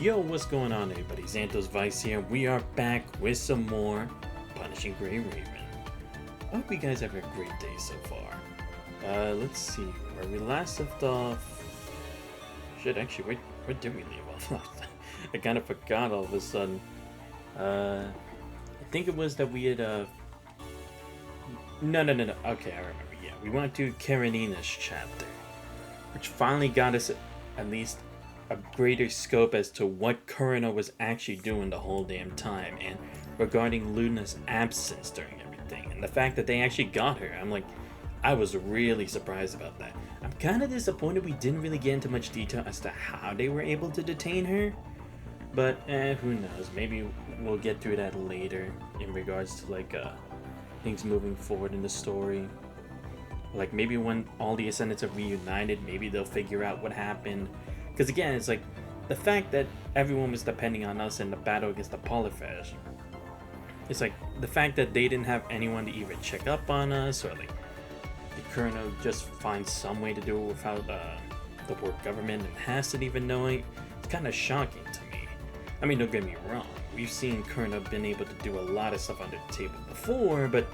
Yo, what's going on, everybody? Xanthos Vice here. We are back with some more Punishing Gray Raven. I hope you guys have a great day so far. Let's see where we last left off. Shit, actually, where did we leave off? I kind of forgot all of a sudden. I think it was that we had No. Okay, I remember. Yeah, we went to Karenina's chapter, which finally got us at least a greater scope as to what Kurina was actually doing the whole damn time, and regarding Luna's absence during everything, and the fact that they actually got her. I was really surprised about that. I'm kind of disappointed we didn't really get into much detail as to how they were able to detain her, but who knows? Maybe we'll get through that later in regards to things moving forward in the story. Like maybe when all the Ascendants are reunited, maybe they'll figure out what happened. Because again, it's like the fact that everyone was depending on us in the battle against the Polyphage. It's like the fact that they didn't have anyone to even check up on us, or like the Kurino just find some way to do it without the world government and Hassett even knowing. It's kind of shocking to me. I mean, don't get me wrong. We've seen Kurino been able to do a lot of stuff under the table before, but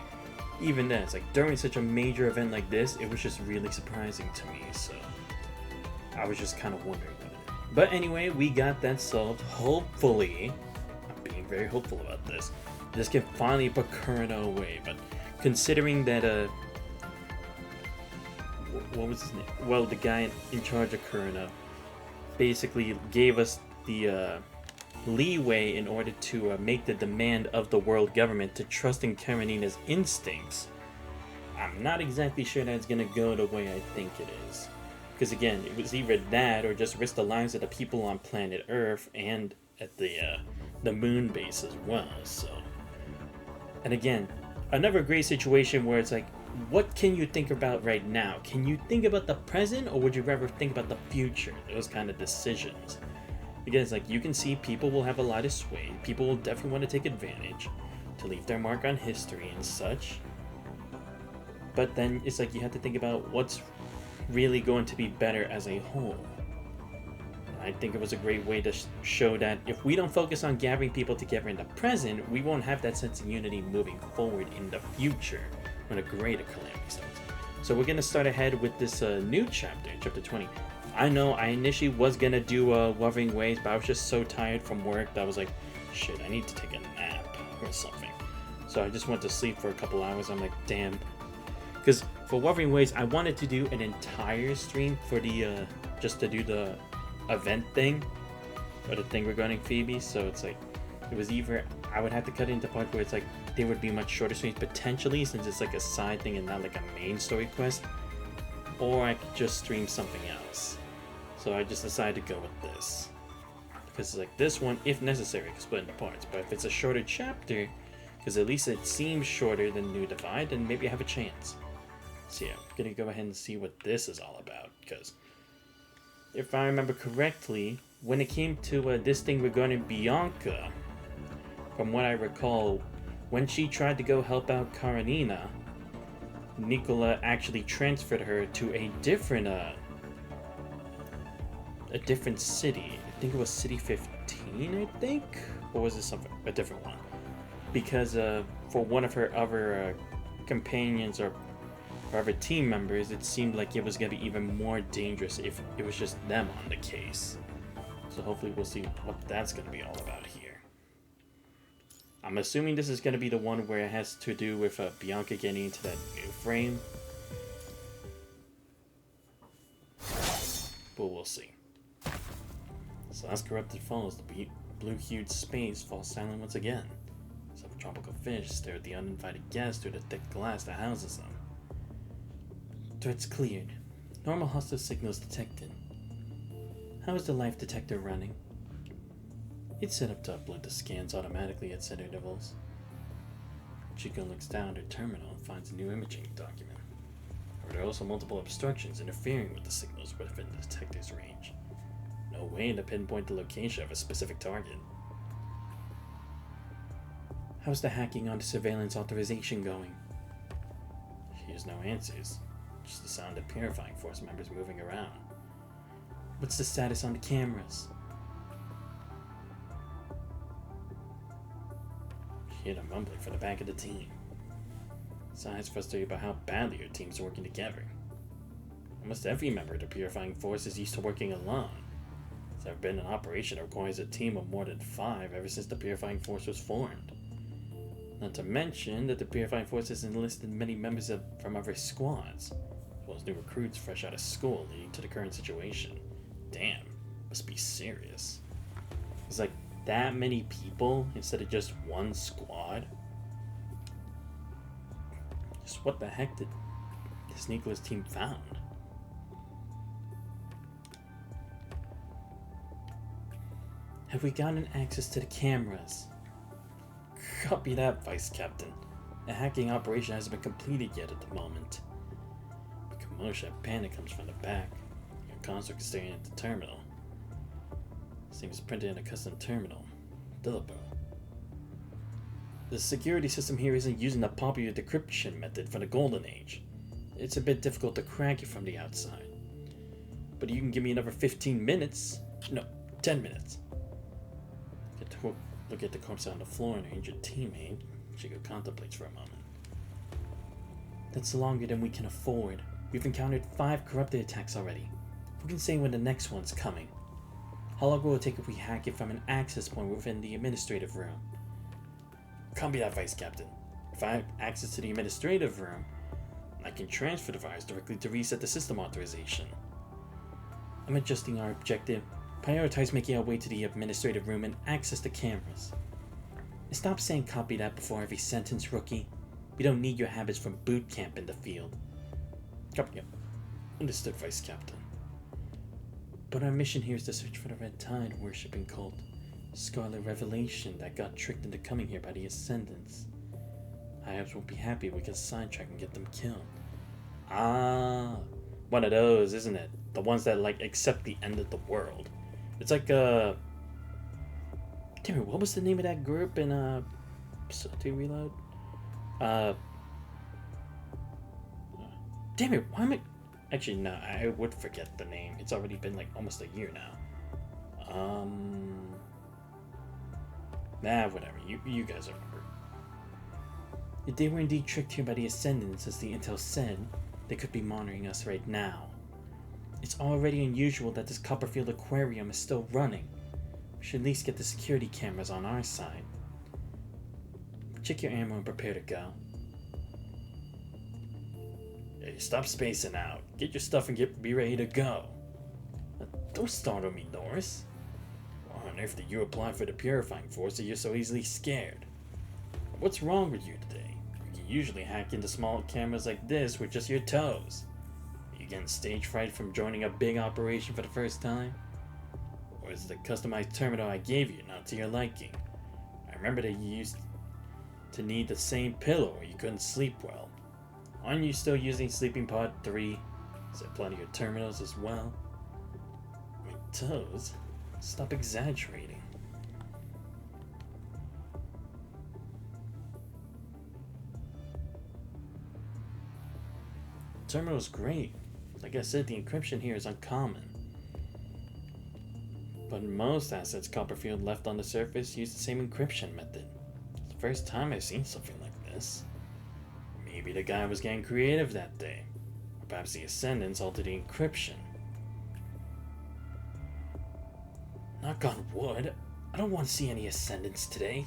even then, it's like during such a major event like this, it was just really surprising to me. So I was just kind of wondering about it. But anyway, we got that solved. Hopefully, I'm being very hopeful about this. This can finally put Kurino away. But considering that, what was his name? Well, the guy in charge of Kurino basically gave us the leeway in order to make the demand of the world government to trust in Karenina's instincts. I'm not exactly sure that's gonna go the way I think it is. Because again, it was either that or just risk the lives of the people on planet Earth and at the moon base as well. So, and again, another great situation where it's like, what can you think about right now? Can you think about the present, or would you rather think about the future? Those kind of decisions. Because like you can see, people will have a lot of sway. People will definitely want to take advantage to leave their mark on history and such. But then it's like you have to think about what's really going to be better as a whole. I think it was a great way to show that if we don't focus on gathering people together in the present, we won't have that sense of unity moving forward in the future when a greater calamity starts. So we're going to start ahead with this new chapter, chapter 20. I know I initially was going to do Wuthering Waves, but I was just so tired from work that I was like, shit, I need to take a nap or something. So I just went to sleep for a couple hours. I'm like, damn. Because for Wuthering Waves, I wanted to do an entire stream for the just to do the event thing, or the thing regarding Phoebe. So it's like, it was either I would have to cut it into parts where it's like they would be much shorter streams potentially, since it's like a side thing and not like a main story quest, or I could just stream something else. So I just decided to go with this, because it's like this one, if necessary, I can split into parts. But if it's a shorter chapter, because at least it seems shorter than New Divide, then maybe I have a chance. So yeah, I'm gonna go ahead and see what this is all about, because if I remember correctly, when it came to this thing regarding Bianca, from what I recall, when she tried to go help out Karenina, Nicola actually transferred her to a different city. I think it was City 15, I think? Or was it a different one? Because for one of her other companions or other team members, it seemed like it was going to be even more dangerous if it was just them on the case. So hopefully we'll see what that's going to be all about here. I'm assuming this is going to be the one where it has to do with Bianca getting into that new frame. But we'll see. So as corrupted falls, the blue-hued space falls silent once again. Subtropical fish stare at the uninvited guests through the thick glass that houses them. Threats cleared. Normal hostile signals detected. How is the life detector running? It's set up to upload the scans automatically at set intervals. Chico looks down at her terminal and finds a new imaging document. There are also multiple obstructions interfering with the signals within the detector's range. No way to pinpoint the location of a specific target. How's the hacking onto surveillance authorization going? She has no answers, just the sound of Purifying Force members moving around. What's the status on the cameras? hear them mumbling from the back of the team. Besides, frustrated about how badly your teams are working together. Almost every member of the Purifying Force is used to working alone. There's never been an operation that requires a team of more than 5 ever since the Purifying Force was formed. Not to mention that the Purifying Force has enlisted many members from other squads, as well as new recruits fresh out of school, leading to the current situation. Damn, must be serious. It's like that many people instead of just one squad. Just what the heck did this Nicholas team found? Have we gotten access to the cameras? Copy that, Vice Captain. The hacking operation hasn't been completed yet at the moment. The commotion and panic comes from the back. Your consort is staring at the terminal. Seems printed in a custom terminal. Delipo. The security system here isn't using the popular decryption method from the Golden Age. It's a bit difficult to crack it from the outside. But you can give me another 15 minutes. No, 10 minutes. Look at the corpse on the floor and her injured teammate. Chico contemplates for a moment. That's longer than we can afford. We've encountered 5 corrupted attacks already. Who can say when the next one's coming? How long will it take if we hack it from an access point within the administrative room? Copy that, Vice Captain. If I have access to the administrative room, I can transfer the virus directly to reset the system authorization. I'm adjusting our objective. Prioritize making our way to the administrative room and access the cameras. And stop saying copy that before every sentence, rookie. We don't need your habits from boot camp in the field. Copy. Understood, Vice Captain. But our mission here is to search for the Red Tide worshipping cult. Scarlet Revelation that got tricked into coming here by the Ascendants. Hives won't be happy if we can sidetrack and get them killed. Ah, one of those, isn't it? The ones that accept the end of the world. It's like damn it, what was the name of that group in Facility Reload? Damn it, why am I actually no, I would forget the name. It's already been almost a year now. Whatever. You guys remember. If they were indeed tricked here by the Ascendants, as the intel said, they could be monitoring us right now. It's already unusual that this Copperfield aquarium is still running. We should at least get the security cameras on our side. Check your ammo and prepare to go. Hey, stop spacing out. Get your stuff and be ready to go. Don't startle me, Norris. Why on earth did you apply for the Purifying Force that you're so easily scared? What's wrong with you today? You can usually hack into small cameras like this with just your toes. Getting stage fright from joining a big operation for the first time? Or is the customized terminal I gave you not to your liking? I remember that you used to need the same pillow or you couldn't sleep well. Aren't you still using Sleeping Pod 3? Is there plenty of terminals as well? My toes? Stop exaggerating. Terminal's great. Like I said, the encryption here is uncommon. But most assets Copperfield left on the surface use the same encryption method. It's the first time I've seen something like this. Maybe the guy was getting creative that day. Or perhaps the Ascendants altered the encryption. Knock on wood, I don't want to see any Ascendants today.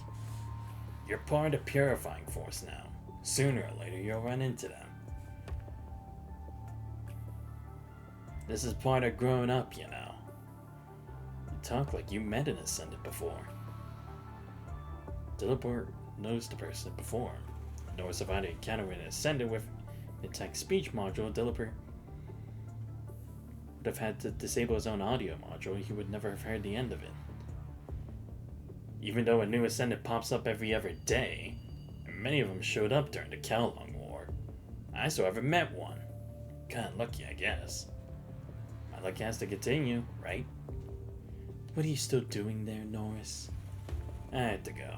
You're part of the Purifying Force now. Sooner or later you'll run into them. This is part of growing up, you know. You talk like you met an Ascendant before. Diliport knows the person before. Nor survived an encounter with an Ascendant with the text speech module. Diliport would have had to disable his own audio module. He would never have heard the end of it. Even though a new Ascendant pops up every other day, and many of them showed up during the Kowloon War, I still haven't met one. Kinda lucky, I guess. Luck has to continue, right? What are you still doing there, Norris? I had to go.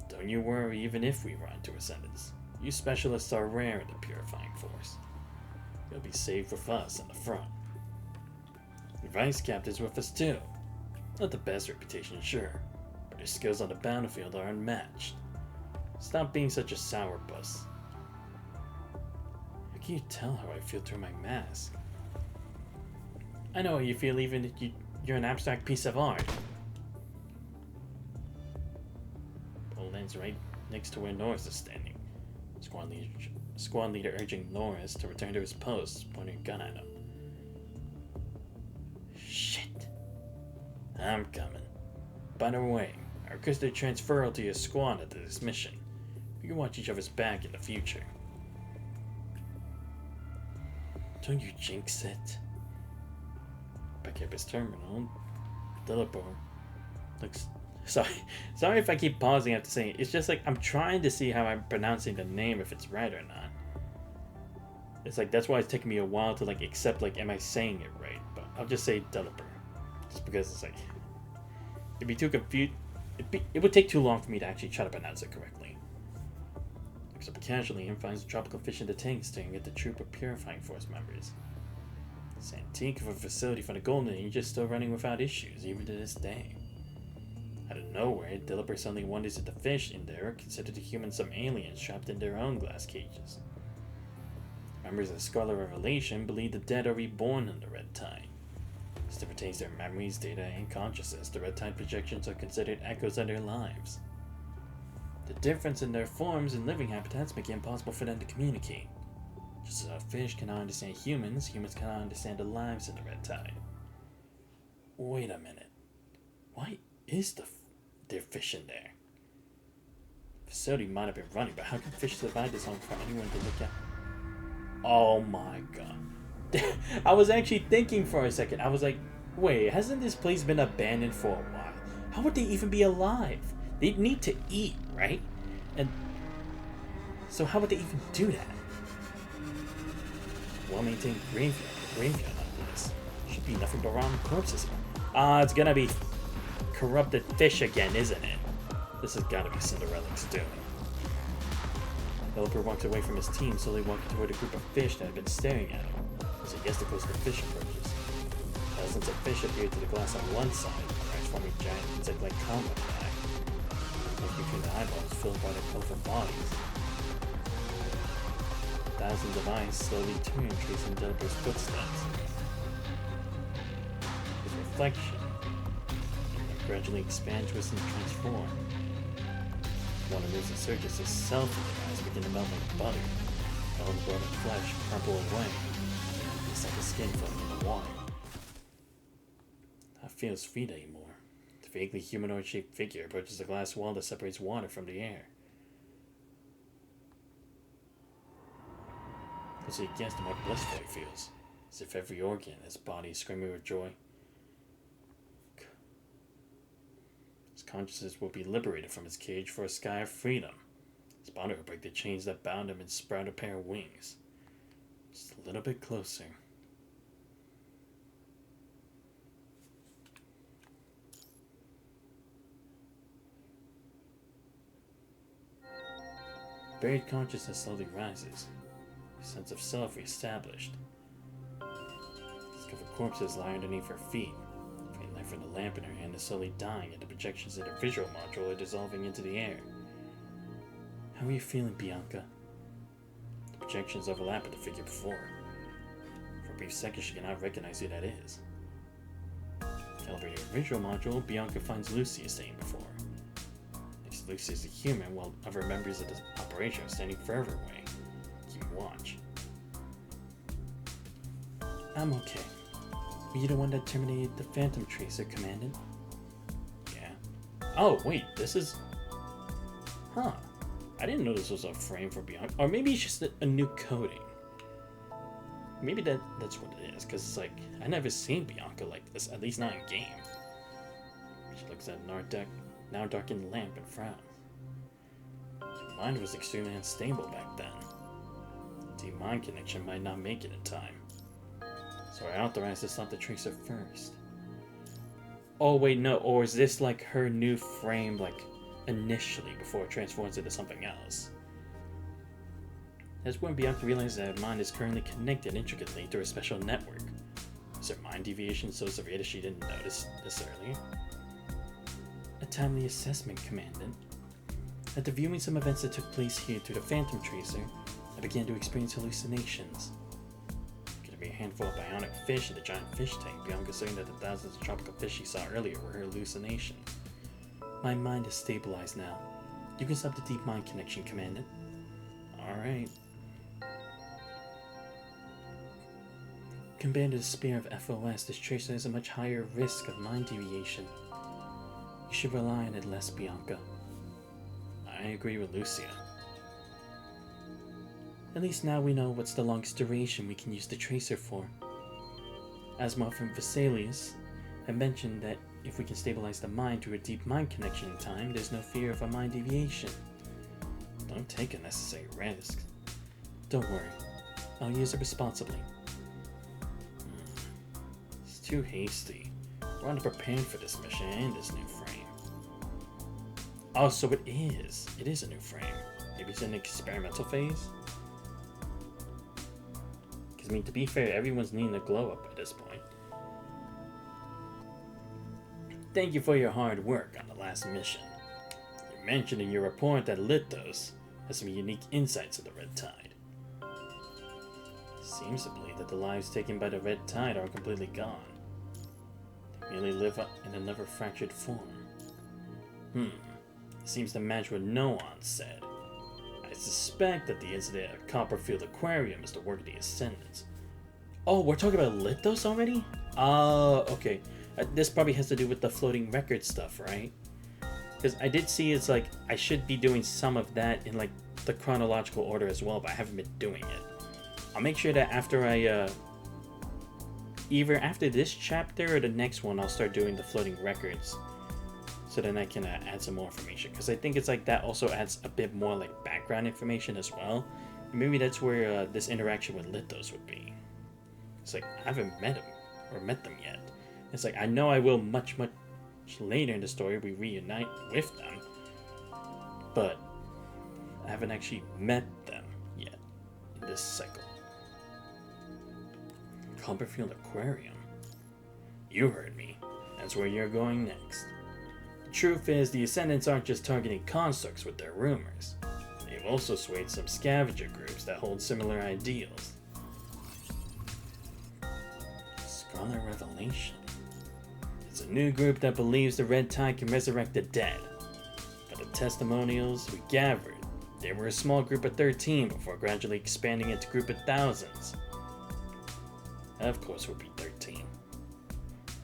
Don't you worry even if we run into Ascendants. You specialists are rare in the Purifying Force. You'll be safe with us in the front. The Vice Captain's with us too. Not the best reputation, sure, but but her skills on the battlefield are unmatched. Stop being such a sourpuss. How can you tell how I feel through my mask? I know how you feel even if you're an abstract piece of art. Pole lands right next to where Norris is standing. Squad leader urging Norris to return to his post, pointing a gun at him. Shit. I'm coming. By the way, I request a transferal to your squad after this mission. We can watch each other's back in the future. Don't you jinx it. Back at his terminal, Delapo looks... Sorry if I keep pausing after saying it. It's just like I'm trying to see how I'm pronouncing the name, if it's right or not. It's like that's why it's taking me a while to like accept like am I saying it right? But I'll just say Delapo. Just because it's like it'd be too confused. It would take too long for me to actually try to pronounce it correctly. Looks up casually and finds a tropical fish in the tank staring at the troop of purifying force members. This antique of a facility from the Golden Age is still running without issues, even to this day. Out of nowhere, Deliber suddenly wonders if the fish in there are considered the humans some aliens trapped in their own glass cages. Members of the Scarlet Revelation believe the dead are reborn in the Red Tide. As it pertains to their memories, data, and consciousness, the Red Tide projections are considered echoes of their lives. The difference in their forms and living habitats make it impossible for them to communicate. Just as a fish cannot understand humans, humans cannot understand the lives in the Red Tide. Wait a minute. Why is there fish in there? The facility might have been running, but how can fish survive this long for anyone to look at? Oh my god. I was actually thinking for a second. I was like, wait, hasn't this place been abandoned for a while? How would they even be alive? They need to eat, right? And so how would they even do that? Well-maintained graveyard like this. Should be nothing but rotten corpses. It's gonna be corrupted fish again, isn't it? This has gotta be Cinderella's doing. Developer walks away from his team, slowly walking toward a group of fish that had been staring at him. As he gets to close, the fish approaches. Thousands of fish appear to the glass on one side, transforming giant insect-like combat back. Between the eyeballs filled by their colorful bodies. Thousands of eyes slowly turn, tracing Developer's footsteps. His reflection gradually expand, twist, and transform. One of those insurgents is self in their eyes begin to melt like butter. All the bone and flesh crumple away. It's like a skin floating in the water. Not feels feet anymore. The vaguely humanoid-shaped figure approaches the glass wall that separates water from the air. As he gets, the more blissful he feels, as if every organ in his body is screaming with joy. His consciousness will be liberated from his cage for a sky of freedom. His body will break the chains that bound him and sprout a pair of wings. Just a little bit closer. Buried consciousness slowly rises. His sense of self reestablished. Discovered corpses lie underneath her feet. Faint light from the lamp in her hand is slowly dying, and the projections in her visual module are dissolving into the air. How are you feeling, Bianca? The projections overlap with the figure before. For a brief second, she cannot recognize who that is. Calibrating her visual module, Bianca finds Lucy as staying before her. Lucy is a human, while other members of the operation are standing further away, keeping watch. I'm okay. Were you the one that terminated the Phantom Tracer, Commandant? Yeah. Oh, wait, this is... Huh. I didn't know this was a frame for Bianca. Or maybe it's just a new coding. Maybe that's what it is, because it's like, I never seen Bianca like this, at least not in game. She looks at now darkened lamp and frowns. Your mind was extremely unstable back then. The mind connection might not make it in time. So I authorized to stop the tracer first. Oh wait, no, or is this like her new frame, like initially before it transforms into something else? That's when Bianca realizes that her mind is currently connected intricately through a special network. Is her mind deviation so severe that she didn't notice this earlier? A timely assessment, Commandant. After viewing some events that took place here through the Phantom Tracer, I began to experience hallucinations. Could be a handful of bionic fish in the giant fish tank, beyond considering that the thousands of tropical fish she saw earlier were her hallucinations. My mind is stabilized now. You can stop the deep mind connection, Commandant. Alright. Compared to the Spear of FOS, this tracer has a much higher risk of mind deviation. You should rely on it less, Bianca. I agree with Lucia. At least now we know what's the longest duration we can use the tracer for. Asma from Vesalius had mentioned that if we can stabilize the mind through a deep mind connection in time, there's no fear of a mind deviation. Don't take unnecessary risks. Don't worry, I'll use it responsibly. It's too hasty. We're underprepared for this mission and this new frame. Oh, so it is. It is a new frame. Maybe it's in an experimental phase? Because, I mean, to be fair, everyone's needing a glow up at this point. Thank you for your hard work on the last mission. You mentioned in your report that Lithos has some unique insights of the Red Tide. Seems to believe that the lives taken by the Red Tide are completely gone. They merely live in another fractured form. Seems to match what Noan said. I suspect that the incident at Copperfield Aquarium is the work of the Ascendants. Oh, we're talking about Lithos already? Okay. This probably has to do with the floating record stuff, right? Because I did see it's like I should be doing some of that in like the chronological order as well, but I haven't been doing it. I'll make sure that after I either after this chapter or the next one, I'll start doing the floating records, so then I can add some more information. Because I think it's like that also adds a bit more like background information as well. Maybe that's where this interaction with Lithos would be. It's like I haven't met him or met them yet. It's like I know I will much later in the story we reunite with them, but I haven't actually met them yet in this cycle. Copperfield Aquarium. You heard me. That's where you're going next. The truth is, the Ascendants aren't just targeting constructs with their rumors. They've also swayed some scavenger groups that hold similar ideals. Scarlet Revelation. It's a new group that believes the Red Tide can resurrect the dead. From the testimonials we gathered, they were a small group of 13 before gradually expanding into a group of thousands. Of course it would be 13.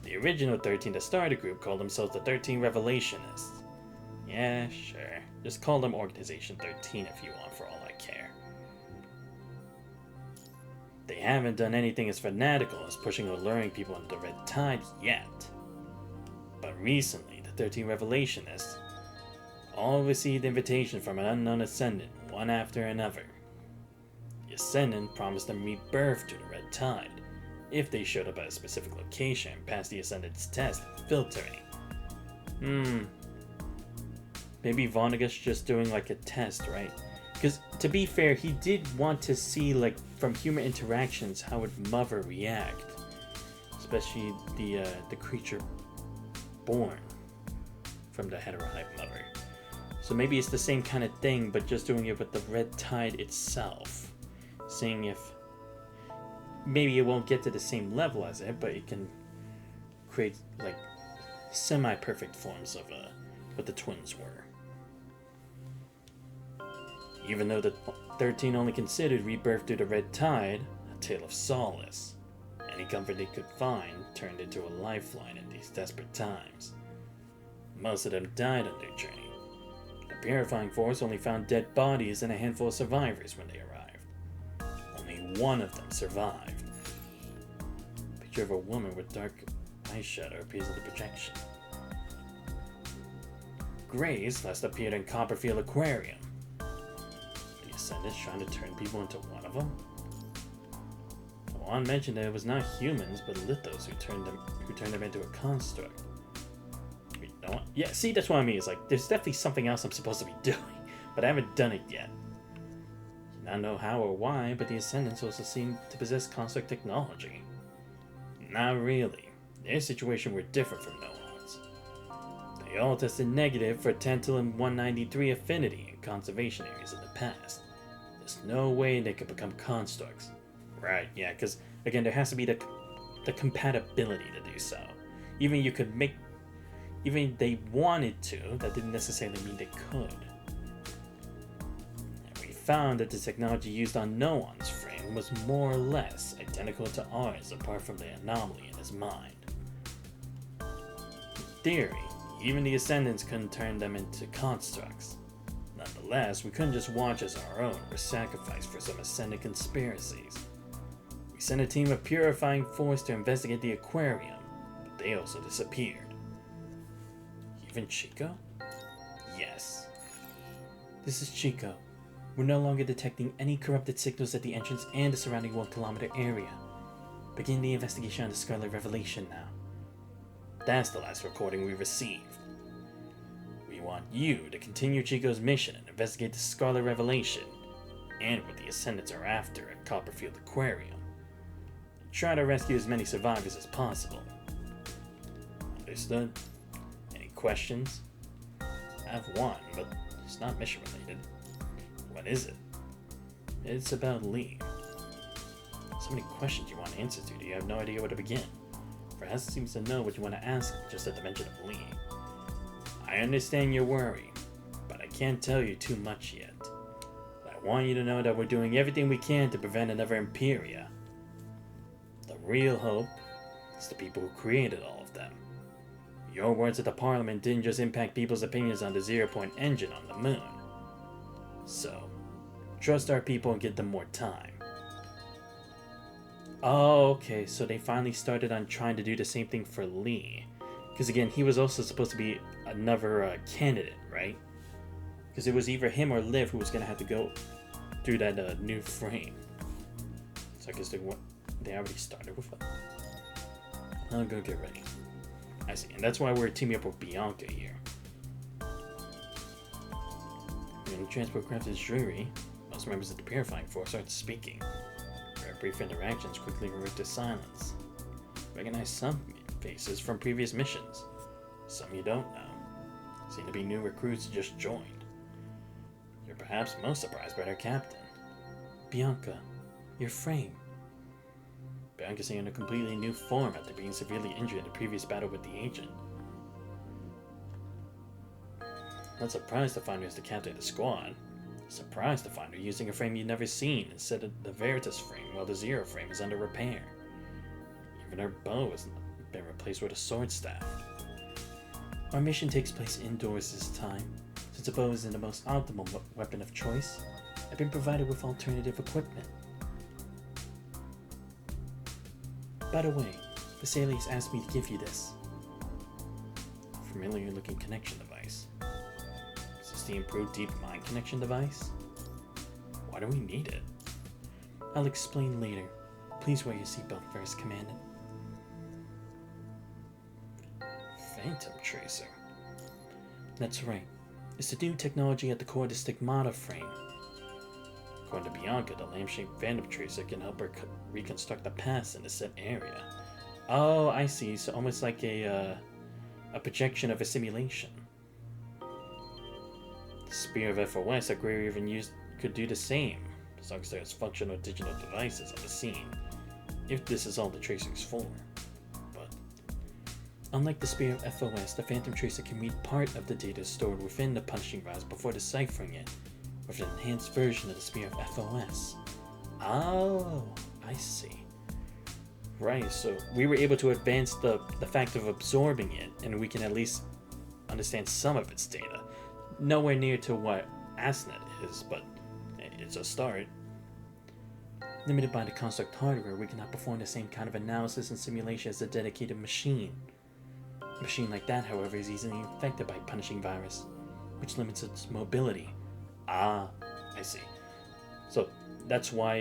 The original 13 that started the group called themselves the 13 Revelationists. Yeah, sure. Just call them Organization 13 if you want, for all I care. They haven't done anything as fanatical as pushing or luring people into the Red Tide yet. But recently, the 13 Revelationists all received invitations from an unknown Ascendant, one after another. The Ascendant promised them rebirth to the Red Tide if they showed up at a specific location and passed the Ascendant's test and filtering. Maybe Vonnegut's just doing like a test, right? Because to be fair, he did want to see like from human interactions how would Mother react, especially the creature born from the heterotype Mother. So maybe it's the same kind of thing, but just doing it with the Red Tide itself, seeing if maybe it won't get to the same level as it, but it can create like semi-perfect forms of what the twins were. Even though the 13 only considered rebirth through the Red Tide a tale of solace, any comfort they could find turned into a lifeline in these desperate times. Most of them died on their journey. The Purifying Force only found dead bodies and a handful of survivors when they arrived. Only one of them survived. A picture of a woman with dark eyeshadow appears in the projection. Grace last appeared in Copperfield Aquarium. The Ascendants trying to turn people into one of them? Juan mentioned that it was not humans, but Lithos who turned them into a construct. You know what? Yeah, see, that's what I mean. It's like, there's definitely something else I'm supposed to be doing, but I haven't done it yet. I don't know how or why, but the Ascendants also seem to possess construct technology. Not really. Their situation were different from Noan's. They all tested negative for tantalum-193 affinity in conservation areas in the past. There's no way they could become constructs. Right, yeah, because again, there has to be the compatibility to do so. Even if they wanted to, that didn't necessarily mean they could. And we found that the technology used on Noon's frame was more or less identical to ours, apart from the anomaly in his mind. In theory, even the Ascendants couldn't turn them into constructs. Nonetheless, we couldn't just watch as our own were sacrificed for some Ascendant conspiracies. We sent a team of purifying force to investigate the aquarium, but they also disappeared. Even Chico? Yes. This is Chico. We're no longer detecting any corrupted signals at the entrance and the surrounding 1 kilometer area. Begin the investigation on the Scarlet Revelation now. That's the last recording we received. We want you to continue Chico's mission and investigate the Scarlet Revelation and what the Ascendants are after at Copperfield Aquarium. Try to rescue as many survivors as possible. Understood? Any questions? I have one, but it's not mission related. What is it? It's about Lee. So many questions you want answers to, you have no idea where to begin. Perhaps seems to know what you want to ask just at the mention of Lee. I understand your worry, but I can't tell you too much yet. I want you to know that we're doing everything we can to prevent another Imperia. The real hope is the people who created all of them. Your words at the Parliament didn't just impact people's opinions on the 0-point engine on the moon. So, trust our people and give them more time. Oh, okay, so they finally started on trying to do the same thing for Lee. Because again, he was also supposed to be another candidate, right? Because it was either him or Liv who was going to have to go through that new frame. So I guess they already started with it. I'll go get ready. I see, and that's why we're teaming up with Bianca here. When the transport craft is dreary, most members of the Purifying Force aren't speaking. Their brief interactions quickly revert to silence. Recognize some faces from previous missions. Some you don't know. Seem to be new recruits who just joined. You're perhaps most surprised by their captain. Bianca, your frame. Bianca's in a completely new form after being severely injured in the previous battle with the agent. Not surprised to find her as the captain of the squad. Surprised to find her using a frame you've never seen instead of the Veritas frame while the Zero frame is under repair. Even her bow has been replaced with a sword staff. Our mission takes place indoors this time. Since a bow isn't the most optimal weapon of choice, I've been provided with alternative equipment. By the way, Vesalius asked me to give you this. Familiar looking connection device. Is this the improved deep mind connection device? Why do we need it? I'll explain later. Please wear your seatbelt first, Commandant. Phantom Tracer. That's right. It's the new technology at the core of the Stigmata frame. According to Bianca, the lamp-shaped Phantom Tracer can help her reconstruct the past in the set area. Oh, I see. So almost like a projection of a simulation. The Spear of FOS that Greer even could do the same, as long as there's functional digital devices on the scene, if this is all the Tracer's for. But unlike the Spear of FOS, the Phantom Tracer can read part of the data stored within the punishing rods before deciphering it, with an enhanced version of the Spear of FOS. Oh, I see. Right, so we were able to advance the fact of absorbing it, and we can at least understand some of its data. Nowhere near to what ASNet is, but it's a start. Limited by the construct hardware, we cannot perform the same kind of analysis and simulation as a dedicated machine. A machine like that, however, is easily infected by punishing virus, which limits its mobility. Ah, I see. So that's why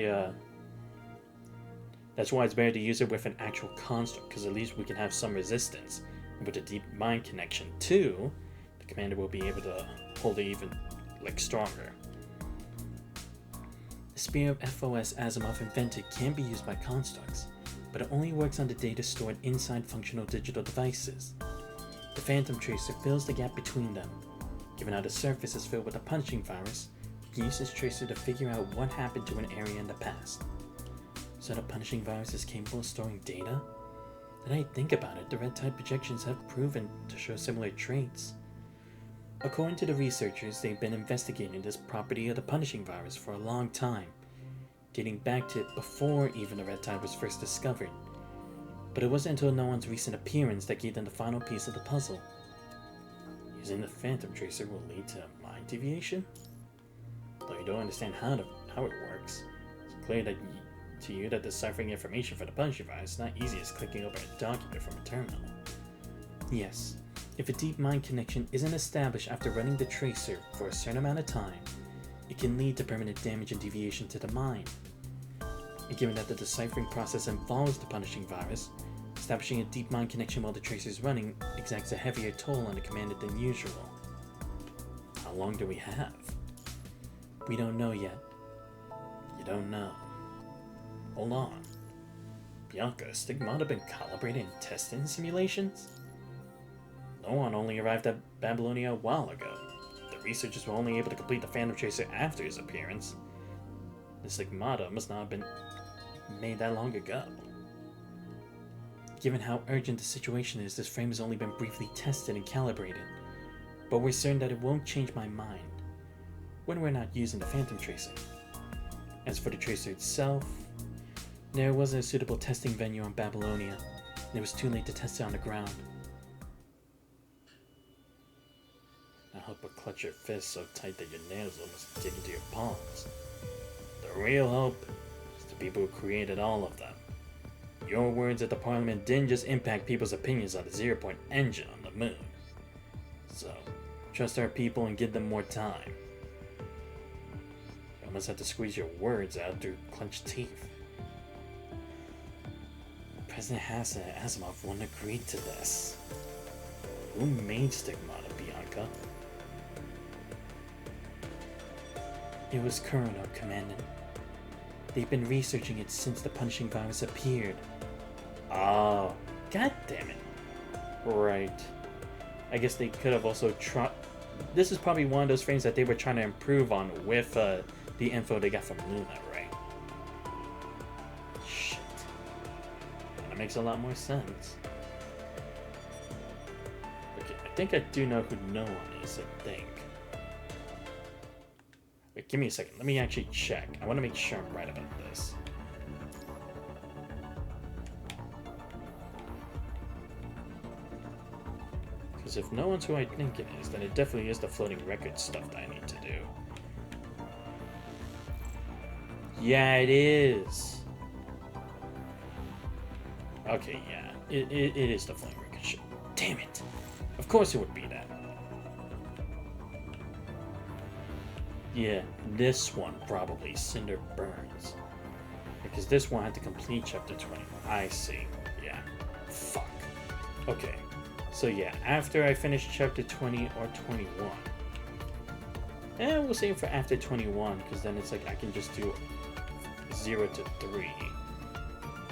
it's better to use it with an actual construct, because at least we can have some resistance. And with a deep mind connection too, the commander will be able to hold it even stronger. The Spear of FOS Asimov invented can be used by constructs, but it only works on the data stored inside functional digital devices. The Phantom Tracer fills the gap between them. Given how the surface is filled with a punishing virus, you can use this tracer to figure out what happened to an area in the past. So the punishing virus is capable of storing data? Now that I think about it, the red tide projections have proven to show similar traits. According to the researchers, they've been investigating this property of the punishing virus for a long time, dating back to before even the red tide was first discovered. But it wasn't until no one's recent appearance that gave them the final piece of the puzzle. Using the Phantom Tracer will lead to mind deviation? Though you don't understand how it works, it's clear to you that deciphering information for the punishing virus is not easy as clicking open a document from a terminal. Yes, if a deep mind connection isn't established after running the tracer for a certain amount of time, it can lead to permanent damage and deviation to the mind. And given that the deciphering process involves the punishing virus, establishing a deep mind connection while the tracer is running exacts a heavier toll on the commander than usual. How long do we have? We don't know yet. You don't know. Hold on. Bianca, has Stigmata been calibrated and tested in simulations? No one only arrived at Babylonia a while ago. The researchers were only able to complete the Phantom Tracer after his appearance. The Stigmata must not have been made that long ago. Given how urgent the situation is, this frame has only been briefly tested and calibrated, but we're certain that it won't change my mind when we're not using the Phantom Tracer. As for the tracer itself, there wasn't a suitable testing venue on Babylonia, and it was too late to test it on the ground. Now help but clutch your fists so tight that your nails almost dig into your palms. The real hope is the people who created all of them. Your words at the Parliament didn't just impact people's opinions on the 0-point engine on the moon. So, trust our people and give them more time. You almost have to squeeze your words out through clenched teeth. President Hassan and Asimov wouldn't agree to this. Who made Stigmata, Bianca? It was Colonel, Commandant. They've been researching it since the punishing virus appeared. Oh, god damn it. Right. I guess they could have also tried. This is probably one of those frames that they were trying to improve on with the info they got from Luna, right? Shit. That makes a lot more sense. Okay, I think I do know who no one is, I think. Wait, give me a second. Let me actually check. I want to make sure I'm right about this. Because if no one's who I think it is, then it definitely is the floating record stuff that I need to do. Yeah, it is. Okay, yeah. It is the floating record shit. Damn it. Of course it would be that. Yeah, this one probably, Cinder Burns. Because this one had to complete chapter 20. I see. Yeah. Fuck. Okay. So yeah, after I finish chapter 20 or 21. And we'll save for after 21, because then it's like I can just do 0 to 3.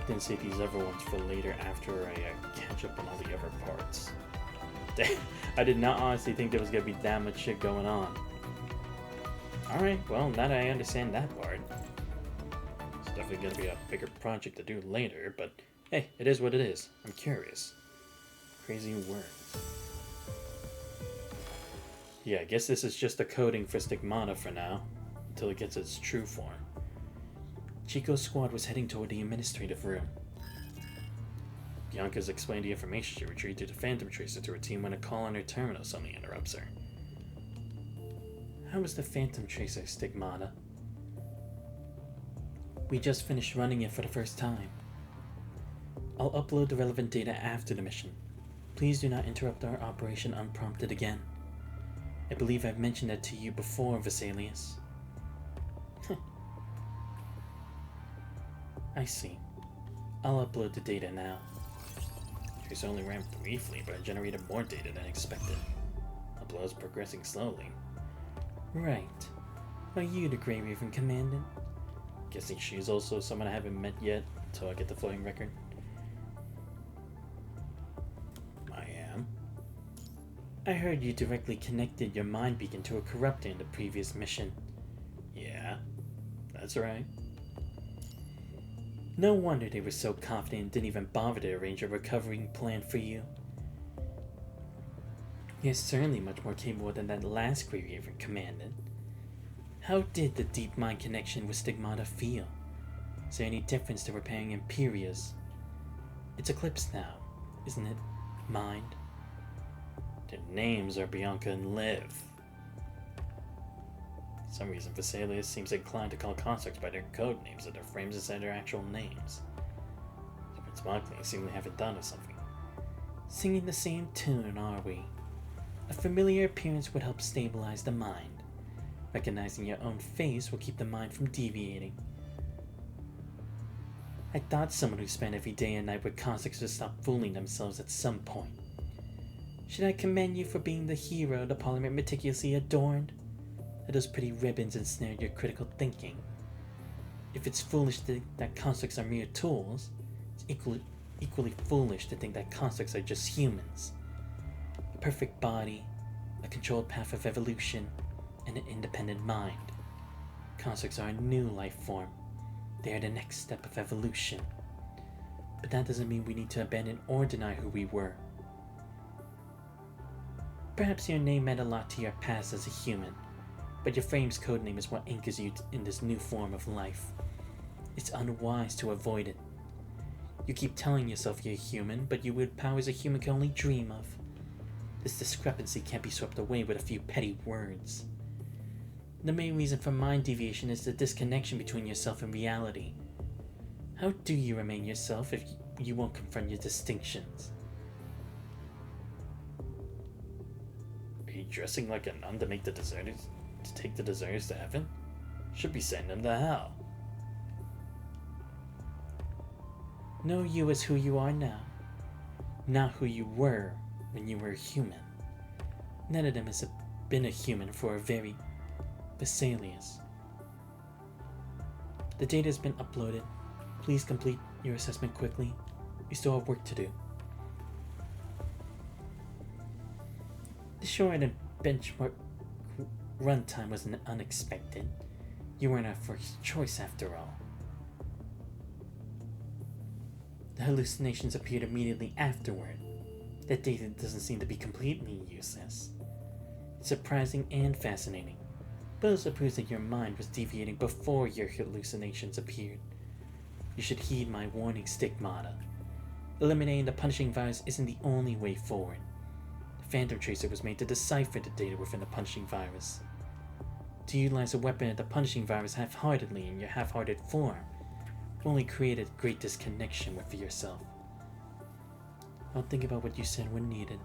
Then save these other ones for later after I catch up on all the other parts. I did not honestly think there was going to be that much shit going on. Alright, well, now that I understand that part, it's definitely going to be a bigger project to do later, but hey, it is what it is. I'm curious. Crazy words. Yeah, I guess this is just a coding for Stigmata for now, until it gets its true form. Chico's squad was heading toward the administrative room. Bianca's explained the information she retrieved through the Phantom Tracer to her team when a call on her terminal suddenly interrupts her. How was the Phantom Tracer, Stigmata? We just finished running it for the first time. I'll upload the relevant data after the mission. Please do not interrupt our operation unprompted again. I believe I've mentioned that to you before, Vesalius. I see. I'll upload the data now. Tracer only ran briefly, but it generated more data than expected. Upload's progressing slowly. Right. Are you the Grey Raven Commandant? Guessing she's also someone I haven't met yet until I get the floating record. I am. I heard you directly connected your mind beacon to a corruptor in the previous mission. Yeah, that's right. No wonder they were so confident and didn't even bother to arrange a recovery plan for you. You're certainly much more capable than that last query ever commanded. How did the deep mind connection with Stigmata feel? Is there any difference to repairing Imperia's? It's eclipsed now, isn't it? Mind? Their names are Bianca and Liv. For some reason, Vesalius seems inclined to call constructs by their code names that are frames instead of their actual names. Prince Markley seems to have it done or something. Singing the same tune, are we? A familiar appearance would help stabilize the mind. Recognizing your own face will keep the mind from deviating. I thought someone who spent every day and night with constructs would stop fooling themselves at some point. Should I commend you for being the hero the Parliament meticulously adorned? That those pretty ribbons ensnared your critical thinking. If it's foolish to think that constructs are mere tools, it's equally foolish to think that constructs are just humans. A perfect body, a controlled path of evolution, and an independent mind. Constructs are a new life form. They are the next step of evolution. But that doesn't mean we need to abandon or deny who we were. Perhaps your name meant a lot to your past as a human, but your frame's codename is what anchors you in this new form of life. It's unwise to avoid it. You keep telling yourself you're human, but you wield powers a human can only dream of. This discrepancy can't be swept away with a few petty words. The main reason for mind deviation is the disconnection between yourself and reality. How do you remain yourself if you won't confront your distinctions? Are you dressing like a nun to make the deserters to take the deserters to heaven? Should be sending them to hell. Know you as who you are now, not who you were when you were a human. None of them has been a human for a very Vesalius. The data has been uploaded. Please complete your assessment quickly. You still have work to do. The shortened benchmark runtime was unexpected. You weren't our first choice after all. The hallucinations appeared immediately afterward. That data doesn't seem to be completely useless. It's surprising and fascinating, but also proves that your mind was deviating before your hallucinations appeared. You should heed my warning, Stigmata. Eliminating the punishing virus isn't the only way forward. The Phantom Tracer was made to decipher the data within the punishing virus. To utilize a weapon of the punishing virus half-heartedly in your half-hearted form will only create a great disconnection with yourself. I'll think about what you said when needed.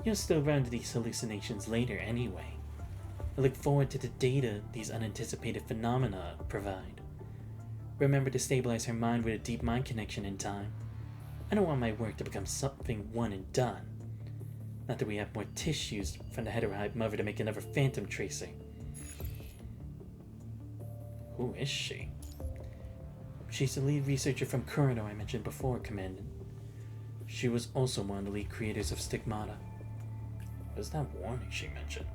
You'll still run into these hallucinations later anyway. I look forward to the data these unanticipated phenomena provide. Remember to stabilize her mind with a deep mind connection in time. I don't want my work to become something one and done. Not that we have more tissues from the heterohyte mother to make another Phantom Tracer. Who is she? She's the lead researcher from Corridor I mentioned before, Commandant. She was also one of the lead creators of Stigmata. What is that warning she mentioned?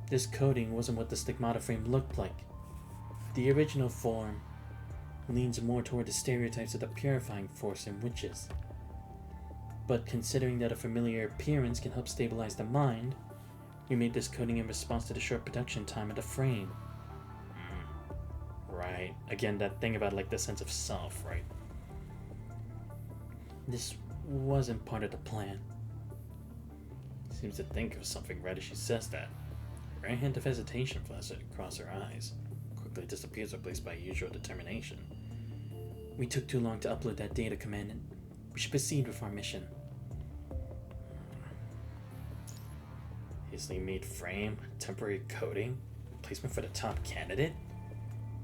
This coding wasn't what the Stigmata frame looked like. The original form leans more toward the stereotypes of the purifying force in witches. But considering that a familiar appearance can help stabilize the mind, we made this coding in response to the short production time of the frame. Right. Again, that thing about like the sense of self, right? This wasn't part of the plan. Seems to think of something right as she says that. A rare hint of hesitation flashes across her eyes. Quickly disappears, replaced by usual determination. We took too long to upload that data, Commandant. We should proceed with our mission. Easily made frame, temporary coding, placement for the top candidate?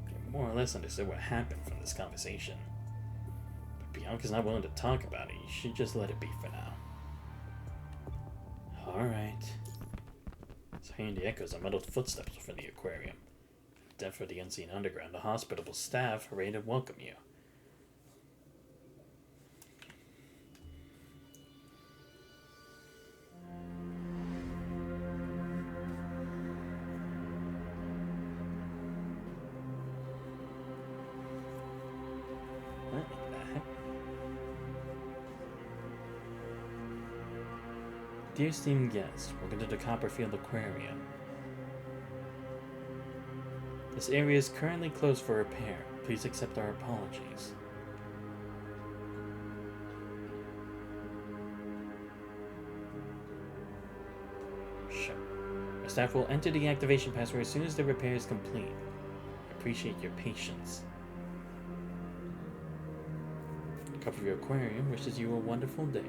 I more or less understood what happened from this conversation. But Bianca's not willing to talk about it. You should just let it be for now. Alright. So hearing the echoes of muddled footsteps within the aquarium. Death for the unseen underground, the hospitable staff are ready to welcome you. Dear esteemed guests, welcome to the Copperfield Aquarium. This area is currently closed for repair. Please accept our apologies. Sure. Our staff will enter the activation password as soon as the repair is complete. I appreciate your patience. Copperfield Aquarium wishes you a wonderful day.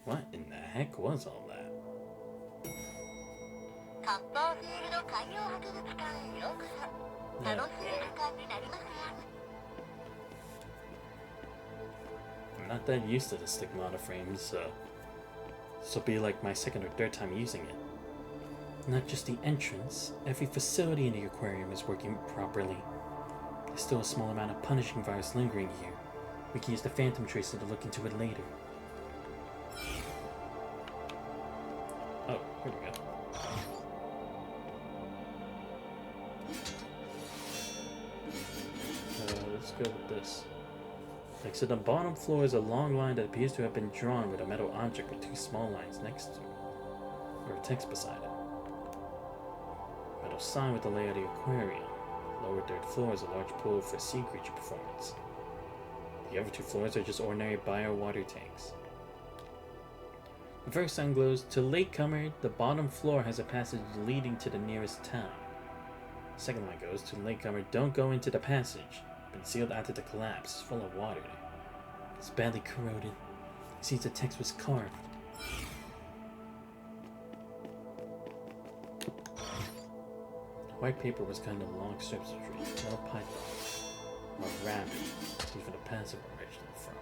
What in the heck was all that? I'm not that used to the stigmata frames, so this will be like my second or third time using it. Not just the entrance, every facility in the aquarium is working properly. There's still a small amount of punishing virus lingering here. We can use the Phantom Tracer to look into it later. Oh, here we go. Let's go with this. Next to the bottom floor is a long line that appears to have been drawn with a metal object with two small lines next to it, or text beside it. A metal sign with the layout of the aquarium. Lower third floor is a large pool for sea creature performance. The other two floors are just ordinary bio water tanks. The first sign glows, to latecomer, the bottom floor has a passage leading to the nearest town. The second line goes, to latecomer, don't go into the passage. Been sealed after the collapse. It's full of water. It's badly corroded. It seems the text was carved. The white paper was kind of long strips of trees, no python, or rabbit, even a passive image in the front.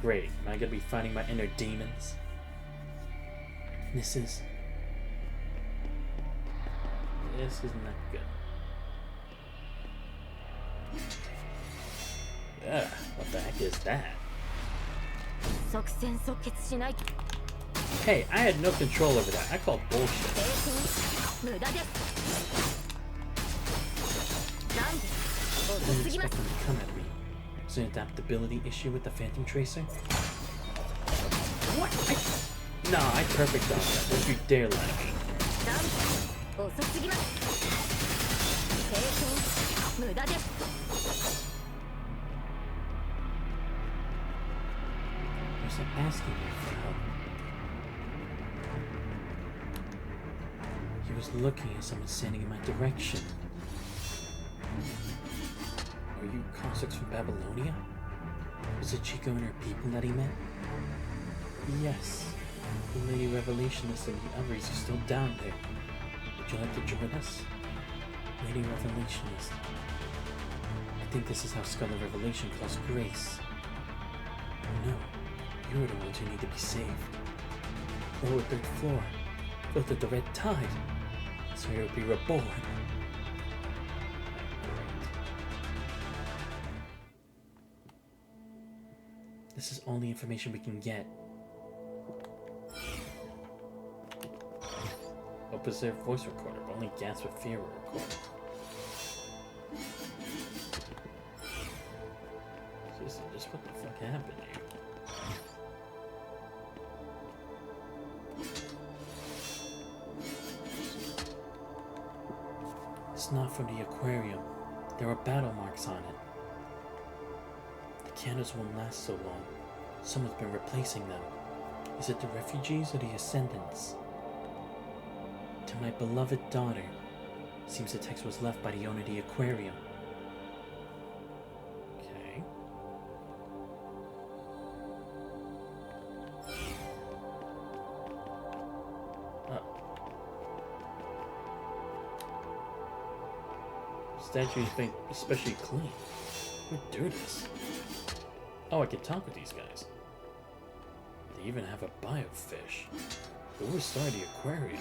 Great, am I gonna be fighting my inner demons? This is not good. Ugh, what the heck is that? Hey, I had no control over that. I call bullshit. Didn't expect them to come at me. Is there an adaptability issue with the Phantom Tracer? What? No, I perfect dodged that. Don't you dare lie to me. He was asking me for help. He was looking at someone standing in my direction. Are you Cossacks from Babylonia? Was it Chico and her people that he met? Yes. The Lady Revelationist and the others are still down there. Would you like to join us? Lady Revelationist. I think this is how Scarlet Revelation calls grace. No, you're the ones who need to be saved. Lower third floor. Filter the red tide. So you'll be reborn. This is all the information we can get. Opens their voice recorder, but only Gasp with Fear will record. Just what the fuck happened here? It's not from the aquarium. There are battle marks on it. The candles won't last so long. Someone's been replacing them. Is it the refugees or the ascendants? To my beloved daughter. Seems the text was left by the owner of the aquarium. Okay. Statue is being especially clean. Who would do this? Oh, I can talk with these guys. They even have a biofish. Who started the aquarium?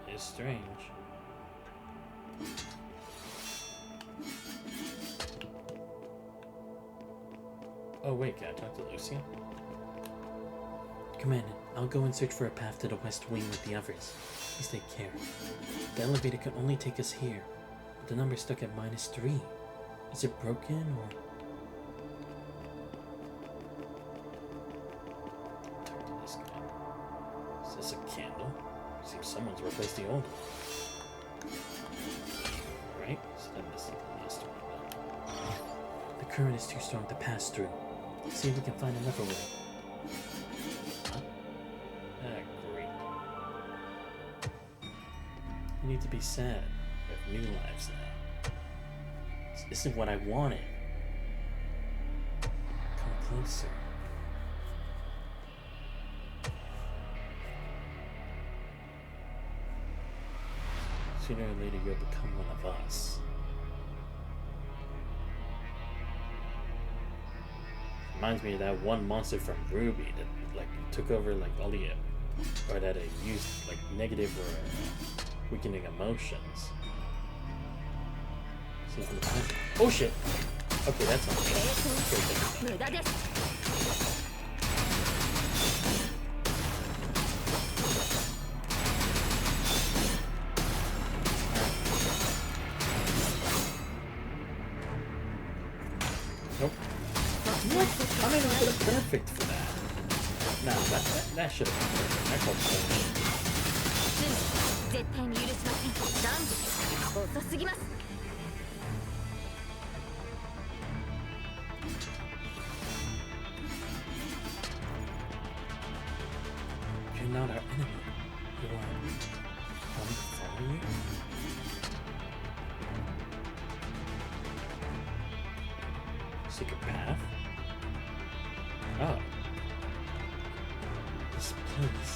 It's strange. Oh wait, can I talk to Lucy? Come in, I'll go and search for a path to the west wing with the others. Please take care. The elevator can only take us here, but the number's stuck at -3. Is it broken or... Talk to this guy. Is this a candle? Seems someone's replaced the old one. Right? So then this is the last one. The current is too strong to pass through. See if we can find another way. Huh? Ah, great. You need to be sad. We have new lives now. This isn't what I wanted. Come closer. Sooner or later you'll become one of us. Reminds me of that one monster from Ruby that like took over like all the or that it used like negative or weakening emotions. Oh shit! Okay, that's not good. Nope. What? I'm not even good perfect for that. Nah, that should have been perfect. That called bullshit. You're not our enemy. You are coming to follow you? Secret path? Oh. This place.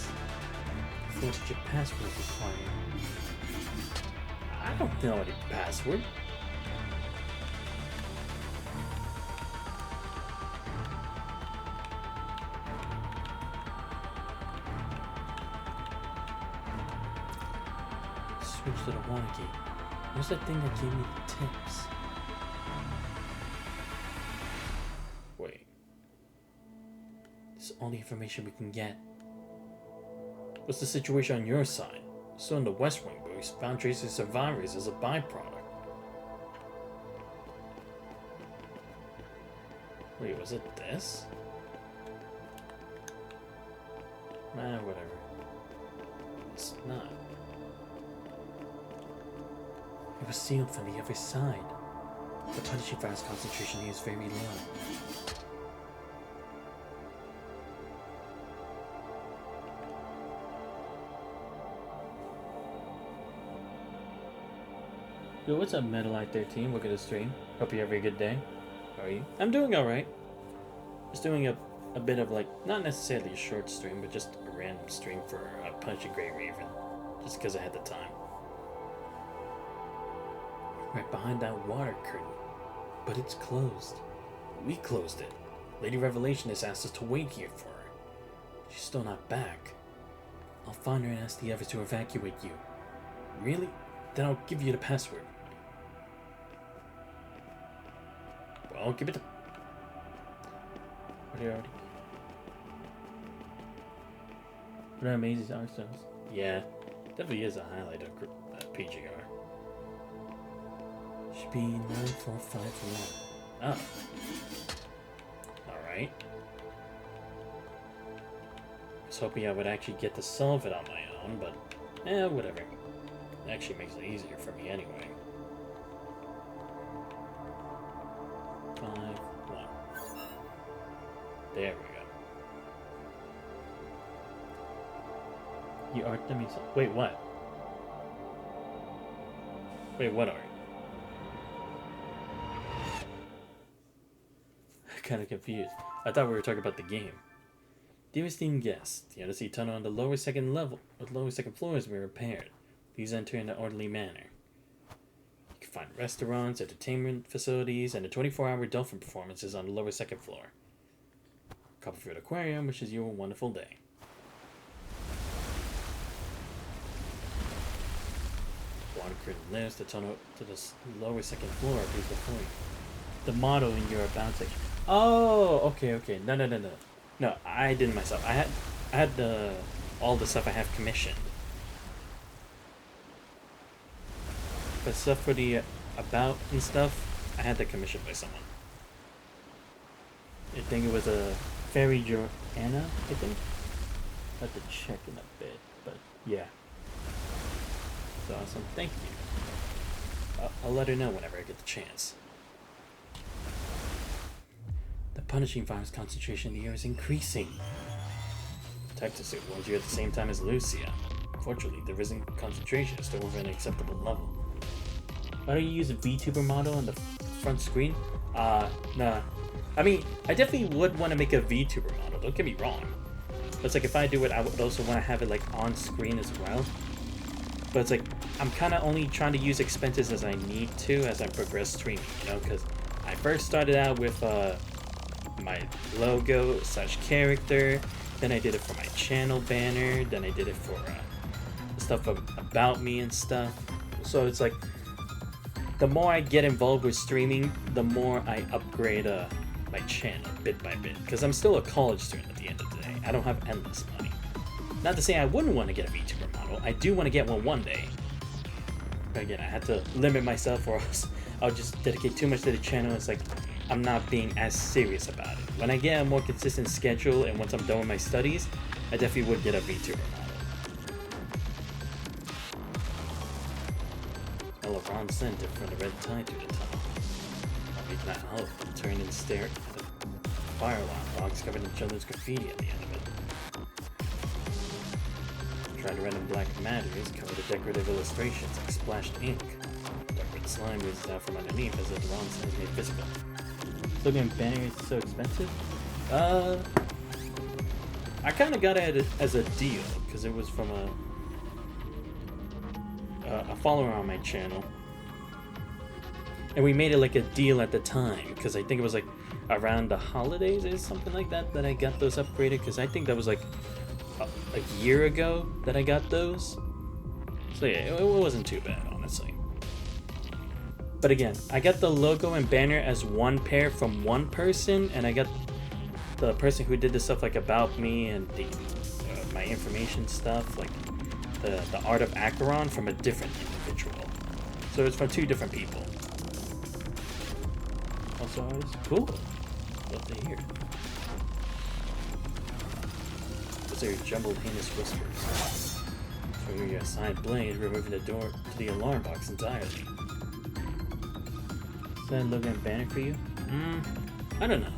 4-digit password required. I don't know any password. Switch to the water gate. Where's that thing that gave me the tips? Wait. This is all the information we can get. What's the situation on your side? Still in the West Wing, but we found traces of survivors as a byproduct. Wait, was it this? Whatever. It's not. It was sealed from the other side. The punishing virus concentration here is very low. Yo, what's up, Metalite13? Welcome to the stream. Hope you have a good day. How are you? I'm doing alright. Just doing a bit of like, not necessarily a short stream, but just a random stream for Punishing Grey Raven. Just because I had the time. Right behind that water curtain. But it's closed. We closed it. Lady Revelation has asked us to wait here for her. She's still not back. I'll find her and ask the others to evacuate you. Really? Then I'll give you the password. Well, give it to... What are you already... What are amazing art styles? Yeah, definitely is a highlight of PGR. Should be 9451. Oh. Alright. I was hoping I would actually get to solve it on my own, but whatever. It actually makes it easier for me anyway. 5, 1. There we go. You art them yourself? Wait, what? Wait, what art? Kind of confused. I thought we were talking about the game. Dear esteemed guests, the undersea tunnel on the lower second floor has been repaired. Please enter in an orderly manner. You can fine restaurants, entertainment facilities, and a 24-hour dolphin performances on the lower second floor. Copperfield Aquarium wishes you a wonderful day. Water curtain lifts the tunnel to the lower second floor appears before you. The model in your about section. Oh, okay. No. No, I did it myself. I had all the stuff I have commissioned. But stuff for the about and stuff, I had that commissioned by someone. I think it was a Fairy Joanna, I think. I have to check in a bit, but yeah. It's awesome. Thank you. I'll let her know whenever I get the chance. The punishing virus concentration in the air is increasing. Texas suit warns you at the same time as Lucia. Fortunately, the risen concentration is still within an acceptable level. Why don't you use a VTuber model on the front screen? Nah. I mean, I definitely would want to make a VTuber model, don't get me wrong. But it's like, if I do it, I would also want to have it like on screen as well. But it's like, I'm kind of only trying to use expenses as I need to as I progress streaming, you know? Because I first started out with my logo / character, then I did it for my channel banner, then I did it for stuff about me and stuff. So it's like, the more I get involved with streaming, the more I upgrade my channel bit by bit. Because I'm still a college student at the end of the day. I don't have endless money. Not to say I wouldn't want to get a VTuber model. I do want to get one day. But again, I had to limit myself or else I'll just dedicate too much to the channel. It's like, I'm not being as serious about it. When I get a more consistent schedule and once I'm done with my studies, I definitely would get a VTuber model. A LeBron center from the red tide through the tunnel. I'll make that help and turn and stare at the fire alarm logs covered in children's graffiti at the end of it. Try to red and black matters covered with decorative illustrations like splashed ink. Dark red slime oozes out from underneath as the LeBron center is made physical. Slogan banner is so expensive? I kind of got it as a deal because it was from a follower on my channel, and we made it like a deal at the time because I think it was like around the holidays or something like that I got those upgraded, because I think that was like a year ago that I got those. So yeah, it wasn't too bad, honestly. But again, I got the logo and banner as one pair from one person, and I got the person who did the stuff like about me and the my information stuff, like the art of Acheron, from a different individual. So it's from two different people. Also artists? Cool. Love to hear. Those are your jumbled heinous whispers. From your assigned blade, removing the door to the alarm box entirely. Is that logo and banner for you? I don't know.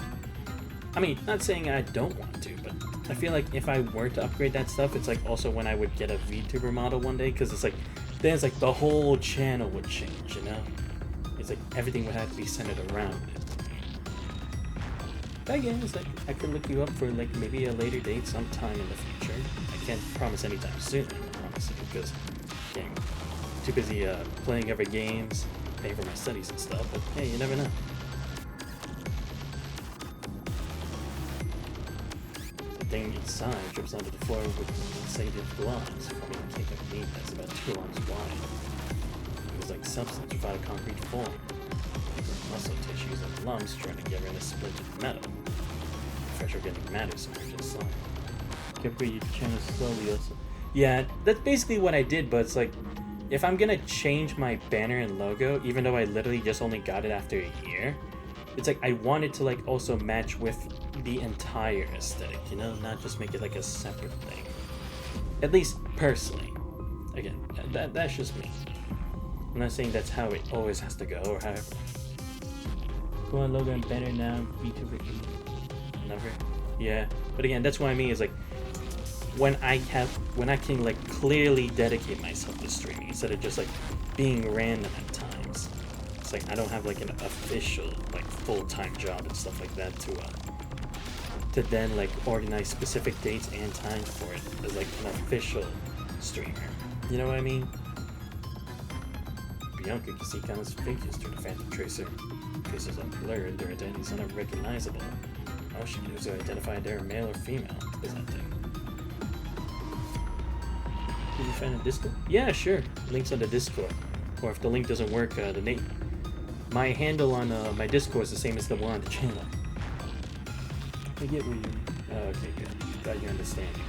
I mean, not saying I don't want to, but I feel like if I were to upgrade that stuff, it's like also when I would get a VTuber model one day, because it's like, then it's like the whole channel would change, you know? It's like everything would have to be centered around it. But again, it's like, I could look you up for like maybe a later date sometime in the future. I can't promise anytime soon, honestly, because I'm too busy playing other games, paying for my studies and stuff, but hey, you never know. Thing inside drips onto the floor with sensitive blobs, forming a cake of meat that's about 2 arms wide. It was like substance without a concrete form. Muscle tissues and lumps joined together in a splintered metal. Fresh organic matter submerged in slime. You upgrade your channel slowly also. Yeah, that's basically what I did, but it's like, if I'm gonna change my banner and logo, even though I literally just only got it after a year, it's like I wanted to like also match with the entire aesthetic, you know, not just make it like a separate thing. At least personally. Again, that's just me. I'm not saying that's how it always has to go or however. Go on logo and banner now, VTuber never. Yeah, but again, that's what I mean is like when I can like clearly dedicate myself to streaming instead of just like being random at times. It's like I don't have like an official like full-time job and stuff like that to then like organize specific dates and times for it as like an official streamer. You know what I mean? Bianca can see countless figures through the Phantom Tracer. Faces are blurred, their identities are unrecognizable. All she can do is to identify if they're male or female. Is that thing? Did you find a Discord? Yeah, sure. Link's on the Discord. Or if the link doesn't work, the name. My handle on my Discord is the same as the one on the channel. I get what you mean. Oh, okay, good. Got your understanding.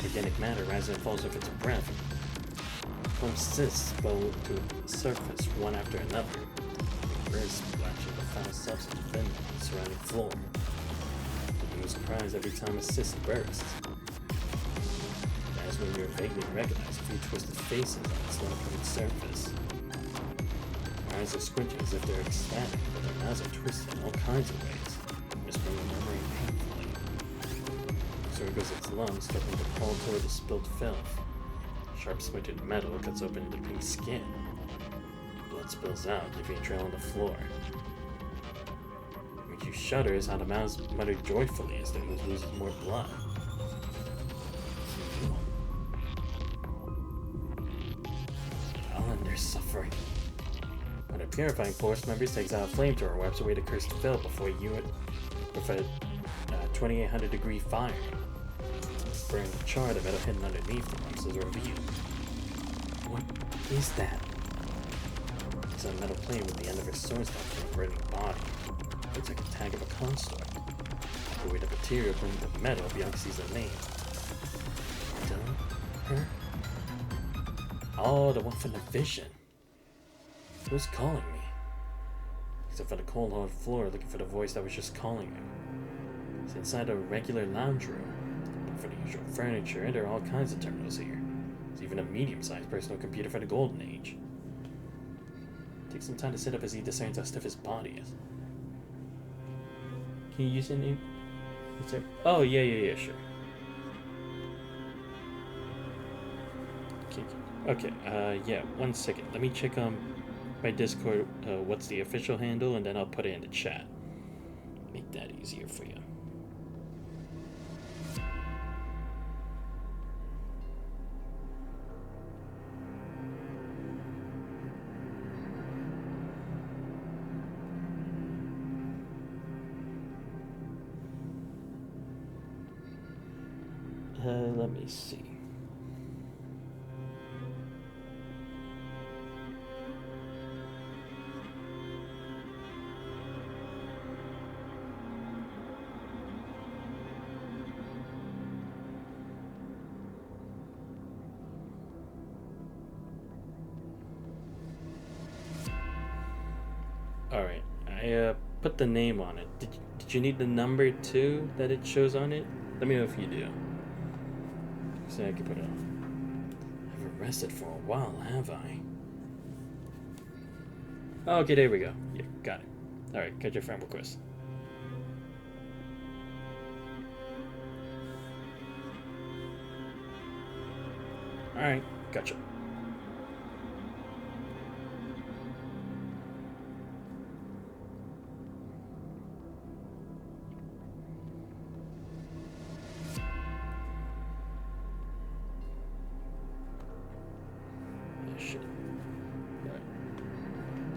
Organic matter rises and falls with its breath. From cysts flow to the surface one after another. Birds splashing the foul substance within the surrounding floor. The news cries every time a cyst bursts. As when you vaguely recognize a few twisted faces on its low-coated surface. Their eyes are squinting as if they're ecstatic, but their mouths are twisted in all kinds of ways, whispering and murmuring painfully. So goes its lungs, starting to crawl toward the spilled filth. Sharp splintered metal cuts open the pink skin. Blood spills out, leaving a trail on the floor. What makes you shudder is how the mouths mutter joyfully as the ooze loses more blood. They're suffering. When a purifying force member takes out a flamethrower, wipes away the cursed filth before you with a 2800 degree fire. Burn the char, the metal hidden underneath the lumps is revealed. What is that? It's a metal plate with the end of her sword stuck to a burning body. Looks like a tag of a construct. The weight of material blending with the metal, Bianca sees a name. Her? Oh, the one from the vision. Who's calling me? Except for the cold hard floor, looking for the voice that was just calling me. It's inside a regular lounge room. But for the usual furniture, there are all kinds of terminals here. There's even a medium-sized personal computer for the golden age. It takes some time to sit up as he discerns how stiff his body is. Can you use any? Oh, yeah, sure. Okay, yeah, 1 second. Let me check on my Discord what's the official handle, and then I'll put it in the chat. Make that easier for you. Let me see. Alright, I put the name on it. Did you need the number too that it shows on it? Let me know if you do. So I can put it on. I've rested for a while, have I? Okay, there we go. Yeah, got it. Alright, got your friend request. Alright, gotcha.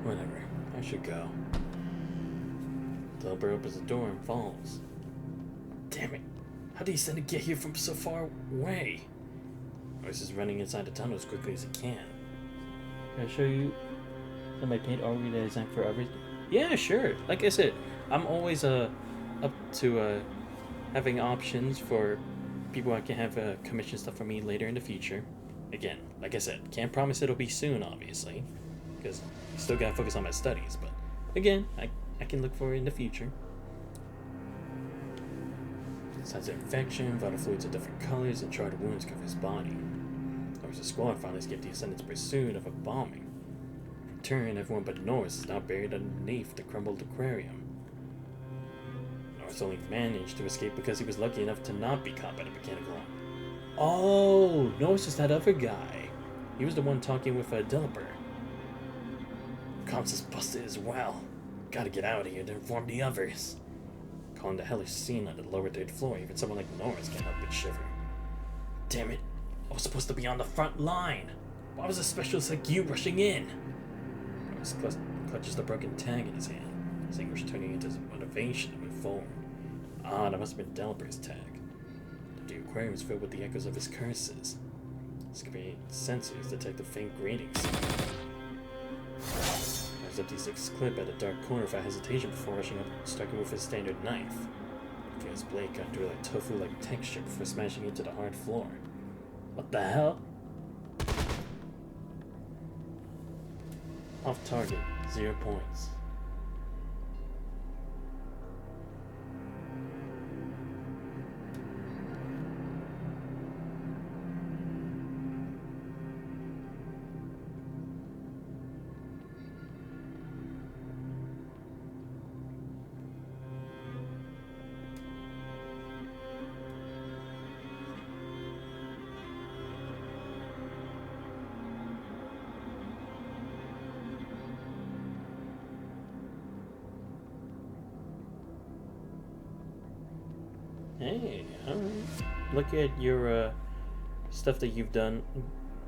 Whatever. I should go. Delbert opens the door and falls. Damn it. How did he send to get here from so far away? Royce is running inside the tunnel as quickly as he can. Can I show you that my paint already designed for everything? Yeah, sure. Like I said, I'm always up to having options for people I can have commission stuff for me later in the future. Again, like I said, can't promise it'll be soon, obviously, because I still gotta focus on my studies, but again, I can look for it in the future. Signs of infection, vital fluids of different colors, and charred wounds cover his body. Norris's squad finally escaped the Ascendant's pursuit of a bombing. In return, everyone but Norris is now buried underneath the crumbled aquarium. Norris only managed to escape because he was lucky enough to not be caught by the mechanical arm. Oh, Norris is that other guy. He was the one talking with Delbert. Comps is busted as well. Gotta get out of here to inform the others. Calling the hellish scene on the lower third floor, even someone like Norris can't help but shiver. Damn it, I was supposed to be on the front line. Why was a specialist like you rushing in? Delbert clutches the broken tag in his hand, his anguish turning into motivation to move forward. Ah, that must have been Delbert's tag. The aquarium is filled with the echoes of his curses. Skipping sensors detect the faint grating sound. There's empty six clip at a dark corner without hesitation before rushing up and striking with his standard knife. His blade cut through a tofu-like texture before smashing into the hard floor. What the hell? Off target, 0 points. Hey, look at your stuff that you've done,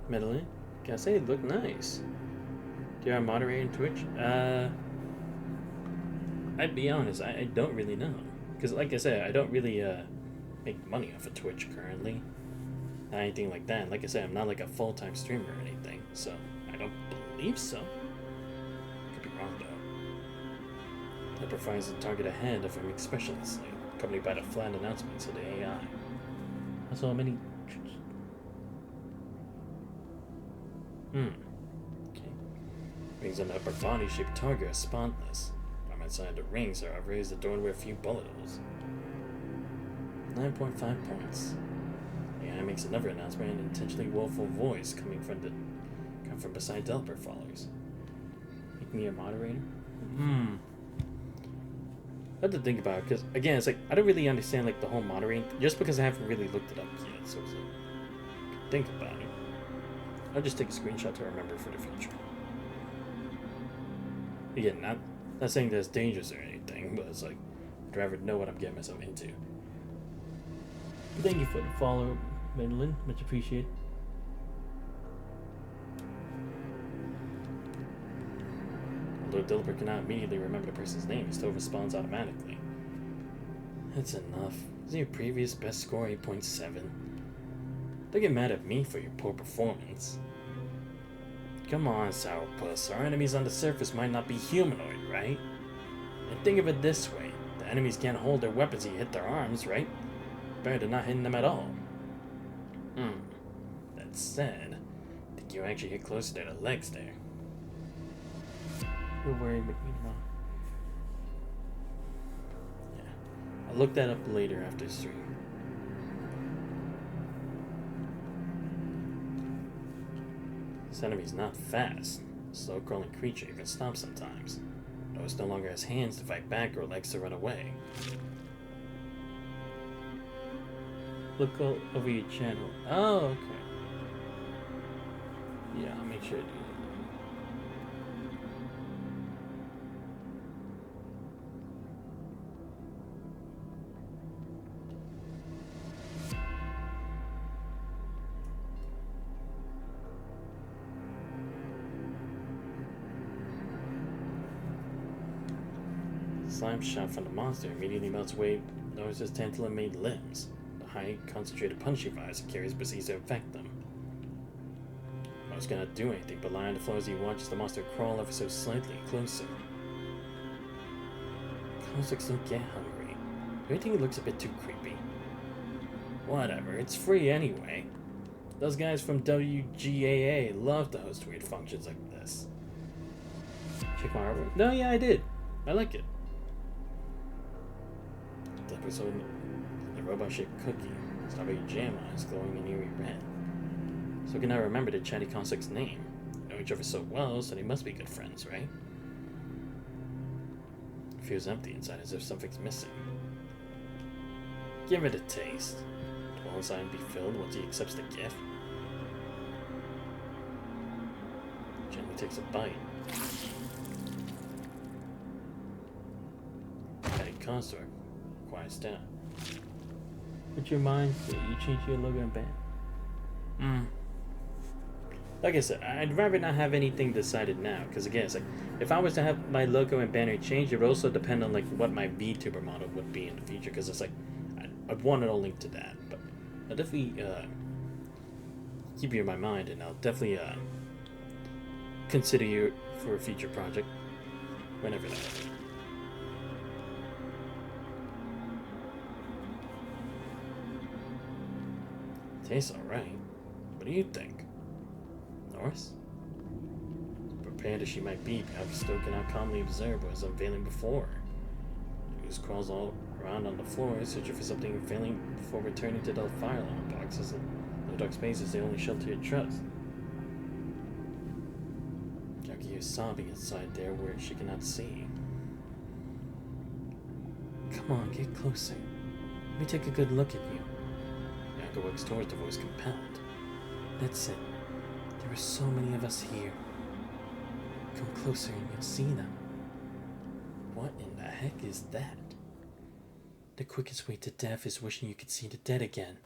Madeline. Gotta say, it looked nice. Do you have a moderator on Twitch? I'd be honest, I don't really know. Because, like I said, I don't really make money off of Twitch currently. Not anything like that. Like I said, I'm not like a full-time streamer or anything, so I don't believe so. Could be wrong, though. That provides the target ahead of him expressionlessly, accompanied by the flat announcements of the AI. I saw many. Okay. Rings on the upper body shaped target are spawnless. By my side, the rings are raised adorned with a few bullet holes. 9.5 points. The AI makes another announcement in an intentionally woeful voice coming from beside Delper followers. Make me a moderator? I have to think about it, because again, it's like I don't really understand like the whole moderating just because I haven't really looked it up yet. So it's like, think about it. I'll just take a screenshot to remember for the future. Again, not saying that it's dangerous or anything, but it's like I'd rather know what I'm getting myself into. Thank you for the follow, Madeline. Much appreciated. Although Dilbert cannot immediately remember the person's name, he still responds automatically. That's enough. Isn't your previous best score 8.7? Don't get mad at me for your poor performance. Come on, Sourpuss. Our enemies on the surface might not be humanoid, right? And think of it this way. The enemies can't hold their weapons and hit their arms, right? Better than not hitting them at all. That said, I think you actually hit closer to the legs there. You're worried, but yeah. I'll look that up later after stream. This enemy's not fast. A slow-crawling creature even stops sometimes. Though it no longer has hands to fight back or legs to run away. Look over your channel. Oh, okay. Yeah, I'll make sure I do that. Slime shot from the monster immediately melts away Norris's tantalum-made limbs. The high concentrated punishing virus it carries proceeds to infect them. I was gonna do anything but lie on the floor as he watches the monster crawl ever so slightly closer. Constricts don't get hungry. Do you think it looks a bit too creepy? Whatever, it's free anyway. Those guys from WGAA love to host weird functions like this. Check my artwork? No, yeah, I did. I like it. The episode, the robot-shaped cookie, strawberry jam eyes glowing in eerie red. So can I remember the chatty Constrict's name? Know each other so well, so they must be good friends, right? It feels empty inside, as if something's missing. Give it a taste. Will inside be filled once he accepts the gift? Gently takes a bite. Chatty Construct quiets down. What's your mind say? You change your logo and band? like I said, I'd rather not have anything decided now, because again, it's like if I was to have my logo and banner changed, it would also depend on like what my VTuber model would be in the future, because it's like I'd want it all linked to that. But I'll definitely keep you in my mind, and I'll definitely consider you for a future project whenever that is. Tastes alright. What do you think? Norris? Prepared as she might be, Bianca still cannot calmly observe what was unveiling before her. The ooze crawls all around on the floor, searching for something unveiling before returning to the fire alarm boxes and no dark spaces the only shelter you trust. Bianca hears sobbing inside there where she cannot see. Come on, get closer. Let me take a good look at you. Bianca works towards the voice compelled. That's it. There are so many of us here. Come closer and you'll see them. What in the heck is that? The quickest way to death is wishing you could see the dead again.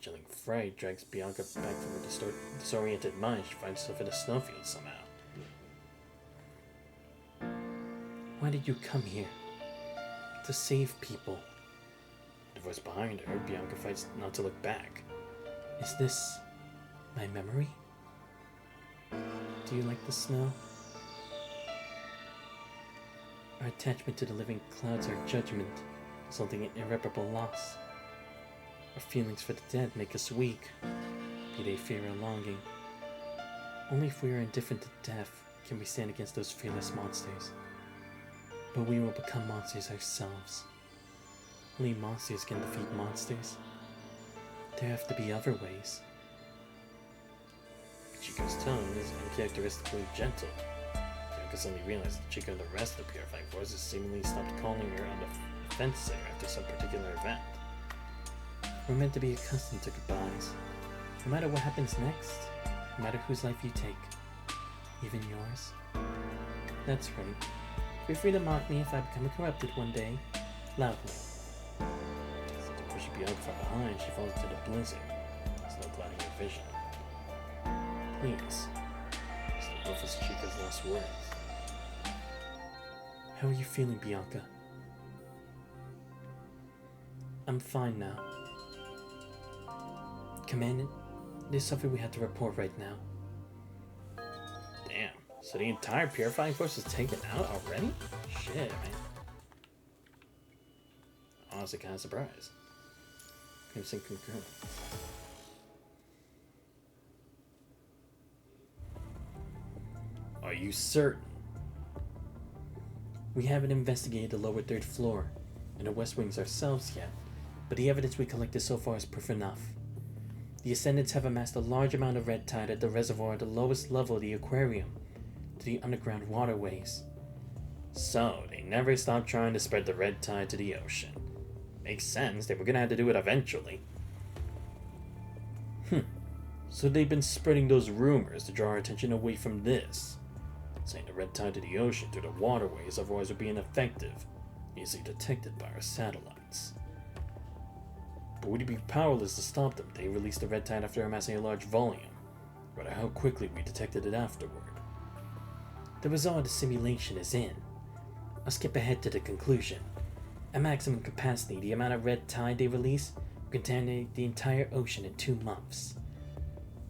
Chilling fright drags Bianca back from her disoriented mind. She finds herself in a snowfield somehow. Why did you come here? To save people. The voice behind her, Bianca fights not to look back. Is this my memory? Do you like the snow? Our attachment to the living clouds, our judgment, resulting in irreparable loss. Our feelings for the dead make us weak, be they fear or longing. Only if we are indifferent to death can we stand against those fearless monsters. But we will become monsters ourselves. Only monsters can defeat monsters. There have to be other ways. Chico's tone is uncharacteristically gentle. Bianca suddenly realized that Chico and the rest of the purifying forces seemingly stopped calling her on the offense there after some particular event. We're meant to be accustomed to goodbyes. No matter what happens next, no matter whose life you take, even yours. That's right. Feel free to mock me if I become corrupted one day, loudly. To push Bianca from behind, she falls into the blizzard, snow clouding her vision. Please. It's the roughest Chica's last words. How are you feeling, Bianca? I'm fine now. Commandant, there's something we have to report right now. Damn. So the entire purifying force is taken out already? Shit, man. Honestly, kind of surprised. Crimson concurrent. Are you certain? We haven't investigated the lower third floor and the west wings ourselves yet, but the evidence we collected so far is proof enough. The Ascendants have amassed a large amount of red tide at the reservoir at the lowest level of the aquarium, to the underground waterways. So, they never stopped trying to spread the red tide to the ocean. Makes sense, they were gonna have to do it eventually. So they've been spreading those rumors to draw our attention away from this. Saying the red tide to the ocean through the waterways otherwise would be ineffective, easily detected by our satellites. But we'd be powerless to stop them. They released the red tide after amassing a large volume, no matter how quickly we detected it afterward. The result of the simulation is in. I'll skip ahead to the conclusion. At maximum capacity, the amount of red tide they release will contaminate the entire ocean in 2 months.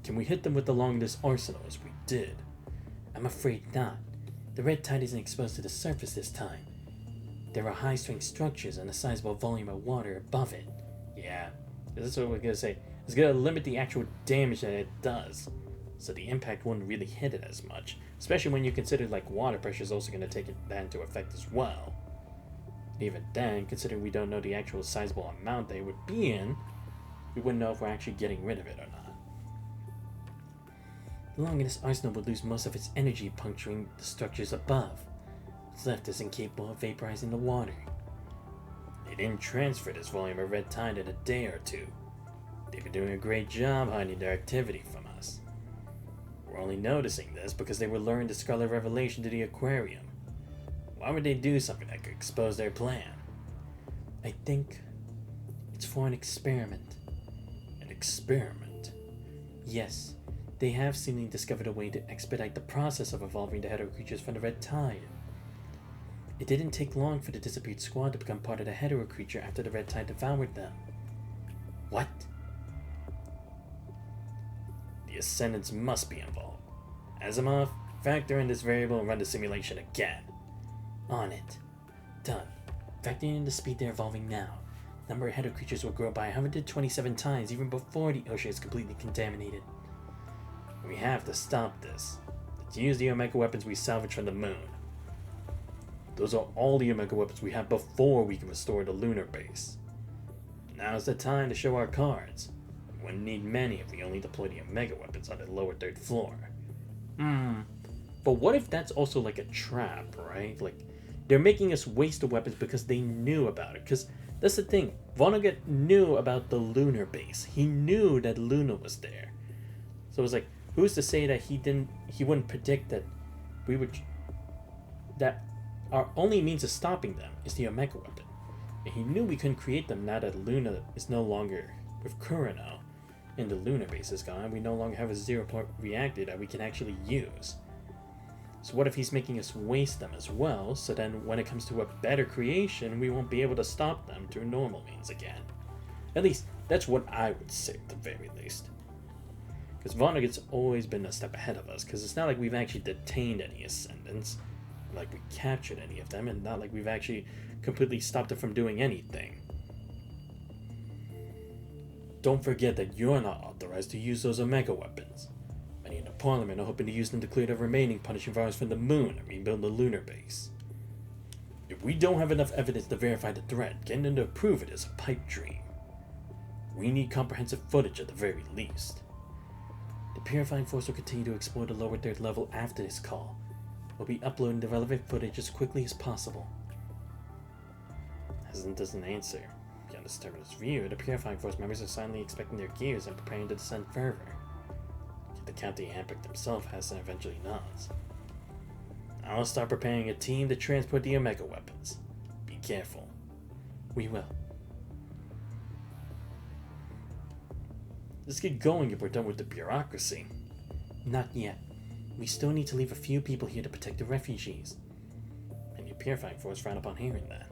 Can we hit them with the longest arsenal as we did? I'm afraid not. The red tide isn't exposed to the surface this time. There are high-strength structures and a sizable volume of water above it. Yeah, that's what we're gonna say. It's gonna limit the actual damage that it does, so the impact wouldn't really hit it as much, especially when you consider like water pressure is also gonna take that into effect as well. Even then, considering we don't know the actual sizable amount they would be in, we wouldn't know if we're actually getting rid of it or not. The longest arsenal would lose most of its energy puncturing the structures above. What's left is incapable of vaporizing the water. They didn't transfer this volume of red tide in a day or two. They've been doing a great job hiding their activity from us. We're only noticing this because they were luring the Scarlet Revelation to the aquarium. Why would they do something that could expose their plan? I think it's for an experiment. An experiment? Yes. They have seemingly discovered a way to expedite the process of evolving the hetero creatures from the Red Tide. It didn't take long for the disappeared squad to become part of the hetero creature after the Red Tide devoured them. What? The Ascendants must be involved. Asimov, factor in this variable and run the simulation again. On it. Done. Factoring in the speed they're evolving now, the number of hetero creatures will grow by 127 times even before the ocean is completely contaminated. We have to stop this. Let's use the Omega weapons we salvaged from the moon. Those are all the Omega weapons we have before we can restore the lunar base. Now's the time to show our cards. We wouldn't need many if we only deploy the Omega weapons on the lower third floor. But what if that's also like a trap, right? Like, they're making us waste the weapons because they knew about it. Because that's the thing. Vonnegut knew about the lunar base. He knew that Luna was there. So it was like, who's to say that he wouldn't predict that that our only means of stopping them is the Omega weapon. And he knew we couldn't create them now that Luna is no longer with Kurano and the lunar base is gone. We no longer have a 0-point reactor that we can actually use. So what if he's making us waste them as well, so then when it comes to a better creation, we won't be able to stop them through normal means again? At least, that's what I would say at the very least. Because Vonnegut's always been a step ahead of us, because it's not like we've actually detained any Ascendants, like we captured any of them, and not like we've actually completely stopped them from doing anything. Don't forget that you're not authorized to use those Omega weapons. Many in the Parliament are hoping to use them to clear the remaining punishing virus from the moon and rebuild the lunar base. If we don't have enough evidence to verify the threat, getting them to approve it is a pipe dream. We need comprehensive footage at the very least. The Purifying Force will continue to explore the lower third level after this call. We'll be uploading the relevant footage as quickly as possible. Hesitant doesn't answer. Beyond this terminal's view, the Purifying Force members are silently expecting their gears and preparing to descend further. The Captain Hampick himself has and eventually nods. I'll start preparing a team to transport the Omega weapons. Be careful. We will. Let's get going if we're done with the bureaucracy. Not yet. We still need to leave a few people here to protect the refugees. And the Purifying Force frown upon hearing that.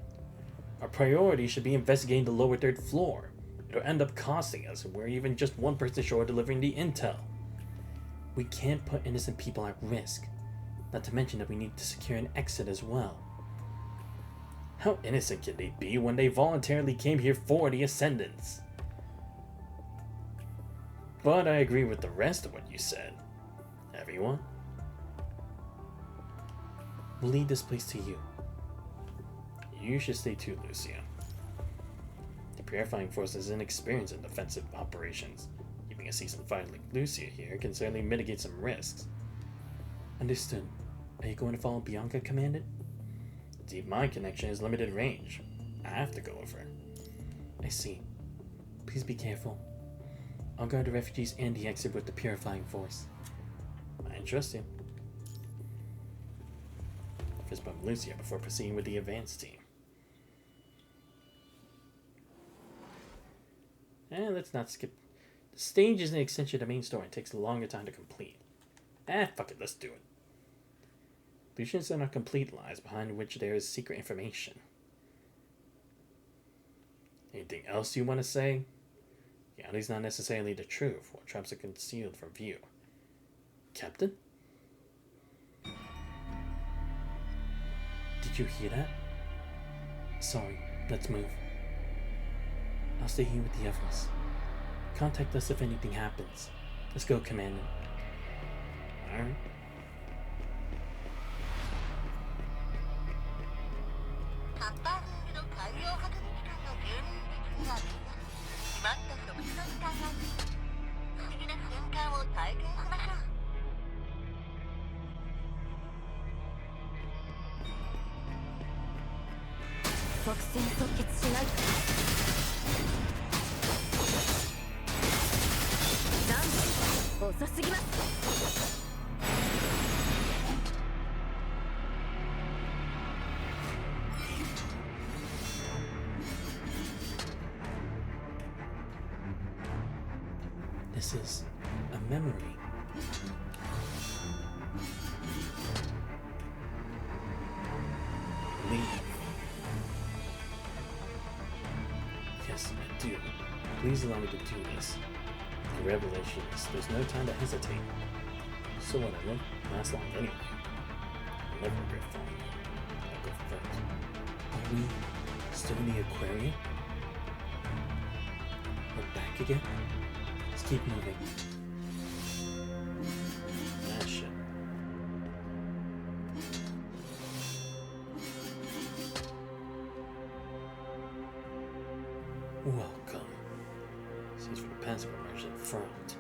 Our priority should be investigating the lower third floor. It'll end up costing us if we're even just one person short of delivering the intel. We can't put innocent people at risk. Not to mention that we need to secure an exit as well. How innocent can they be when they voluntarily came here for the Ascendants? But I agree with the rest of what you said. Everyone? We'll lead this place to you. You should stay too, Lucia. The Purifying Force is inexperienced in defensive operations. Keeping a seasoned fighter like Lucia here can certainly mitigate some risks. Understood. Are you going to follow Bianca, Commandant? Deep Mind connection has limited range. I have to go with her. I see. Please be careful. I'll guard the refugees and the exit with the Purifying Force. I trust you. Fist bump Lucia before proceeding with the advanced team. And let's not skip. The stage is an extension of the main story and takes a longer time to complete. Fuck it, let's do it. Illusions are not complete lies behind which there is secret information. Anything else you want to say? Reality's not necessarily the truth, while traps are concealed from view. Captain? Did you hear that? Sorry, let's move. I'll stay here with the others. Contact us if anything happens. Let's go, Commander. Alright. This is a memory. do. Please allow me to do this. The revelation is there's no time to hesitate. So what, I won't last long anyway. I'll never regret following you. I'll go first. Are we still in the aquarium? We're back again? Let's keep moving. Ah, shit. Welcome. Seems for the passive immersion front.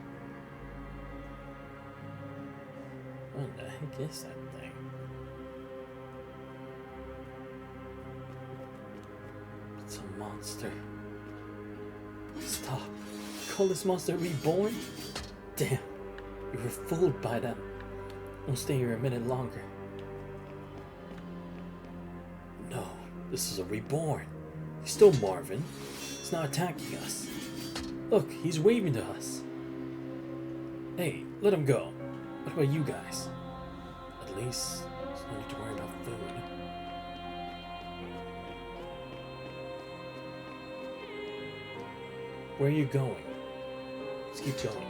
What the heck is that thing? It's a monster. Stop. Call this monster reborn? Damn. We were fooled by them. We'll stay here a minute longer. No. This is a reborn. He's still Marvin. He's not attacking us. Look, he's waving to us. Hey, let him go. What about you guys? At least, there's no need to worry about food. Where are you going? Let's keep going.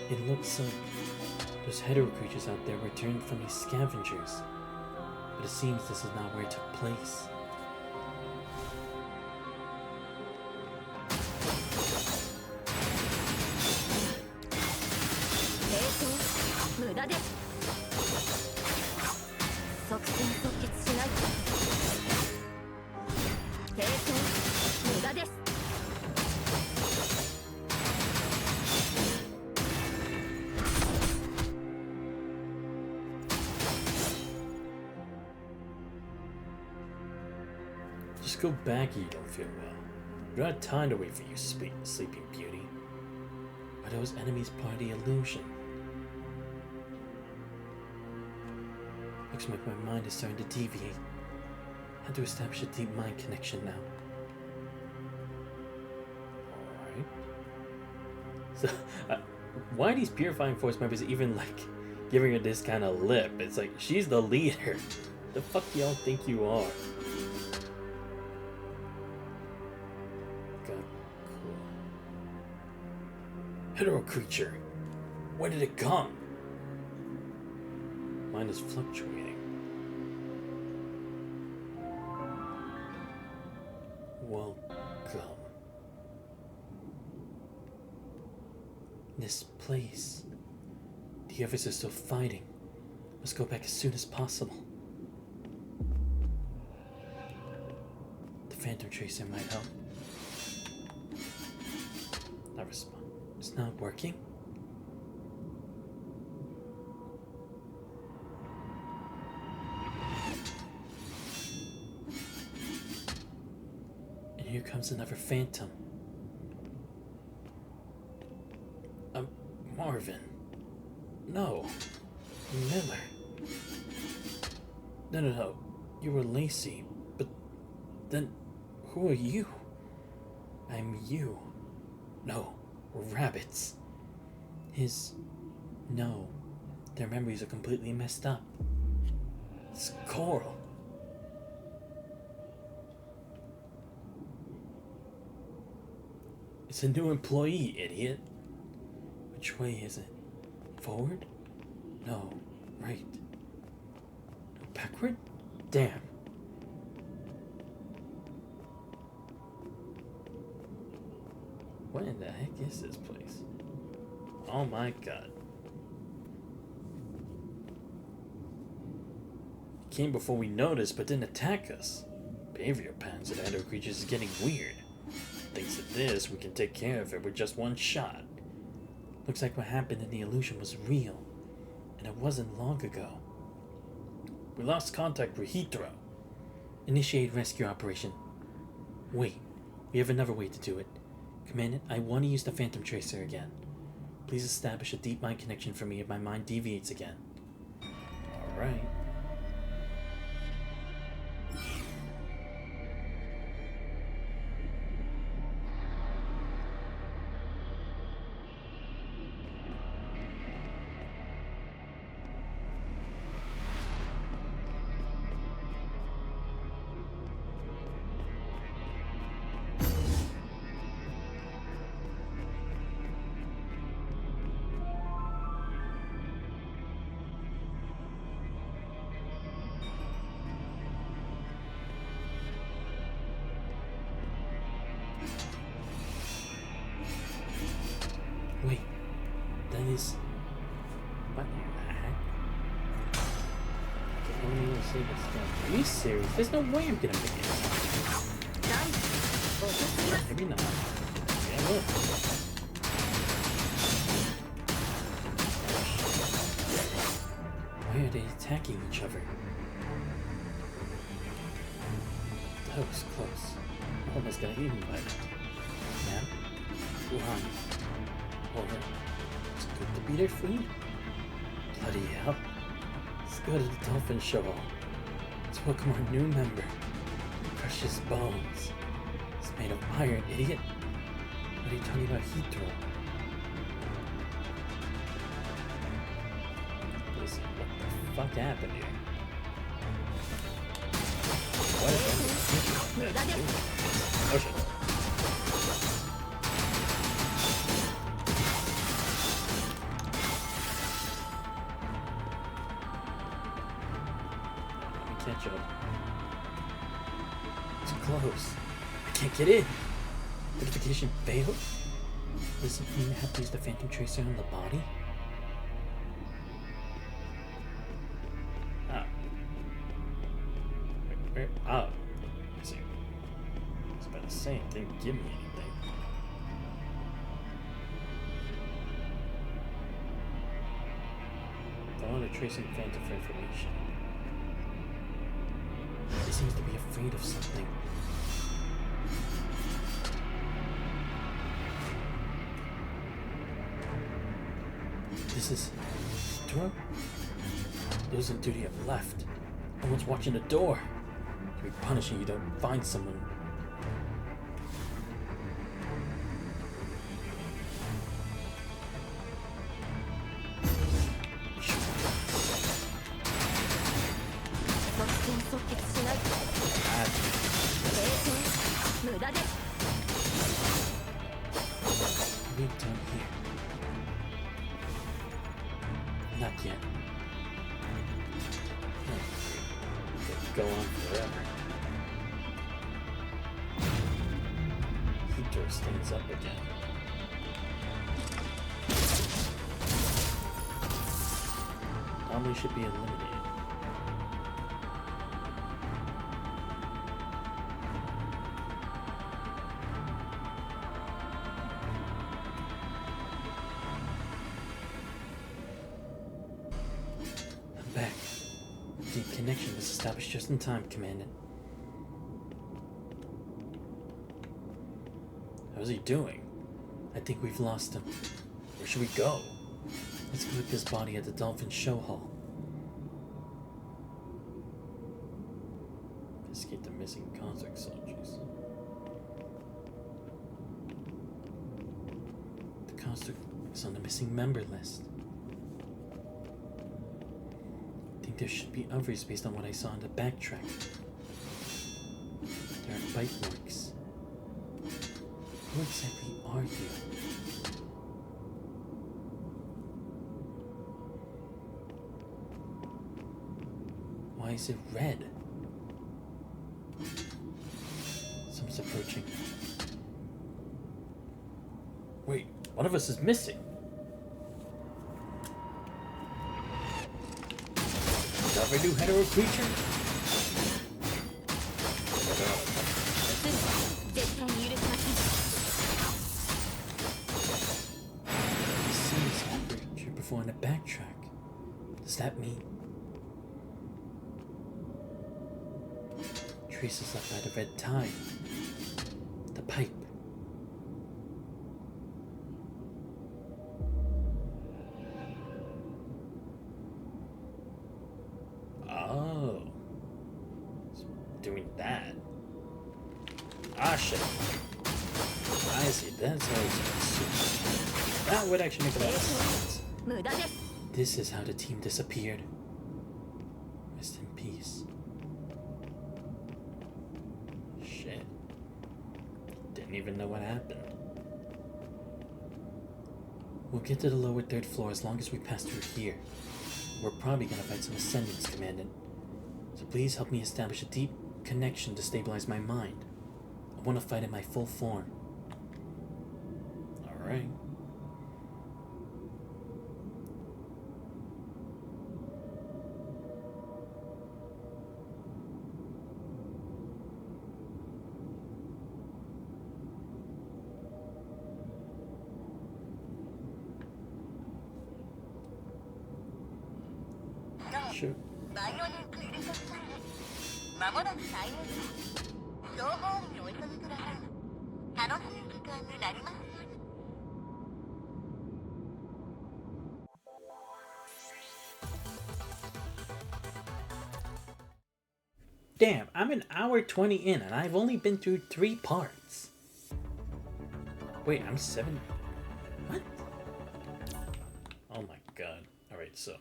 It looks like those hetero creatures out there returned from these scavengers. But it seems this is not where it took place. Just go back if you don't feel well. We don't have time to wait for you, Sleeping Beauty. Are those enemies part of the illusion? Looks like my mind is starting to deviate. I have to establish a deep mind connection now. Alright. So, why are these Purifying Force members even, like, giving her this kind of lip? It's like, she's the leader. The fuck do y'all think you are? God, cool. Hetero creature. Where did it come? Mine is fluctuating. Welcome. This place. The others are still fighting. Must go back as soon as possible. The Phantom Tracer might help. Not respond. It's not working. And here comes another Phantom. Marvin. No. Miller. No. You were Lacey. But then, who are you? I'm you. No, we're rabbits. No. Their memories are completely messed up. It's Coral. It's a new employee, idiot. Which way is it? Forward? No. Right. Backward? Damn. What in the heck is this place? Oh my god. It came before we noticed but didn't attack us. Behavior patterns of hetero creatures is getting weird. Thanks to this, we can take care of it with just one shot. Looks like what happened in the illusion was real, and it wasn't long ago. We lost contact with Heathrow. Initiate rescue operation. Wait, we have another way to do it. Commandant, I want to use the Phantom Tracer again. Please establish a deep mind connection for me if my mind deviates again. Alright. Say this again. Are you serious? There's no way I'm gonna make it. Maybe not. Yeah, look. Why are they attacking each other? That was close. I almost got eaten by that. Now, Wuhan. Or it's good to be their food. Bloody hell. Let's go to the dolphin show. Let's welcome our new member. Precious Bones. It's made of iron, idiot. What are you talking about heat throw? Listen, what the fuck happened here? What is that? Oh shit. Catch up. It's close. I can't get in. Notification failed? Does it mean I have to use the Phantom Tracer on the body? Ah. Where? Oh. I see. I was about to say, it didn't give me anything. I want to trace some Phantom for information. He seems to be afraid of something. This is door? Those on duty have left. No one's watching the door. You'll be punishing you don't find someone. What have we done here? Not yet. Could go on forever. Heater stands up again. Anomaly should be eliminated. Back. Deep connection was established just in time, Commandant. How's he doing? I think we've lost him. Where should we go? Let's collect his body at the Dolphin Show Hall. Investigate the missing concert soldiers. The concert is on the missing member list. There should be others based on what I saw in the backtrack. There are bite marks. Who exactly are you? Why is it red? Someone's approaching. Wait, one of us is missing. Ever new hetero creature? I've seen this creature before in the backtrack. Does that mean traces left by the red tide? The pipe. Doing that. Ah, shit. I see. That's how it's. That would actually make a lot of sense. This is how the team disappeared. Rest in peace. Shit. Didn't even know what happened. We'll get to the lower third floor as long as we pass through here. We're probably gonna fight some ascendants, Commandant. So please help me establish a deep connection to stabilize my mind. I want to fight in my full form. Alright. shoot. バイオリンク入れさせたら間もなく再燃です情報にお急ぎください楽しい時間になりますように Damn, I'm an hour 20 in and I've only been through 3 parts. Wait, I'm 7. What? Oh my god. Alright, so.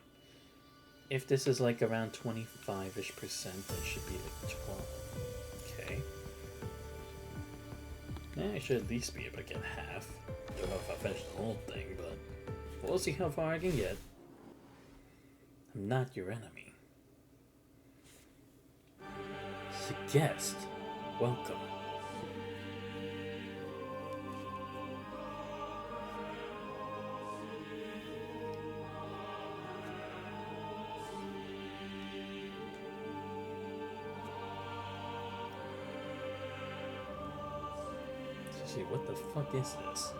If this is like around 25-ish percent, it should be like 12. Okay. Yeah, I should at least be able to get half. Don't know if I finish the whole thing, but we'll see how far I can get. I'm not your enemy. He's a guest. Welcome. See, what the fuck is this?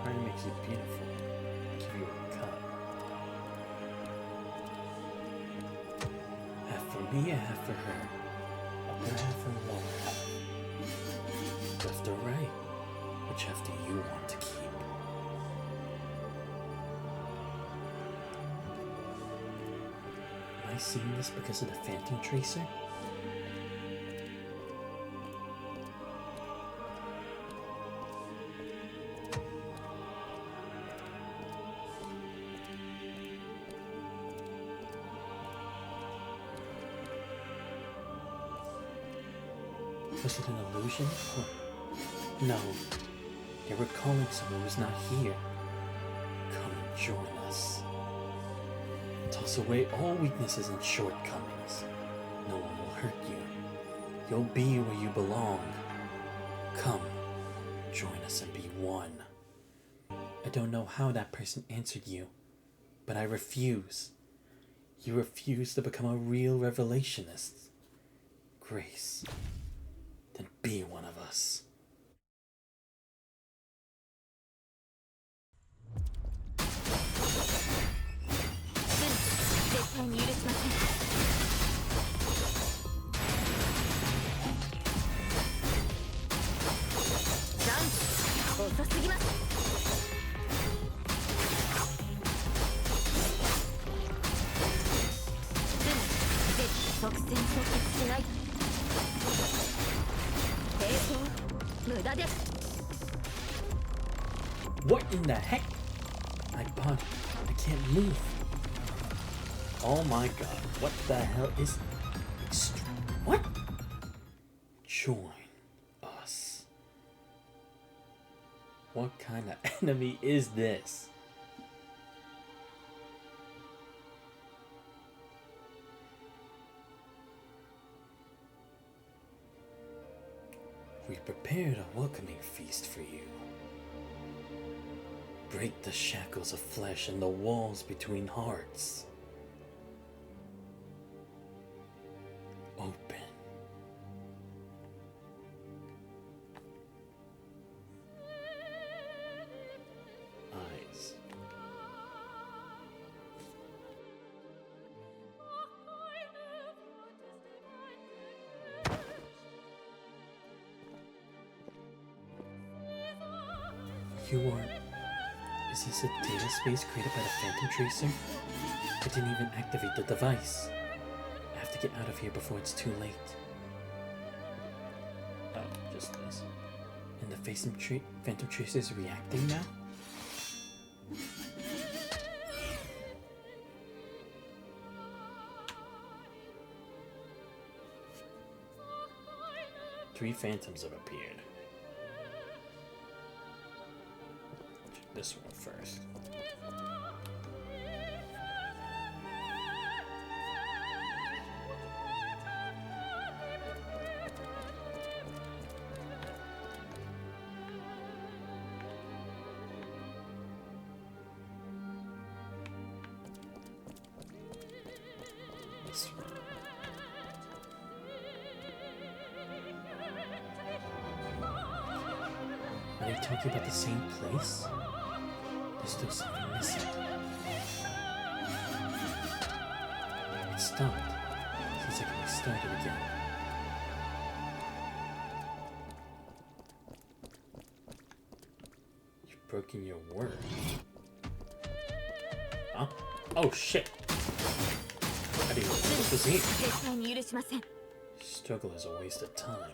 Pride makes you beautiful. Give you a cut. Half for me, half for her. Upper half and lower half. Left or right? Which half do you want to keep? Am I seeing this because of the Phantom Tracer? Was it an illusion? Huh. No. You're recalling someone who's not here. Come and join us. Toss away all weaknesses and shortcomings. No one will hurt you. You'll be where you belong. Come, join us and be one. I don't know how that person answered you, but I refuse. You refuse to become a real revelationist. Grace, then be one of us. 絶対に許しません遅すぎます即戦即決しない抵抗無駄です What in the heck? My body, I can't move. Oh my god, what the hell is... What? Join us. What kind of enemy is this? We prepared a welcoming feast for you. Break the shackles of flesh and the walls between hearts. Open. Eyes. You are... Is this a data space created by the Phantom Tracer? I didn't even activate the device. I have to get out of here before it's too late. Oh, just this. And the Phantom Tracer is reacting now? Three phantoms have appeared. Check this one first. This one. Are they talking about the same place? There's still something missing. It stopped. Seems like we started again. You've broken your word. Huh? Oh shit! I didn't know this was here. Struggle is a waste of time.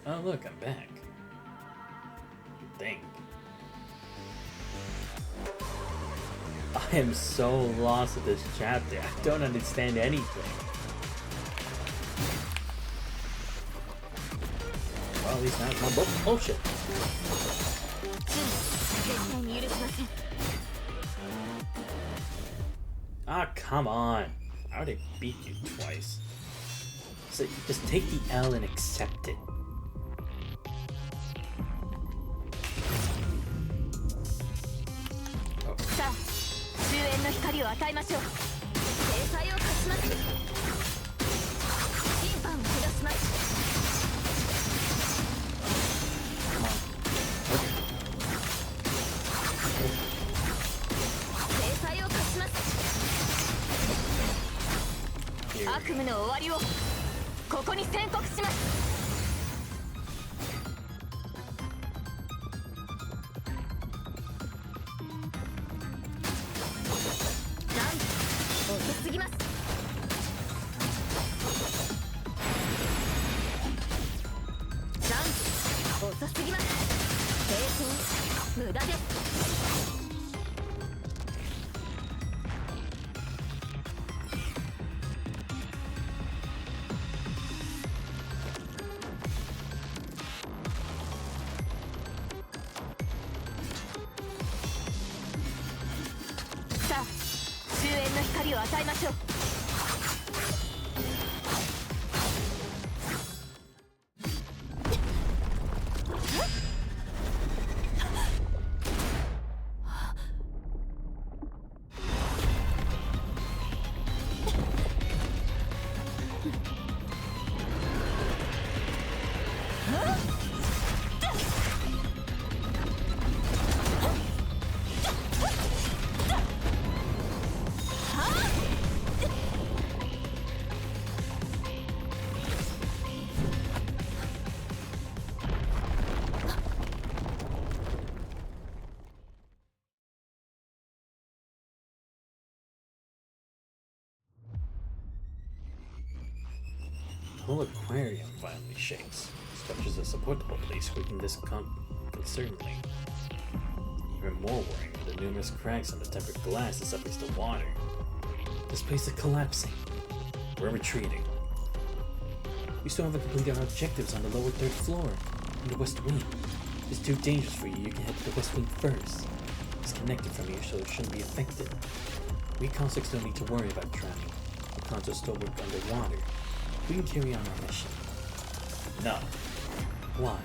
Oh look, I'm back. You think? I am so lost at this chapter. I don't understand anything. Well, at least now it's my book. Oh shit. Ah, come on. How did I beat you twice? So just take the L and accept it. The whole aquarium violently shakes. Structures a supportable place squeaking disconcertingly. Even more worrying are the numerous cracks on the tempered glass that separates the water. This place is collapsing. We're retreating. We still haven't completed our objectives on the lower third floor, in the west wing. It's too dangerous for you. You can head to the west wing first. It's connected from here, so it shouldn't be affected. We convicts don't need to worry about drowning. The consoles still work underwater. We can carry on our mission. No. Why?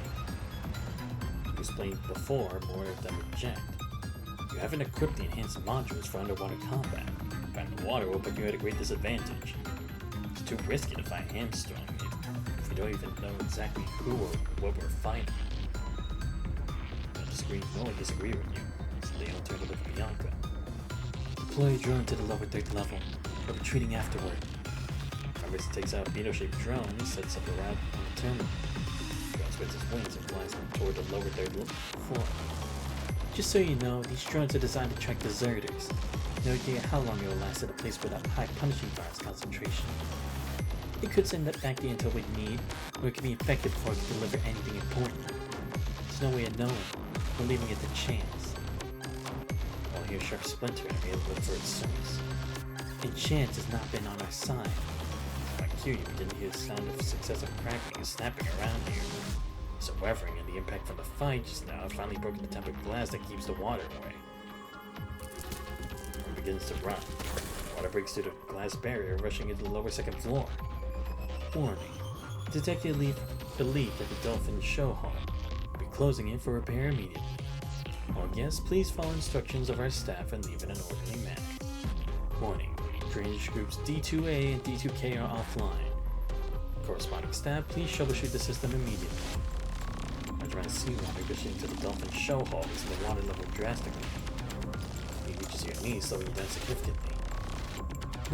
You explained before, more of them reject. You haven't equipped the enhanced modules for underwater combat. Fighting the water will put you at a great disadvantage. It's too risky to fight hamstrung if we don't even know exactly who or what we're fighting. No one disagree with you, so they alternative with Bianca. Deploy a drone to the lower third level. We're retreating afterward. Roberts takes out a beetle-shaped drone and sets up a route on the terminal. Drone spreads his wings and flies them toward the lower third floor. Just so you know, these drones are designed to track deserters. No idea how long it will last at a place with a high punishing virus concentration. It could send that back the intel we need, or it could be infected before it can deliver anything important. There's no way of knowing. We're leaving it to chance. Well, here's Sharp Splinter and we have to look for its source. And chance has not been on our side. Like you didn't hear the sound of successive cracking and snapping around here. So weathering and the impact from the fight just now have finally broken the tempered glass that keeps the water away. It begins to run. Water breaks through the glass barrier, rushing into the lower second floor. Warning. Detective believed that the Dolphin Show Hall will be closing in for repair immediately. All guests, please follow instructions of our staff and leave in an orderly manner. Warning. Drainage groups D2A and D2K are offline. Corresponding staff, please troubleshoot the system immediately. Underground seawater gushing into the Dolphin Show Hall is the water level drastically. It reaches your knees, slowing you down significantly.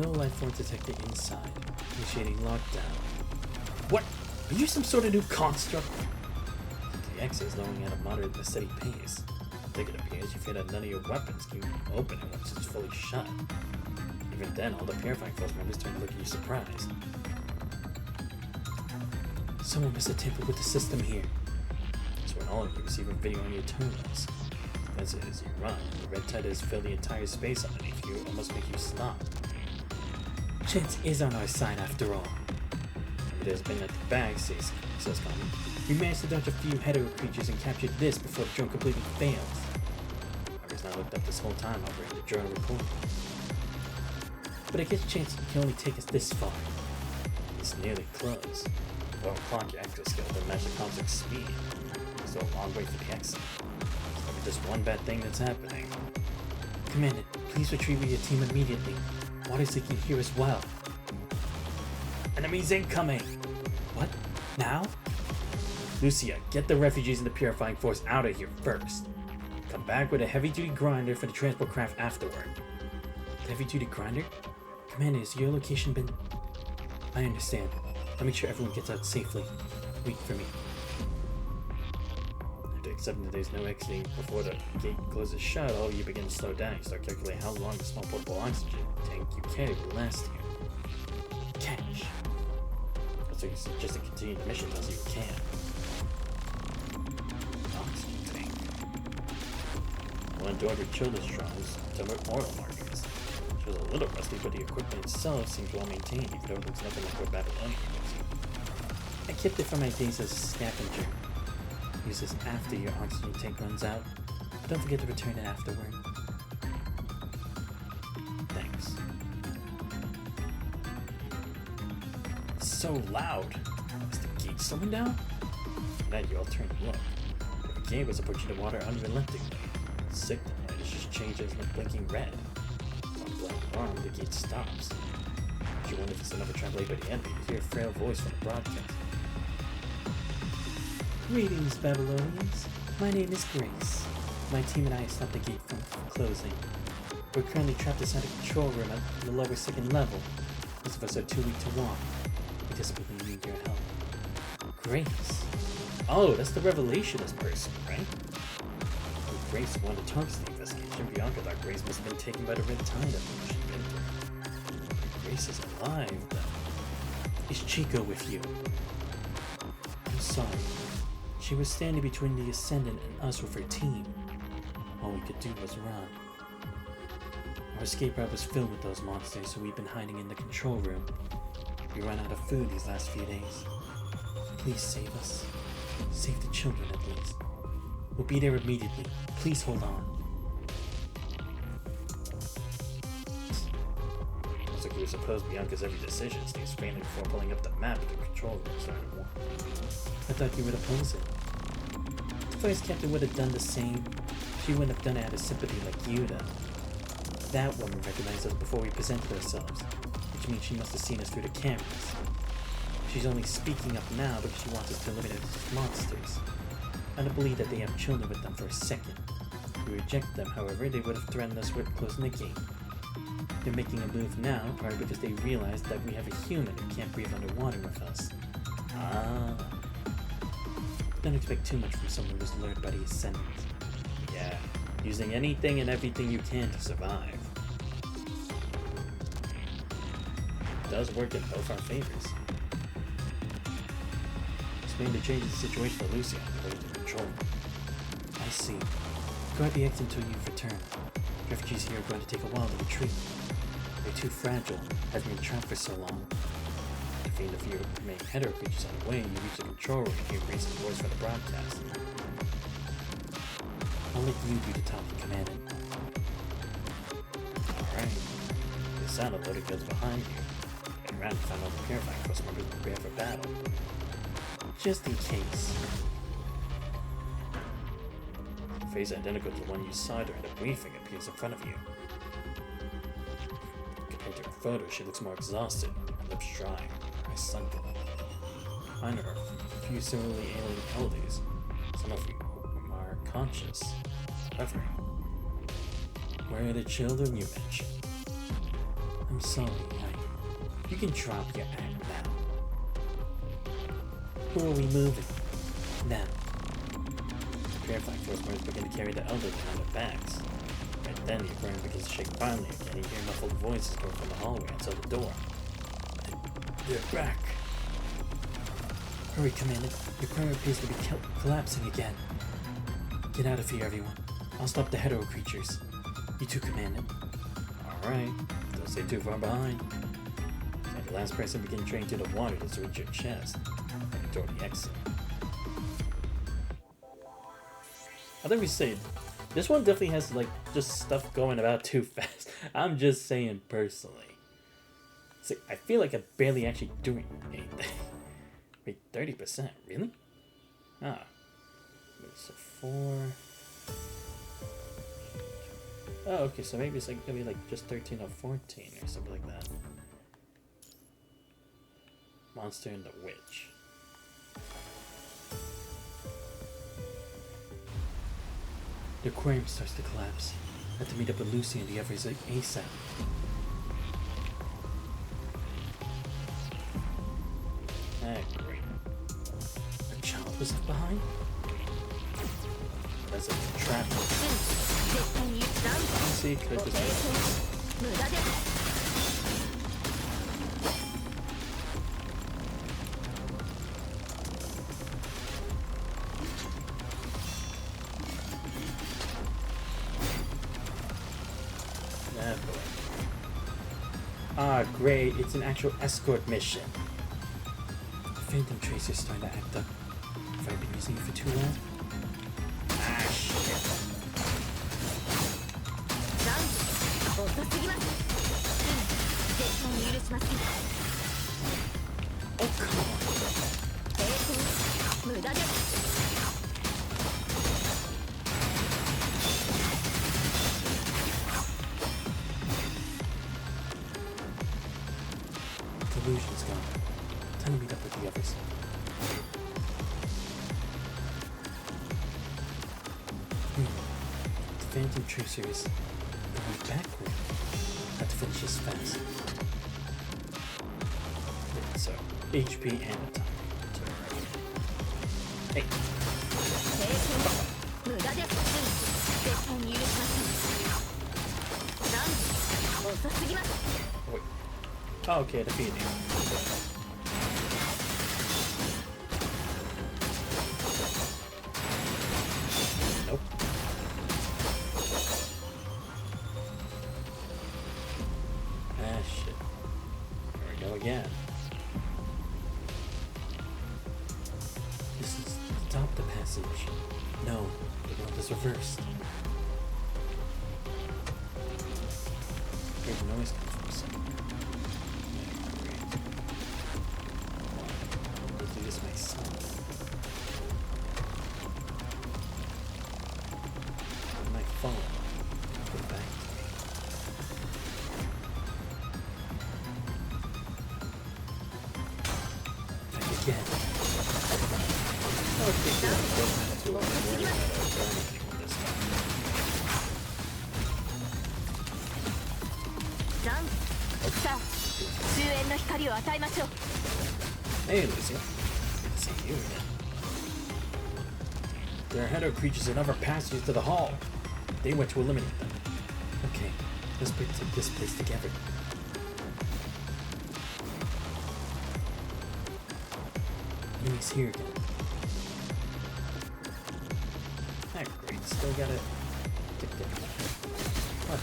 No life form detected inside. Initiating lockdown. What? Are you some sort of new construct? The exit is lowering at a moderate but steady pace. I think it appears you feel that none of your weapons can open it once it's fully shut. Even then, all the Purifying Force members turn to look at you surprised. Someone must have tampered with the system here. So when all of you receive a video on your terminals. As you run, the red tide has filled the entire space underneath you, almost make you stop. Chance is on our side after all. It has been at the back, says Common. We managed to dodge a few hetero creatures and captured this before the drone completely fails. I've not looked up this whole time I'll bring the drone report. But I guess Chance can only take us this far. It's nearly close. Don't clock your exoskeleton to match the construct's speed. There's still a long way for the exit. There's only just one bad thing that's happening. Commander, please retreat with your team immediately. Water's leaking here as well. Enemies incoming! What? Now? Lucia, get the refugees and the Purifying Force out of here first. Come back with a heavy-duty grinder for the transport craft afterward. Heavy-duty grinder? Commander, has your location been... I understand. I'll make sure everyone gets out safely. Wait for me. After accepting that there's no exiting before the gate closes shut, all of you begin to slow down. You start calculating how long the small portable oxygen tank you carry will last you. Catch. So you just to continue the mission as you can. Oxygen tank. One door to children's drums, some oil markers. It was a little rusty, but the equipment itself seems well maintained, even though it looks nothing like what Babylonian was. I kept it for my days as a scavenger. Use this after your oxygen tank runs out. Don't forget to return it afterward. Thanks. It's so loud. Is the gate slowing down? Now you all turn to look. The gate was approaching the water unrelentingly. The signal light is just changes and blinking red. Arm, the gate stops. You wonder if it's another trap laid by the enemy. You hear a frail voice from the broadcast. Greetings, Babylonians. My name is Grace. My team and I stopped the gate from closing. We're currently trapped inside a control room at the lower second level. Most of us are too weak to walk. We desperately need your help. Grace? Oh, that's the Revelationist person, right? Oh, Grace wanted to talk to the investigation. Bianca thought Grace must have been taken by the red tide of the Grace is alive, though. Is Chico with you? I'm sorry. She was standing between the Ascendant and us with her team. All we could do was run. Our escape route was filled with those monsters, so we've been hiding in the control room. We ran out of food these last few days. Please save us. Save the children, at least. We'll be there immediately. Please hold on. We were supposed Bianca's every decision stays failing before pulling up the map of the control room started war. I thought you would oppose it. If Vice Captain would have done the same, she wouldn't have done it out of sympathy like you, though. That woman recognized us before we presented ourselves, which means she must have seen us through the cameras. She's only speaking up now because she wants us to eliminate these monsters. I don't believe that they have children with them for a second. If we reject them, however, they would have threatened us with closing the gate. They're making a move now, probably because they realize that we have a human who can't breathe underwater with us. Ah. Don't expect too much from someone who's lured by the Ascendant. Yeah, using anything and everything you can to survive. does work in both our favors. This mainly changes the situation for Lucy on the way to control. I see. Guard the exit until you've returned. Refugees here are going to take a while to retreat. They're too fragile, having been trapped for so long. To defeat a few remaining hetero creatures on the way, you reach the control room and hear Grace's voice for the broadcast. I'll let you do the talking, Commandant. Alright. The sound of loaded guns behind you. Get around and find all the purifying force members prepare for battle. Just in case. A face identical to the one you saw during the briefing appears in front of you. Compared to her photo, she looks more exhausted, her lips dry, her eyes sunken. Behind her are a few similarly alien elders, some of whom are conscious. However, where are the children you mentioned? I'm sorry, you can drop your act now. Who are we moving? Now. The purifying force members begin to carry the elder behind their backs. Right then, the aquarium begins to shake violently again. You hear muffled voices coming from the hallway outside the door. They're back. Hurry, Commander. The aquarium appears to be collapsing again. Get out of here, everyone. I'll stop the hetero creatures. You too, Commandant. Alright. Don't stay too far behind. And the last person begin draining to the water to reach your chest. Heading toward the exit. I think we say this one definitely has like just stuff going about too fast. I'm just saying personally. See, I feel like I'm barely actually doing anything. Wait, 30%? Really? Ah. So 4. Oh, okay, so maybe it's like gonna be like just 13 or 14 or something like that. Monster and the Witch. The aquarium starts to collapse. I have to meet up with Lucy and the others ASAP. Ah, great. A child was left behind? That's a trap. See, could just ah, great. It's an actual escort mission. The Phantom Tracer's starting to act up. Have I been using it for too long? Ah, shit. Oh, come on. Illusion's gone. Time to meet up with the others. The Phantom Tracer is going backward. Have to finish this fast. Wait, so, HP and attack. Hey. Wait. Oh, okay, defeating. Nope. Ah, shit. Here we go again. This is the top of the passage. No, the road is reversed. Here's noise coming from somewhere. My phone. Put it back to me. Back again. Okay, good. I don't have to worry about anything this time. Hey, Lucy. Good to see you again. There are hetero creatures in other passages to the hall. They went to eliminate them. Okay, let's take this place together. He's here again. Ah, great. Still gotta get there. What?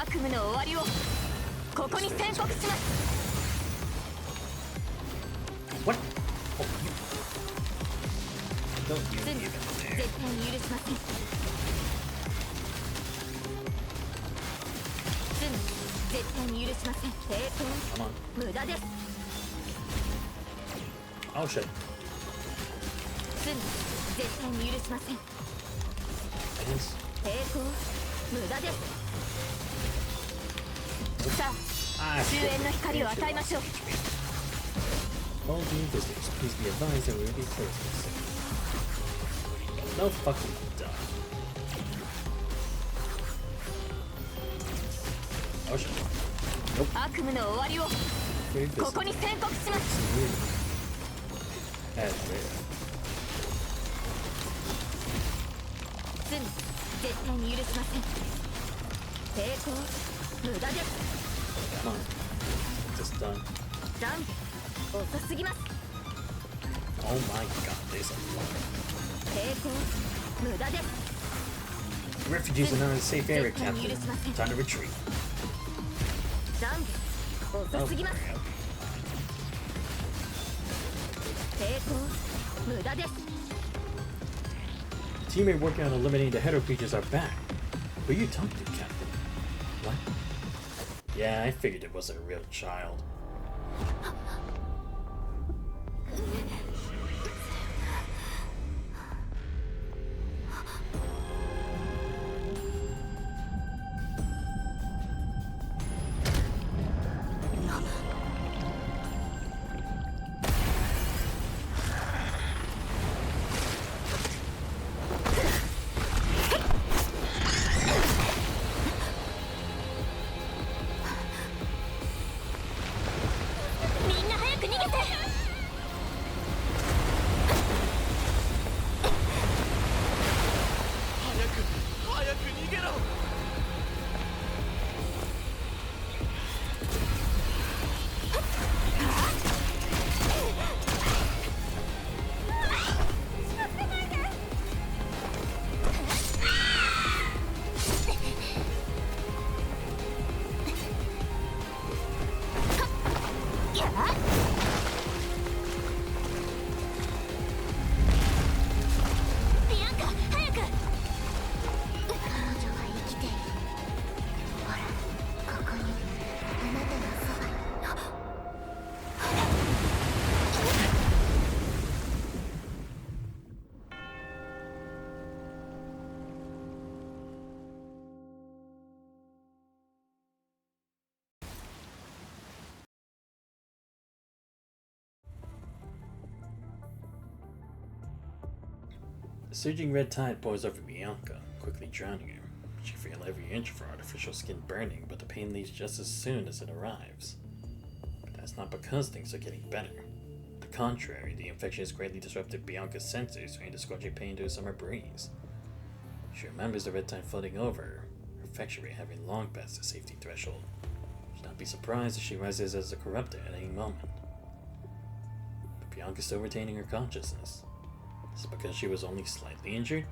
悪夢の終わりをここに宣告します。 What? Oh, you... Don't you 絶 even 対 dare. に許しません。絶対に許しません。抵 Come on. 抗無駄です。 Oh shit. 絶対に許しません。 Yes. 抵抗無駄です。さ Ah, あ、終焉の光を与えましょう。 All new visitors, please be advised that we will be closing soon. No fucking duh. Oh shit. Nope. 悪夢の終わりを Very ここ busy. に宣告します。 As rare. 絶対に許しません。抵抗無駄です。 Come on. Just done. 残念遅すぎます。 Oh my god, there's a lot. 抵抗無駄です。 Refugees are not in a safe area, Captain. Time to retreat. 残念 Oh, 遅すぎます。 okay. 抵抗無駄です。 Teammate working on eliminating the hetero creatures are back. Who are you talking to, Captain? What? Yeah, I figured it wasn't a real child. The surging red tide pours over Bianca, quickly drowning her. She feels every inch of her artificial skin burning, but the pain leaves just as soon as it arrives. But that's not because things are getting better. On the contrary, the infection has greatly disrupted Bianca's senses, turning the scorching pain to a summer breeze. She remembers the red tide flooding over her infection rate having long passed the safety threshold. Should not be surprised if she rises as a corruptor at any moment. But Bianca's still retaining her consciousness. Is it because she was only slightly injured?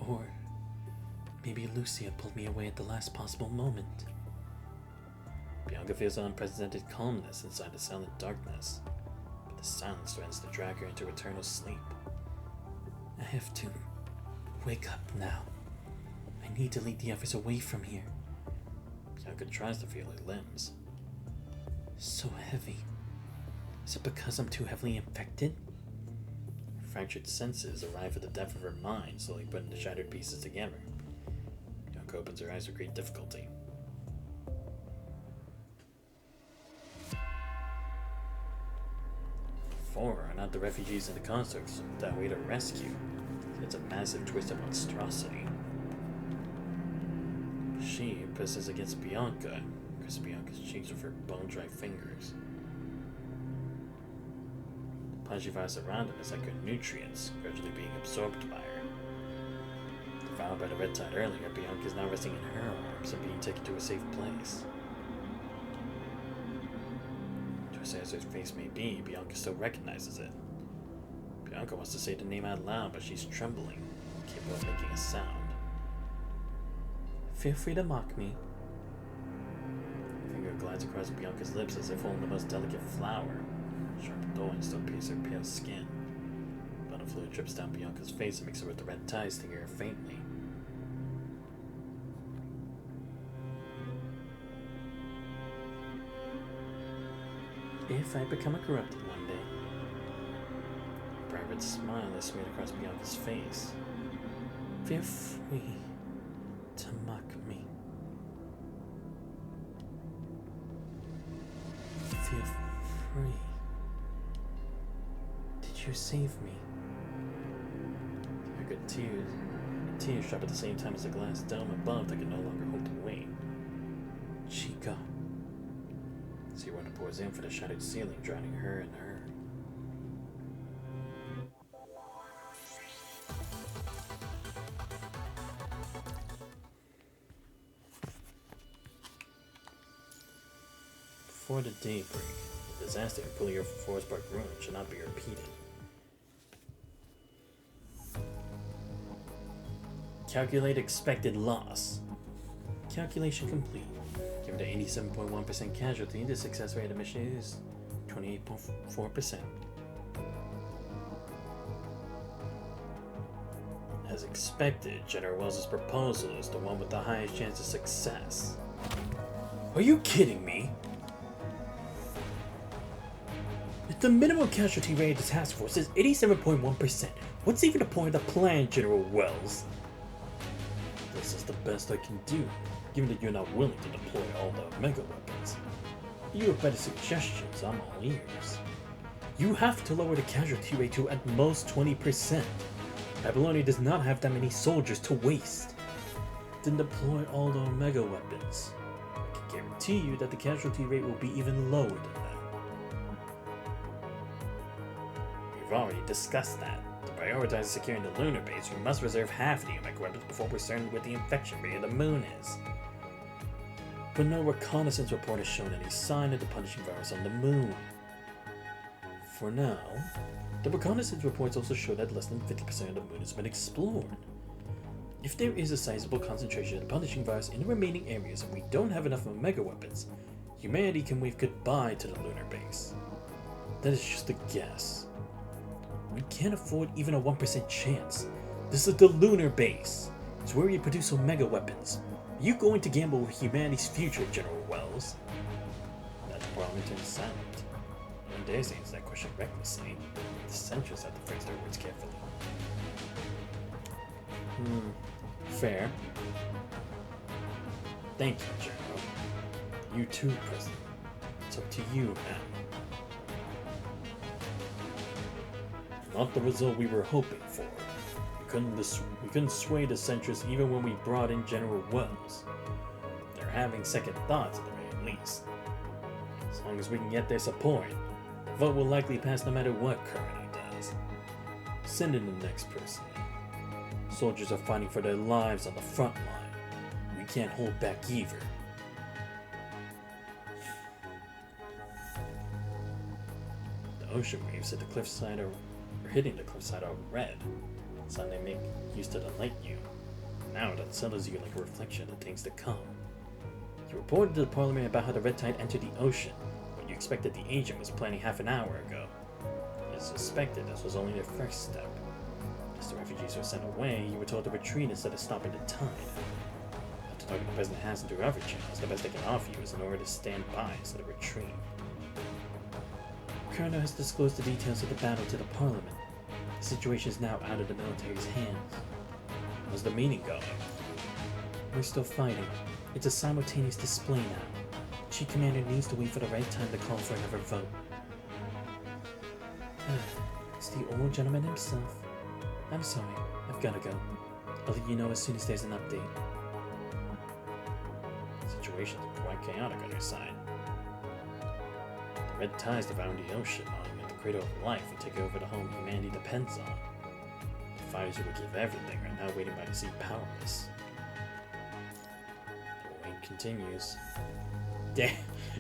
Or maybe Lucia pulled me away at the last possible moment. Bianca feels an unprecedented calmness inside the silent darkness, but the silence threatens to drag her into eternal sleep. I have to wake up now. I need to lead the others away from here. Bianca tries to feel her limbs. So heavy. Is it because I'm too heavily infected? Fractured senses arrive at the depth of her mind, slowly putting the shattered pieces together. Bianca opens her eyes with great difficulty. Four are not the refugees and the constructs that way to rescue. It's a massive twisted monstrosity. She presses against Bianca, because Bianca's cheeks with her bone-dry fingers. Punchy virus around them is like her nutrients, gradually being absorbed by her. Devoured by the red tide earlier, Bianca is now resting in her arms and being taken to a safe place. Twisted as her face may be, Bianca still recognizes it. Bianca wants to say the name out loud, but she's trembling, capable of making a sound. Feel free to mock me. Her finger glides across Bianca's lips as if holding the most delicate flower. Sharp thorns still pierce her pale skin. Blood and fluid drips down Bianca's face and mixes with the red ties, stinging her faintly. If I become a corrupted one day. A bright red smile is smeared across Bianca's face. Feel free to mock me. Feel free. Did you save me? Her good tears drop at the same time as the glass dome above that can no longer hold the weight. Chica. Seawater pours in for the shattered ceiling, drowning her and her. Before the daybreak, the disaster pulling your Forest Park ruin should not be repeated. Calculate expected loss. Calculation complete. Given the 87.1% casualty, the success rate of the mission is 28.4%. As expected, General Wells' proposal is the one with the highest chance of success. Are you kidding me? If the minimum casualty rate of the task force is 87.1%, what's even the point of the plan, General Wells? This is the best I can do, given that you're not willing to deploy all the mega weapons. If you have better suggestions, I'm all ears. You have to lower the casualty rate to at most 20%. Babylonia does not have that many soldiers to waste. Then deploy all the mega weapons. I can guarantee you that the casualty rate will be even lower than that. We've already discussed that. To prioritize securing the lunar base, we must reserve half the mega weapons before we're certain what the infection rate of the moon is. But no reconnaissance report has shown any sign of the punishing virus on the moon. For now, the reconnaissance reports also show that less than 50% of the moon has been explored. If there is a sizable concentration of the punishing virus in the remaining areas and we don't have enough mega weapons, humanity can wave goodbye to the lunar base. That is just a guess. We can't afford even a 1% chance. This is the lunar base. It's where we produce mega weapons. Are you going to gamble with humanity's future, General Wells? That parliament turned silent. One dare to answer that question recklessly. The Centrists have to phrase their words carefully. Fair. Thank you, General. You too, President. It's up to you now. Not the result we were hoping for. We couldn't sway the Centrists even when we brought in General Wells. They're having second thoughts at the very least. As long as we can get their support, the vote will likely pass no matter what Current does. Send in the next person. Soldiers are fighting for their lives on the front line. We can't hold back either. The ocean waves at the cliffside are hitting the cliffside are red. Something they make used to delight you. Now that settles you like a reflection of things to come. You reported to the Parliament about how the red tide entered the ocean, but you expected the agent was planning half an hour ago. You suspected this was only their first step. As the refugees were sent away, you were told to retreat instead of stopping the tide. After talking to President Hansen through other channels, the best they can offer you is an order to stand by instead of retreat. Colonel has disclosed the details of the battle to the Parliament. The situation is now out of the military's hands. How's the meeting going? We're still fighting. It's a simultaneous display now. Chief Commander needs to wait for the right time to call for another vote. It's the old gentleman himself. I'm sorry, I've gotta go. I'll let you know as soon as there's an update. The situation's quite chaotic on your side. The red tides devour the ocean, gnawing at the cradle of life and take over the home humanity depends on. The fighters who would give everything are now waiting by the sea powerless. The wait continues. Damn,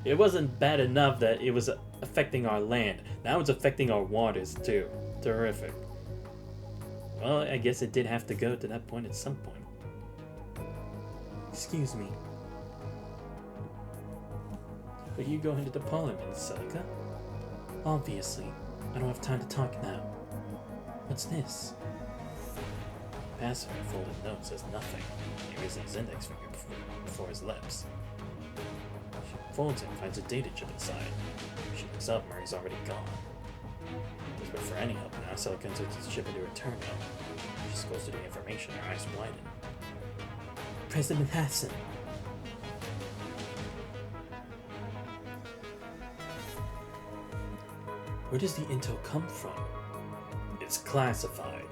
it wasn't bad enough that it was affecting our land. Now it's affecting our waters too. Terrific. Well, I guess it did have to go to that point at some point. Excuse me. But you go into the parliament, Celica. Obviously, I don't have time to talk now. What's this? Passer folded note says nothing. He raises his index finger before his lips. She folds it and finds a data chip inside. She looks up, Murray's already gone. Desperate for any help now, Celica inserts his chip into her terminal. She scrolls through the information, her eyes widen. President Hassan. Where does the intel come from? It's classified.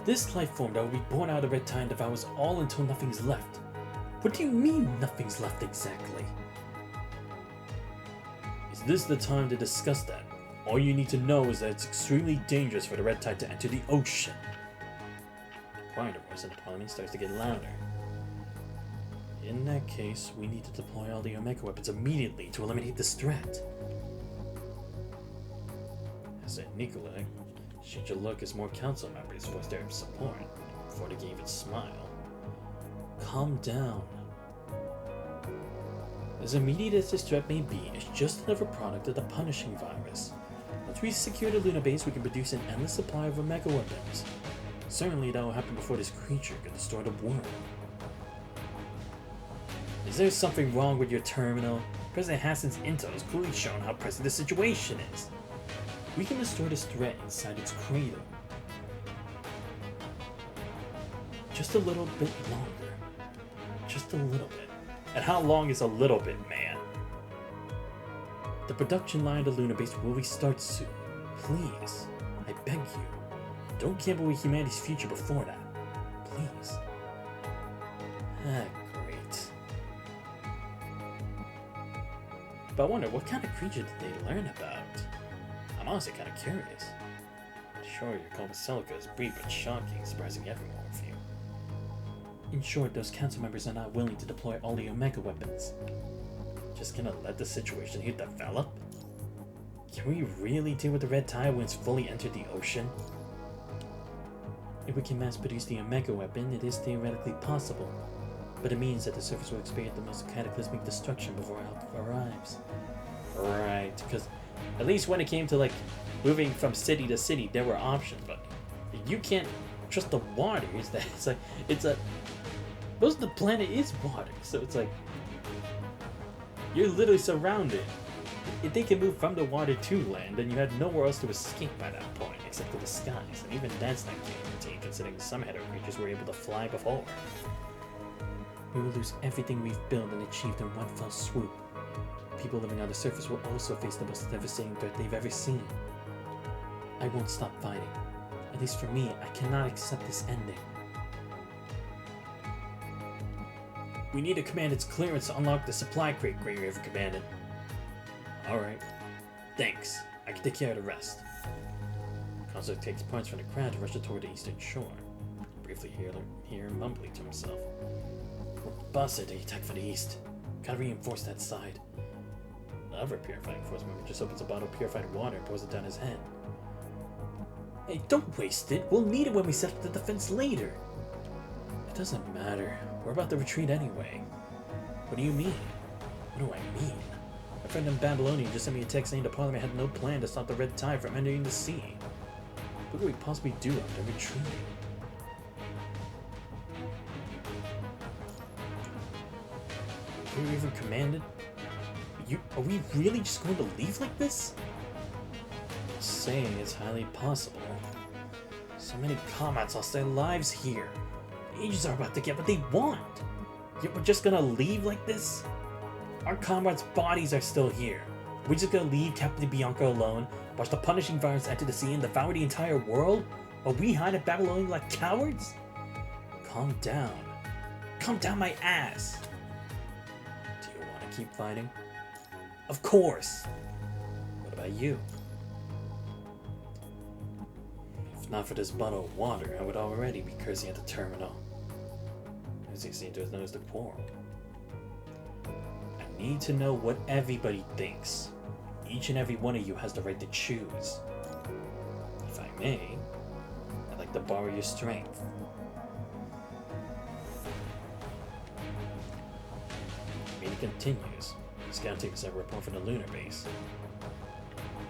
This life form that will be born out of red tide and devours all until nothing's left. What do you mean nothing's left exactly? Is this the time to discuss that? All you need to know is that it's extremely dangerous for the red tide to enter the ocean. The quieter voice in the parliament starts to get louder. In that case, we need to deploy all the Omega weapons immediately to eliminate this threat. As in Nikolai, should you look as more council members voiced their support before they gave its smile. Calm down. As immediate as this threat may be, it's just another product of the punishing virus. Once we secure the Luna base, we can produce an endless supply of Omega weapons. Certainly that will happen before this creature can destroy the world. Is there something wrong with your terminal? President Hassan's intel has clearly shown how pressing the situation is. We can destroy this threat inside its cradle. Just a little bit longer. Just a little bit. And how long is a little bit, man? The production line of the Luna base will restart soon. Please, I beg you, don't gamble with humanity's future before that. Please. Great. But I wonder, what kind of creature did they learn about? I'm honestly kind of curious. Sure, your call with Celica is brief but shocking, surprising everyone with you. In short, those council members are not willing to deploy all the Omega weapons. Just gonna let the situation here develop? Can we really deal with the red tide when it's fully entered the ocean? If we can mass produce the Omega weapon, it is theoretically possible. But it means that the surface will experience the most cataclysmic destruction before help arrives. Right, because at least when it came to like moving from city to city, there were options, but you can't trust the water. Most of the planet is water, so it's like you're literally surrounded. If they can move from the water to land, then you had nowhere else to escape by that point, except for the skies, and even that's not guaranteed, considering some Hedda creatures were able to fly before. We will lose everything we've built and achieved in one fell swoop. People living on the surface will also face the most devastating threat they've ever seen. I won't stop fighting. At least for me, I cannot accept this ending. We need a commandant's clearance to unlock the supply crate, Grey River Commandant. Alright. Thanks. I can take care of the rest. Consul takes points from the crowd to rush toward the eastern shore. Briefly hear him mumbling to himself. Boss said they attack from the east. Gotta reinforce that side. The other purifying force member just opens a bottle of purified water and pours it down his head. Hey, don't waste it. We'll need it when we set up the defense later. It doesn't matter. We're about to retreat anyway. What do you mean? What do I mean? My friend in Babylonia just sent me a text saying the Parliament had no plan to stop the red tide from entering the sea. What could we possibly do after retreating? Are you even commanded? Are we really just going to leave like this? Saying it's highly possible. So many comrades lost their lives here. Ages are about to get what they want. Yet we're just gonna leave like this? Our comrades' bodies are still here. We're just gonna leave Captain Bianca alone, watch the punishing virus enter the sea and devour the entire world? Are we hide in Babylonia like cowards? Calm down. Calm down my ass. Do you want to keep fighting? Of course. What about you? If not for this bottle of water, I would already be cursing at the terminal. As you seem to have noticed the quarrel. I need to know what everybody thinks. Each and every one of you has the right to choose. If I may, I'd like to borrow your strength. Meeting continues. Scout team sent a report from the lunar base.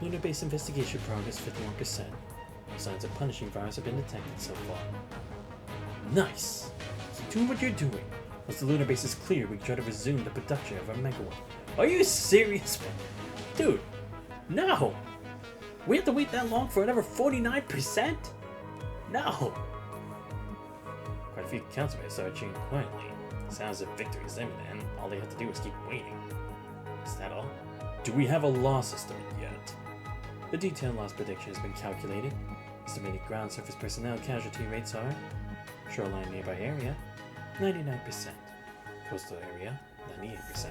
Lunar base investigation progress 51%. No signs of punishing virus have been detected so far. Nice! Keep doing what you're doing. Once the lunar base is clear, we can try to resume the production of our megawatt. Are you serious? Dude, no! We have to wait that long for another 49%? No! Quite a few councilmen started cheering quietly. Sounds like victory is imminent. All they have to do is keep waiting. Is that all? Do we have a loss estimate yet? The detailed loss prediction has been calculated. Estimated ground surface personnel casualty rates are: shoreline nearby area, 99%. Coastal area, 98%.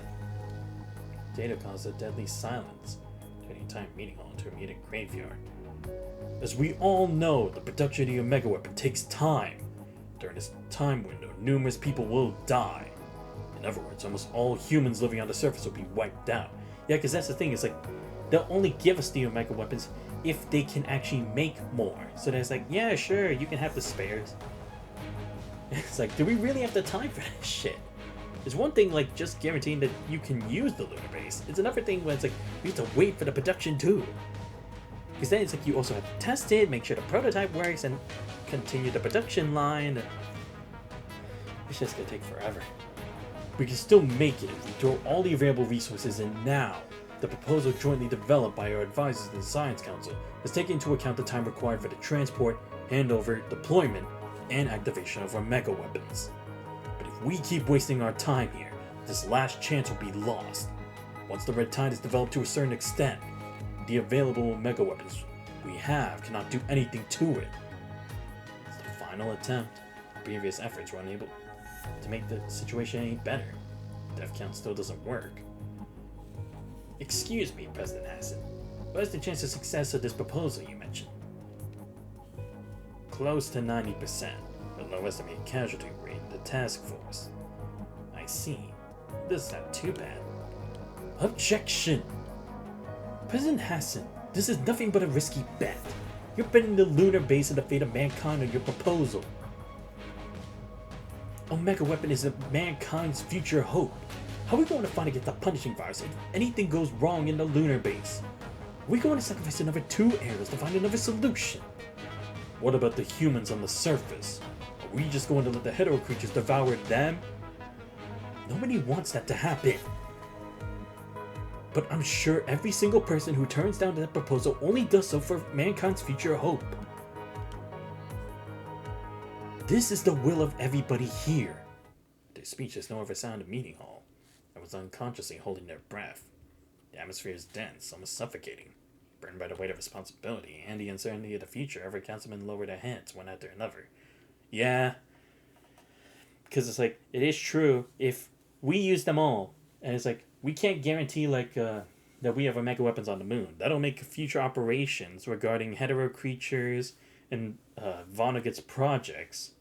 Data caused a deadly silence, turning a time meeting hall into a meeting graveyard. As we all know, the production of your mega weapon takes time. During this time window, numerous people will die. In other words, almost all humans living on the surface will be wiped out. Yeah, because that's the thing, it's like, they'll only give us the omega weapons if they can actually make more. So that's like, yeah, sure, you can have the spares. It's like, do we really have the time for that shit? It's one thing, like, just guaranteeing that you can use the lunar base. It's another thing when it's like, we have to wait for the production too. Because then it's like, you also have to test it, make sure the prototype works, and continue the production line. It's just gonna take forever. We can still make it if we throw all the available resources in now. The proposal jointly developed by our advisors in the Science Council has taken into account the time required for the transport, handover, deployment, and activation of our mega weapons. But if we keep wasting our time here, this last chance will be lost. Once the Red Tide is developed to a certain extent, the available mega weapons we have cannot do anything to it. It's the final attempt. Previous efforts were unable to make the situation any better. Death count still doesn't work. Excuse me, President Hassan. What is the chance of success of this proposal you mentioned? Close to 90%, but low estimated casualty rate in the task force. I see. This is not too bad. Objection! President Hassan, this is nothing but a risky bet. You're betting the lunar base and the fate of mankind on your proposal. Omega Weapon is mankind's future hope. How are we going to fight against the punishing virus if anything goes wrong in the lunar base? Are we going to sacrifice another 2 eras to find another solution? What about the humans on the surface? Are we just going to let the hetero creatures devour them? Nobody wants that to happen. But I'm sure every single person who turns down that proposal only does so for mankind's future hope. This is the will of everybody here. Their speech is no other sound in meeting hall. I was unconsciously holding their breath. The atmosphere is dense, almost suffocating. Burned by the weight of responsibility and the uncertainty of the future, every councilman lowered their heads one after another. Yeah. Because it's like, it is true, if we use them all, and it's like, we can't guarantee that we have mega weapons on the moon. That'll make future operations regarding hetero creatures and Vonnegut's projects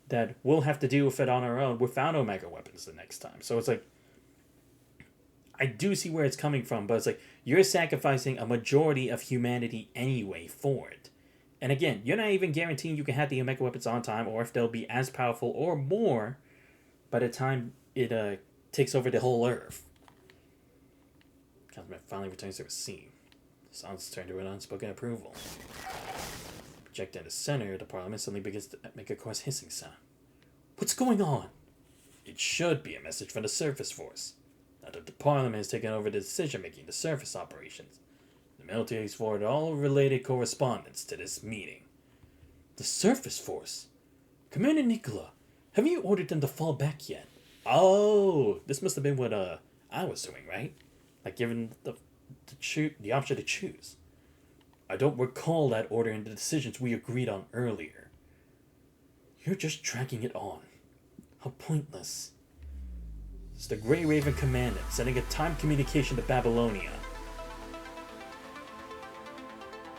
that we'll have to deal with it on our own without omega weapons the next time. So it's like, I do see where it's coming from, but it's like, you're sacrificing a majority of humanity anyway for it. And again, you're not even guaranteeing you can have the omega weapons on time, or if they'll be as powerful or more by the time it takes over the whole Earth. Councilman finally returns to his seat. The silence turned to an unspoken approval. Projected in the center of the parliament suddenly begins to make a coarse hissing sound. What's going on? It should be a message from the surface force. Now that the parliament has taken over the decision-making, the surface operations, the military has forwarded all related correspondence to this meeting. The surface force? Commander Nicola, have you ordered them to fall back yet? Oh, this must have been what I was doing, right? Like given the option to choose. I don't recall that order in the decisions we agreed on earlier. You're just dragging it on. How pointless. It's the Grey Raven Commandant sending a time communication to Babylonia.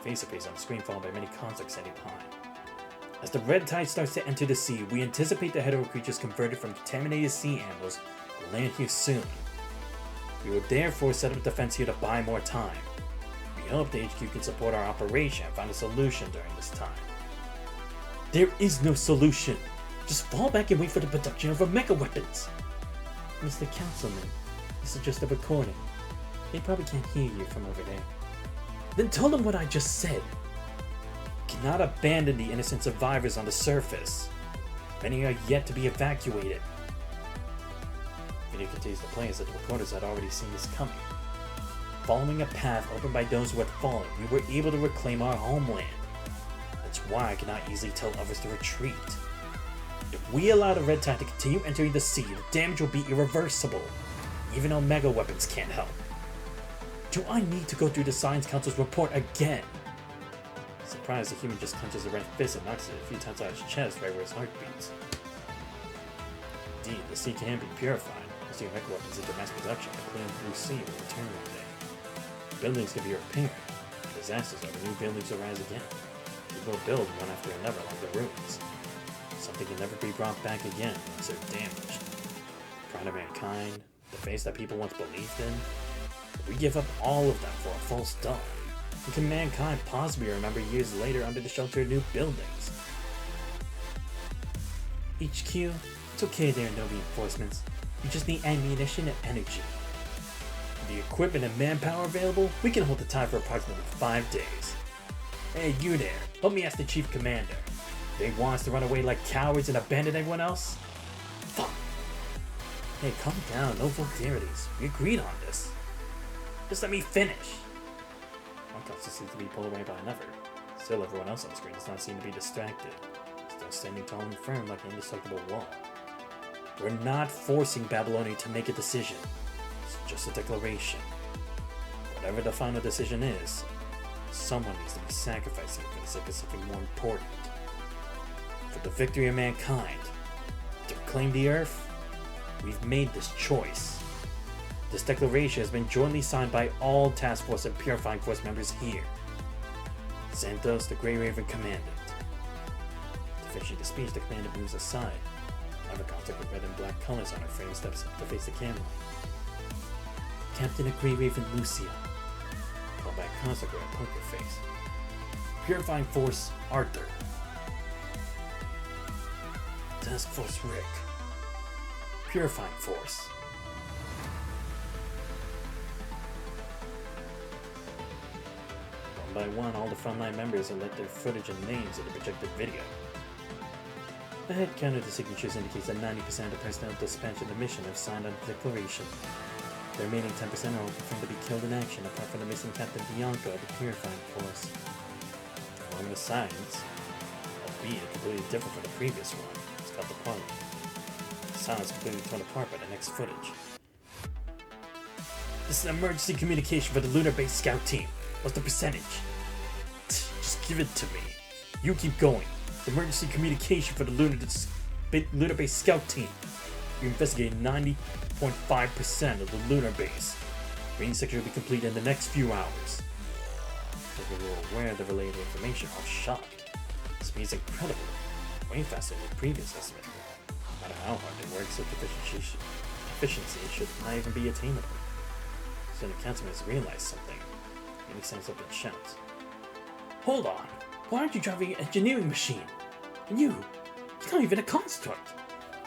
Face appears on the screen followed by many constructs standing behind. As the red tide starts to enter the sea, we anticipate the hetero creatures converted from contaminated sea animals will land here soon. We will therefore set up a defense here to buy more time. We hope the HQ can support our operation and find a solution during this time. There is no solution. Just fall back and wait for the production of our mecha weapons. Mr. Councilman, this is just a recording. They probably can't hear you from over there. Then tell them what I just said. You cannot abandon the innocent survivors on the surface. Many are yet to be evacuated. Video continues to play as the recorders had already seen this coming. Following a path opened by those who had fallen, we were able to reclaim our homeland. That's why I cannot easily tell others to retreat. If we allow the Red Tide to continue entering the sea, the damage will be irreversible. Even our mega weapons can't help. Do I need to go through the Science Council's report again? Surprised, the human just clenches a red fist and knocks it a few times out of his chest right where his heart beats. Indeed, the sea can be purified. As your mega weapons into mass production, a clean blue sea will return one day. Buildings can be repaired. Disasters over, new buildings will rise again. We will build one after another along the ruins. Something can never be brought back again once they're damaged. Pride of mankind, the face that people once believed in. We give up all of them for a false dawn. And can mankind possibly remember years later under the shelter of new buildings? HQ, it's okay there are no reinforcements. We just need ammunition and energy. With the equipment and manpower available, we can hold the tide for approximately 5 days. Hey, you there, help me ask the Chief Commander. They want us to run away like cowards and abandon everyone else? Fuck! Hey, calm down, no vulgarities. We agreed on this. Just let me finish. One cops seems to be pulled away by another. Still, everyone else on the screen does not seem to be distracted. Still standing tall and firm like an indestructible wall. We're not forcing Babylonia to make a decision. It's just a declaration. Whatever the final decision is, someone needs to be sacrificed here for the sake of something more important. For the victory of mankind. To reclaim the Earth, we've made this choice. This declaration has been jointly signed by all Task Force and Purifying Force members here. Santos, the Grey Raven Commandant. To finish the speech, the Commandant moves aside. Another contact with red and black colors on her frame steps up to face the camera. Captain of Grey Raven Lucia. Callback contact with a poker face. Purifying Force Arthur. Task Force Rick. Purifying Force. One by one, all the frontline members have let their footage and names in the projected video. The head count of the signatures indicates that 90% of the personnel dispatched in the mission have signed on the declaration. The remaining 10% are all confirmed to be killed in action, apart from the missing Captain Bianco of the Purifying Force. Along with silence, albeit completely different from the previous one, it's called the Parliament. The silence completely torn apart by the next footage. This is an emergency communication for the Lunar Base Scout Team. What's the percentage? Just give it to me. You keep going. Emergency communication for the Lunar Base Scout Team. We investigated 90.5% of the Lunar Base. Range section will be complete in the next few hours. As we were aware of the related information, I was shocked. This speed is incredible. Way faster than the previous estimate. No matter how hard they work, such efficiency should not even be attainable. So the councilman has realized something. And he stands up and shouts. Hold on! Why aren't you driving an engineering machine? And you're not even a construct!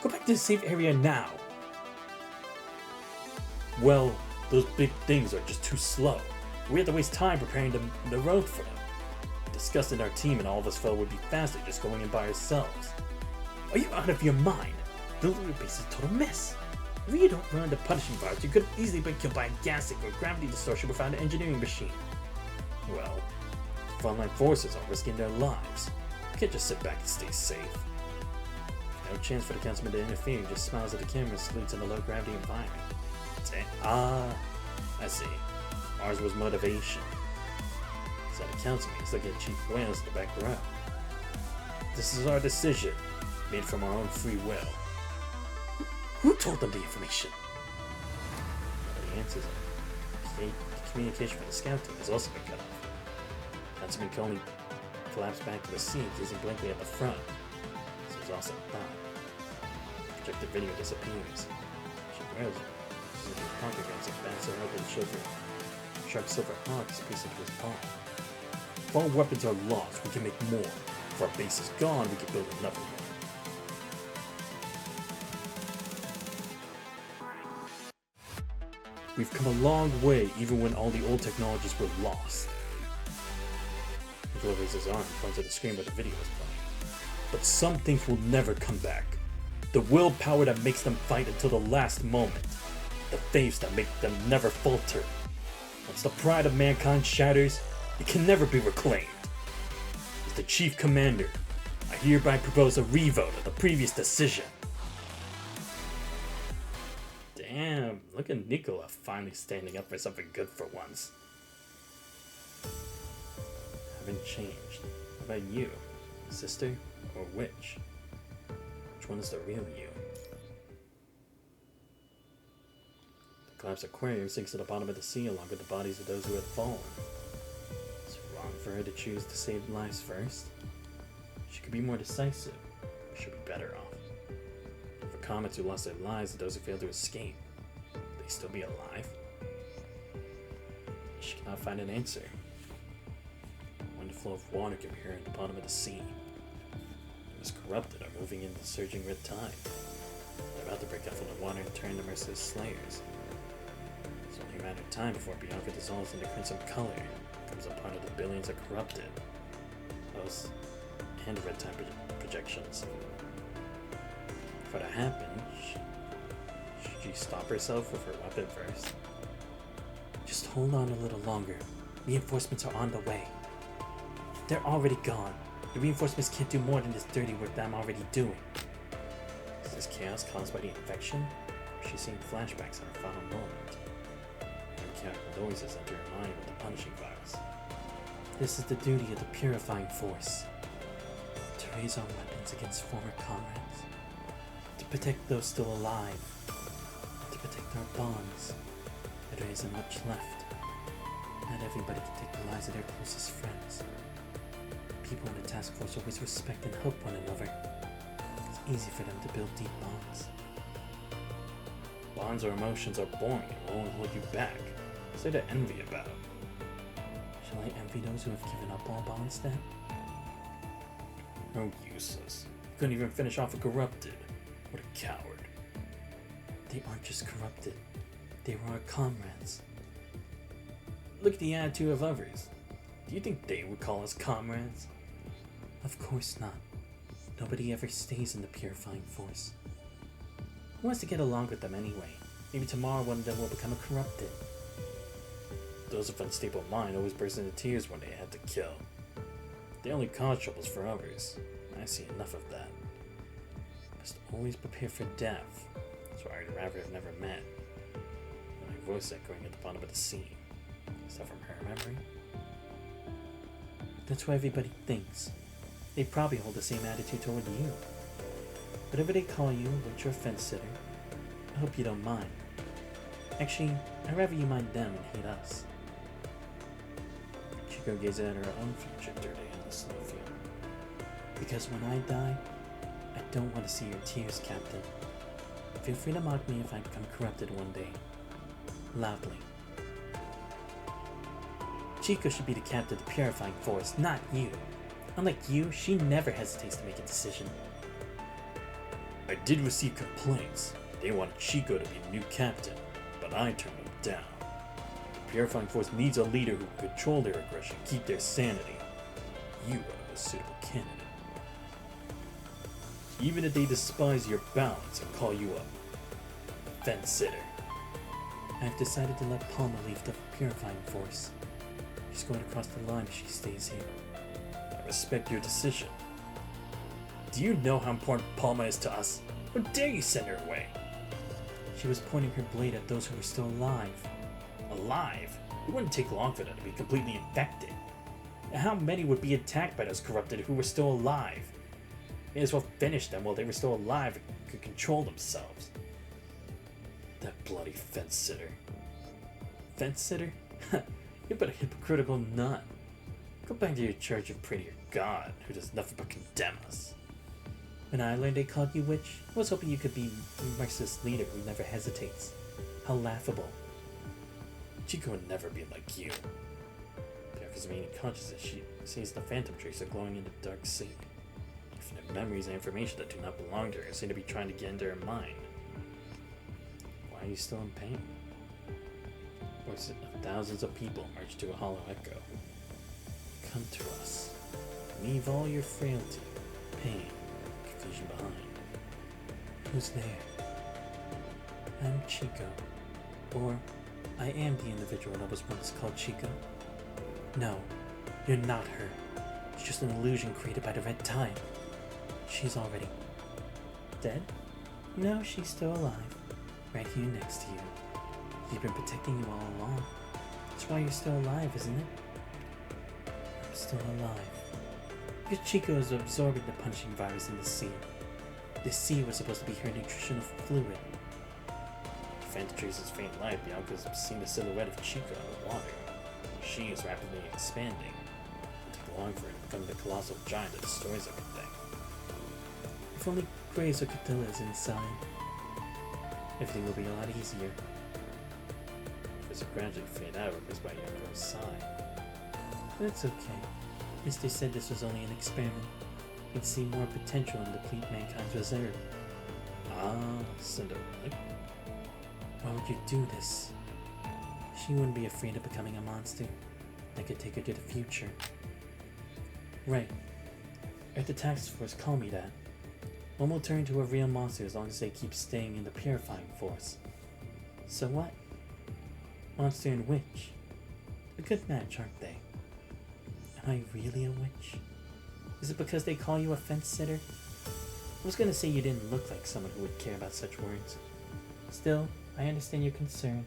Go back to the safe area now! Well, those big things are just too slow. We have to waste time preparing the road for them. We discussed in our team and all of us felt it would be faster just going in by ourselves. Are you out of your mind? The Lunar Base is a total mess. If you don't run the punishing virus, you could have easily been killed by a gas leak or gravity distortion without an engineering machine. Well, frontline forces are risking their lives. You can't just sit back and stay safe. No chance for the councilman to interfere. He just smiles at the camera and salutes in a low gravity environment. I see. Ours was motivation. So the councilman is looking at Chief Wales in the back row. This is our decision, made from our own free will. Who told them the information? Nobody answers him. The communication from the scout team has also been cut off. Councilman can only collapse back to his seat, gazing blankly at the front. This was also thought. The projected video disappears. Chief Wales uses his pocket guns and bats her open shoulder. Sharp silver hawk is pieced into his palm. If all weapons are lost, we can make more. If our base is gone, we can build another one. We've come a long way, even when all the old technologies were lost. Nicola raises his arm and points at the screen where the video is playing. But some things will never come back. The willpower that makes them fight until the last moment. The faiths that make them never falter. Once the pride of mankind shatters, it can never be reclaimed. As the Chief Commander, I hereby propose a revote of the previous decision. Damn, look at Nicola finally standing up for something good for once. Haven't changed. How about you? Sister or witch? Which one is the real you? The collapsed aquarium sinks to the bottom of the sea along with the bodies of those who had fallen. Is it wrong for her to choose to save lives first? She could be more decisive, but she'll be better off. For comets who lost their lives and those who failed to escape, will they still be alive? She cannot find an answer. When the flow of water can be heard at the bottom of the sea. It was corrupted or moving in the surging red tide. They're about to break out from the water and turn to merciless slayers. It's only a matter of time before Bianca dissolves into crimson color, becomes a part of the billions of corrupted. Those and red tide projections. For that to happen, should she stop herself with her weapon first? Just hold on a little longer. Reinforcements are on the way. They're already gone. The reinforcements can't do more than this dirty work that I'm already doing. Is this chaos caused by the infection? Or is she seeing flashbacks at her final moment? Uncanny noises enter her mind with the punishing virus. This is the duty of the purifying force. To raise our weapons against former comrades. To protect those still alive. To protect our bonds. There isn't much left. Not everybody can take the lives of their closest friends. People in the task force always respect and help one another. It's easy for them to build deep bonds. Bonds or emotions are boring and won't hold you back. What's there to envy about? Shall I envy those who have given up all bonds then? Oh, useless. You couldn't even finish off a corrupted. What a coward. They aren't just corrupted. They were our comrades. Look at the attitude of others. Do you think they would call us comrades? Of course not. Nobody ever stays in the purifying force. Who wants to get along with them anyway? Maybe tomorrow one of them will become a corrupted. Those of unstable mind always burst into tears when they had to kill. They only cause troubles for others. I see enough of that. Must always prepare for death. So I'd rather have never met. My voice echoing at the bottom of the sea. Is that from her memory? That's what everybody thinks. They probably hold the same attitude toward you. Whatever they call you, witch or fence sitter, I hope you don't mind. Actually, I'd rather you mind them and hate us. Chico gazed at her own future dirty in the snowfield. Because when I die, I don't want to see your tears, Captain. Feel free to mock me if I become corrupted one day. Loudly. Chico should be the captain of the purifying force, not you. Unlike you, she never hesitates to make a decision. I did receive complaints. They wanted Chico to be the new captain, but I turned them down. The purifying force needs a leader who can control their aggression, keep their sanity. You are a suitable candidate. Even if they despise your balance and call you a fence sitter. I've decided to let Palma leave the purifying force. She's going to cross the line if she stays here. I respect your decision. Do you know how important Palma is to us? How dare you send her away? She was pointing her blade at those who were still alive. Alive? It wouldn't take long for them to be completely infected. And how many would be attacked by those corrupted who were still alive? May as well finish them while they were still alive and could control themselves. That bloody fence sitter. Fence sitter? You're but a hypocritical nut. Go back to your church and pray to your God, who does nothing but condemn us. When I learned they called you witch, I was hoping you could be a merciless leader who never hesitates. How laughable. Chico would never be like you. Chico's remaining consciousness, she sees the Phantom Tracer glowing in the dark sea. Infinite memories and information that do not belong to her seem to be trying to get into her mind. Why are you still in pain? Voices of thousands of people merge to a hollow echo. Come to us. Leave all your frailty, pain, confusion behind. Who's there? I'm Chico. Or, I am the individual that was once called Chico. No, you're not her. It's just an illusion created by the Red Tide. She's already dead? No, she's still alive. Right here next to you. She's been protecting you all along. That's why you're still alive, isn't it? I'm still alive. Because Chico is absorbing the punching virus in the sea. The sea was supposed to be her nutritional fluid. The Phantom Tracer's faint light, the Outcast have seen the silhouette of Chico in the water. She is rapidly expanding. It took long for her to become the colossal giant that destroys everything. If only Grace or Catilla is inside, everything will be a lot easier. As it gradually fade out, replaced by Yoko's sigh. That's okay. Mister said this was only an experiment. He'd see more potential and deplete mankind's reserve. Ah, Cinderella. Why would you do this? She wouldn't be afraid of becoming a monster. I could take her to the future. Right. Earth the Task Force call me that. One will turn to a real monster as long as they keep staying in the purifying force. So what? Monster and witch. A good match, aren't they? Am I really a witch? Is it because they call you a fence sitter? I was gonna say you didn't look like someone who would care about such words. Still, I understand your concern.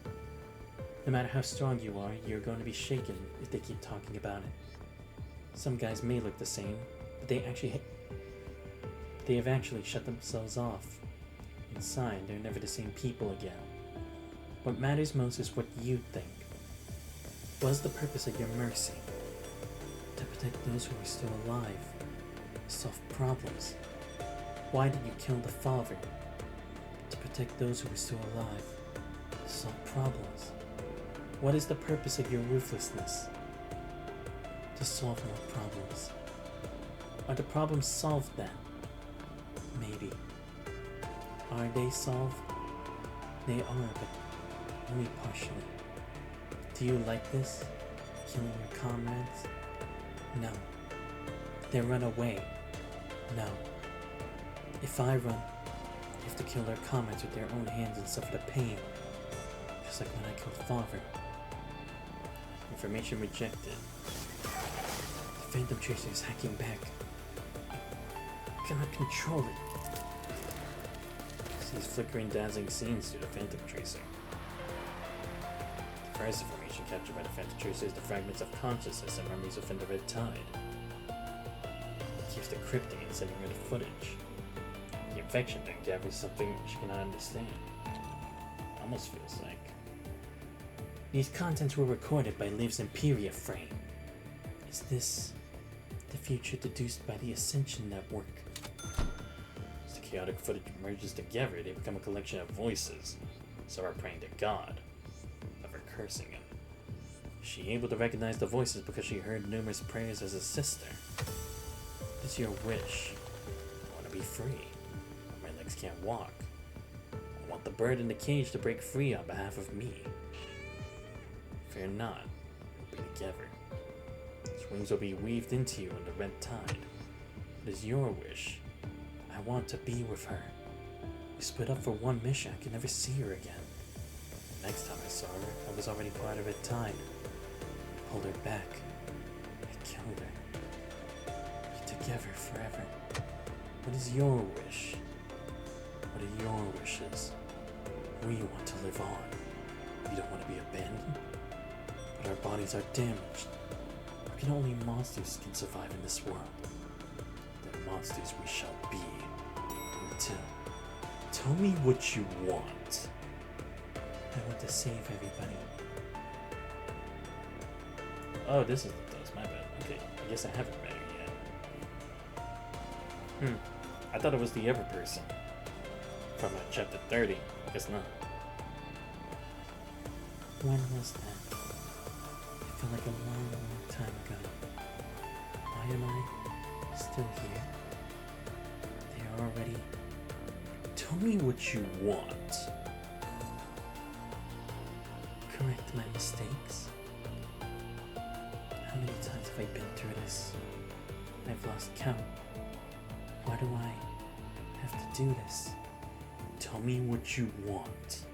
No matter how strong you are, you're going to be shaken if they keep talking about it. Some guys may look the same, but they have actually shut themselves off. Inside, they're never the same people again. What matters most is what you think. What is the purpose of your mercy? To protect those who are still alive. Solve problems. Why did you kill the father? To protect those who are still alive. Solve problems. What is the purpose of your ruthlessness? To solve more problems. Are the problems solved then? Maybe. Are they solved? They are, but only partially. Do you like this? Killing your comrades? No. They run away? No. If I run, they have to kill their comrades with their own hands and suffer the pain. Just like when I killed father. Information rejected. The Phantom Tracer is hacking back. I cannot control it. Sees flickering, dazzling scenes through the Phantom Tracer. The first information captured by the Phantom Tracer is the fragments of consciousness and memories within the Red Tide. It keeps decrypting and sending her the footage. The infection then gathers something she cannot understand. Almost feels like. These contents were recorded by Liv's Imperia frame. Is this the future deduced by the Ascension Network? As the chaotic footage merges together, they become a collection of voices. Some are praying to God, never cursing him. Is she able to recognize the voices because she heard numerous prayers as a sister? What is your wish? I want to be free. My legs can't walk. I want the bird in the cage to break free on behalf of me. Fear not, we'll be together. Its wings will be weaved into you in the Red Tide. It is your wish. I want to be with her. We split up for one mission, I could never see her again. Next time I saw her, I was already part of Red Tide. I pulled her back. I killed her. Be together forever. What is your wish? What are your wishes? We want to live on. We don't want to be abandoned. But our bodies are damaged. Or only monsters can survive in this world. The monsters we shall be. Until. Tell me what you want. I want to save everybody. Oh, this is the dose, my bad. Okay, I guess I haven't read it yet. I thought it was the Ever Person. From chapter 30. I guess not. When was that? felt like a long, long time ago. Why am I still here? They're already... Tell me what you want. Correct my mistakes. How many times have I been through this? I've lost count. Why do I have to do this? Tell me what you want.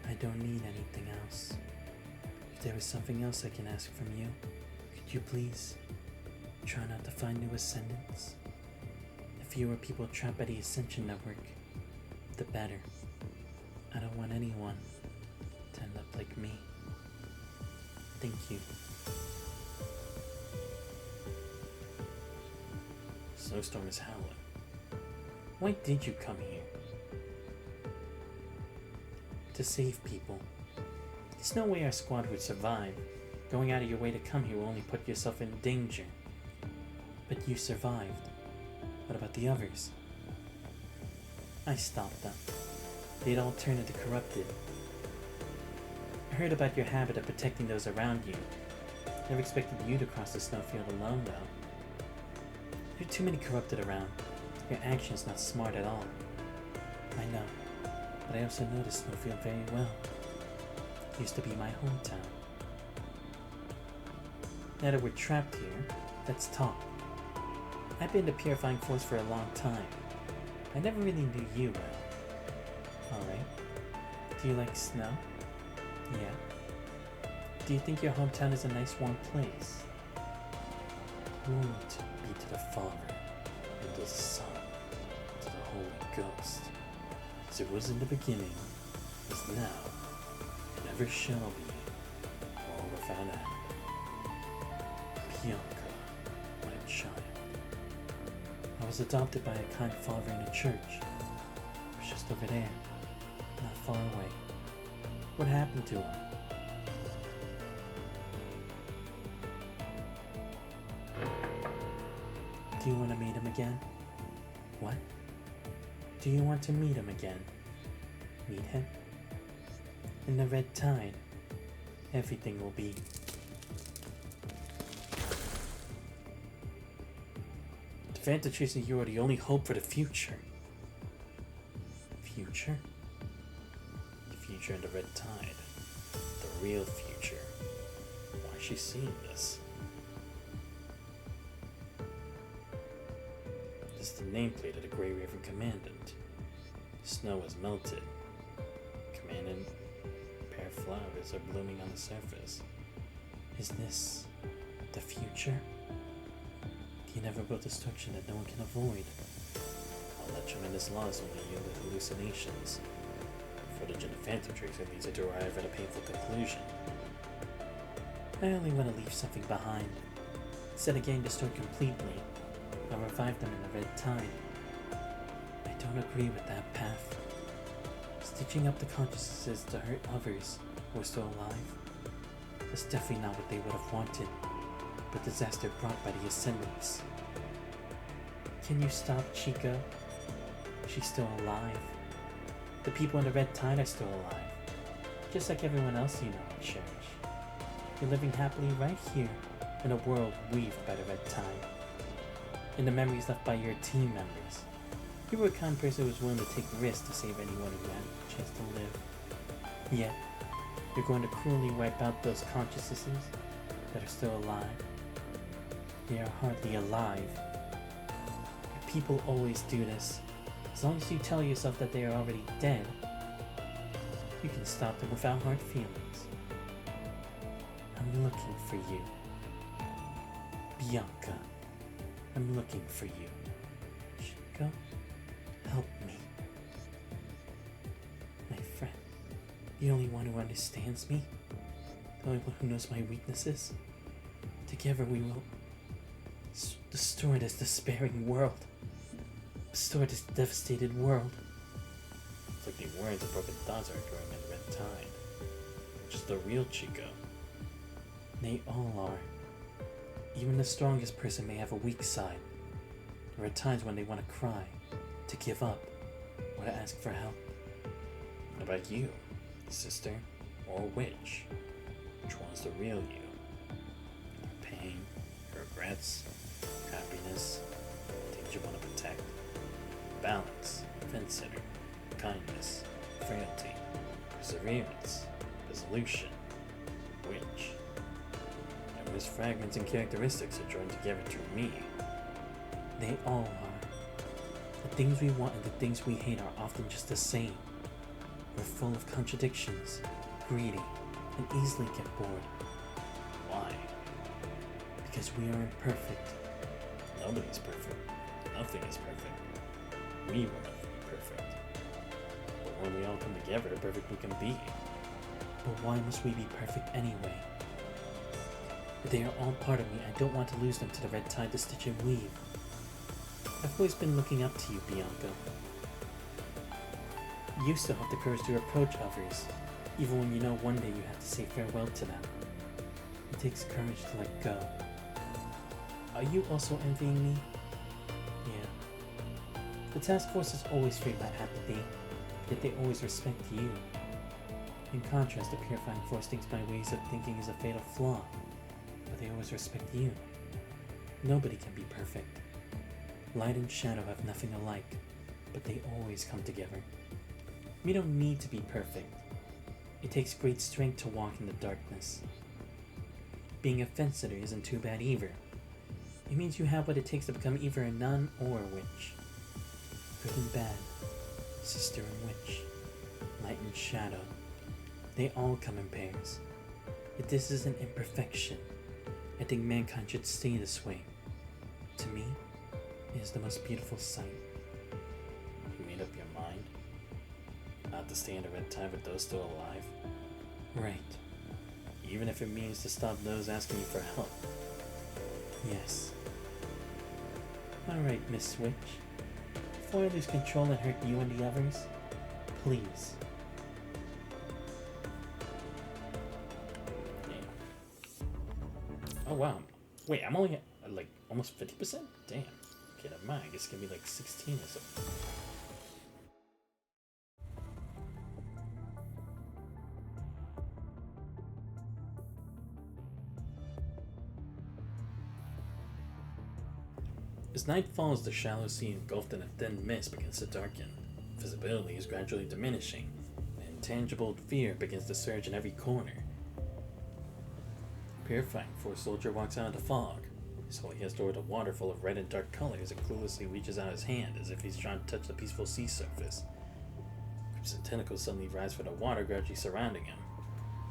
I don't need anything else. If there is something else I can ask from you, could you please try not to find new ascendants? The fewer people trapped by the Ascension Network, the better. I don't want anyone to end up like me. Thank you. Snowstorm is howling. Why did you come here? To save people. There's no way our squad would survive. Going out of your way to come here will only put yourself in danger. But you survived. What about the others? I stopped them. They'd all turned into corrupted. I heard about your habit of protecting those around you. Never expected you to cross the snowfield alone, though. There are too many corrupted around. Your action's not smart at all. I know, but I also know the snowfield very well. It used to be my hometown. Now that we're trapped here, let's talk. I've been the purifying force for a long time. I never really knew you well. Alright. Do you like snow? Yeah. Do you think your hometown is a nice warm place? Glory be to the Father, and to the Son, and to the Holy Ghost, as it was in the beginning, is now, and ever shall be, world without end. Bianca, my child. I was adopted by a kind father in a church. It was just over there, not far away. What happened to him? Do you want to meet him again? What? Do you want to meet him again? Meet him? In the red tide, everything will be. The Fantatrice and you are the only hope for the future. Future? The future in the red tide. The real future. Why is she seeing this? This is the nameplate of the Grey River Commandant. Snow has melted. Commandant, pair of flowers are blooming on the surface. Is this the future? He never built a structure that no one can avoid. All that tremendous laws only yielded hallucinations. Footage in the Phantom Tracer leads it to arrive at a painful conclusion. I only want to leave something behind. Instead of getting destroyed completely, I'll revive them in the red tide. I don't agree with that path. Stitching up the consciousnesses to hurt others who are still alive. That's definitely not what they would have wanted, but disaster brought by the Ascendants. Can you stop Chico? She's still alive. The people in the red tide are still alive. Just like everyone else you know and cherish. You're living happily right here in a world weaved by the red tide. In the memories left by your team members. You were a kind person who was willing to take risks to save anyone who had a chance to live. Yet, you're going to cruelly wipe out those consciousnesses that are still alive. They are hardly alive. Your people always do this. As long as you tell yourself that they are already dead, you can stop them without hard feelings. I'm looking for you. Bianca. I'm looking for you. Chico, help me. My friend, the only one who understands me, the only one who knows my weaknesses. Together we will destroy this despairing world. Restore this devastated world. It's like the words of broken thoughts are growing in the red tide. Which is the real Chico. They all are. Even the strongest person may have a weak side. There are times when they want to cry, to give up, or to ask for help. What about you, sister or witch? Which one's the real you? regrets, happiness, things you want to protect, balance, fence-sitter, kindness, frailty, perseverance, resolution, which. And those fragments and characteristics are joined together to me. They all are. The things we want and the things we hate are often just the same. We're full of contradictions, greedy, and easily get bored. Why? Because we aren't perfect. Nobody's perfect. Nothing is perfect. We will never be perfect. But when we all come together, perfect we can be. But why must we be perfect anyway? They are all part of me. I don't want to lose them to the red tide to stitch and weave. I've always been looking up to you, Bianca. You still have the courage to approach others, even when you know one day you have to say farewell to them. It takes courage to let go. Are you also envying me? Yeah. The task force is always framed by apathy, yet they always respect you. In contrast, the purifying force thinks my ways of thinking is a fatal flaw, but they always respect you. Nobody can be perfect. Light and shadow have nothing alike, but they always come together. We don't need to be perfect. It takes great strength to walk in the darkness. Being a fence-sitter isn't too bad either. It means you have what it takes to become either a nun or a witch. Good and bad, sister and witch, light and shadow. They all come in pairs. If this is an imperfection, I think mankind should stay this way. To me, it is the most beautiful sight. You made up your mind? Not to stay in the red tide with those still alive? Right. Even if it means to stop those asking you for help. Yes. Alright, Miss Switch. Before I lose control and hurt you and the others, please. Oh wow. Wait, I'm only at like almost 50%? Damn. Okay, never mind. I guess it's gonna be like 16 or something. As night falls, the shallow sea engulfed in a thin mist begins to darken. Visibility is gradually diminishing. An intangible fear begins to surge in every corner. Purifying Force Soldier walks out of the fog. His holy hands toward a water full of red and dark colors and cluelessly reaches out his hand as if he's trying to touch the peaceful sea surface. Crimson tentacles suddenly rise from the water gradually surrounding him.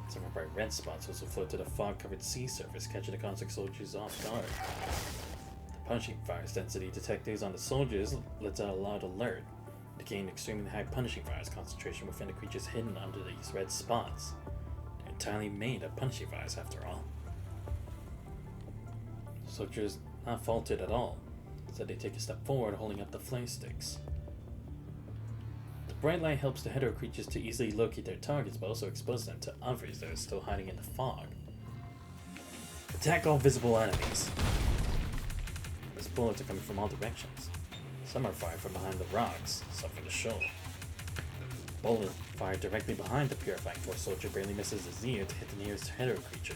Several bright red spots also float to the fog-covered sea surface, catching the Conscript soldiers off guard. The punishing fire's density detectors on the soldiers lets out a loud alert, indicating extremely high punishing fire's concentration within the creatures hidden under these red spots. They're entirely made of punishing fires after all. The soldiers not faltered at all, so they take a step forward holding up the flame sticks. The bright light helps the hetero creatures to easily locate their targets, but also exposes them to others that are still hiding in the fog. Attack all visible enemies! These bullets are coming from all directions. Some are fired from behind the rocks, some from the shore. The bullet fired directly behind the Purifying Force soldier barely misses his ear to hit the nearest hetero creature.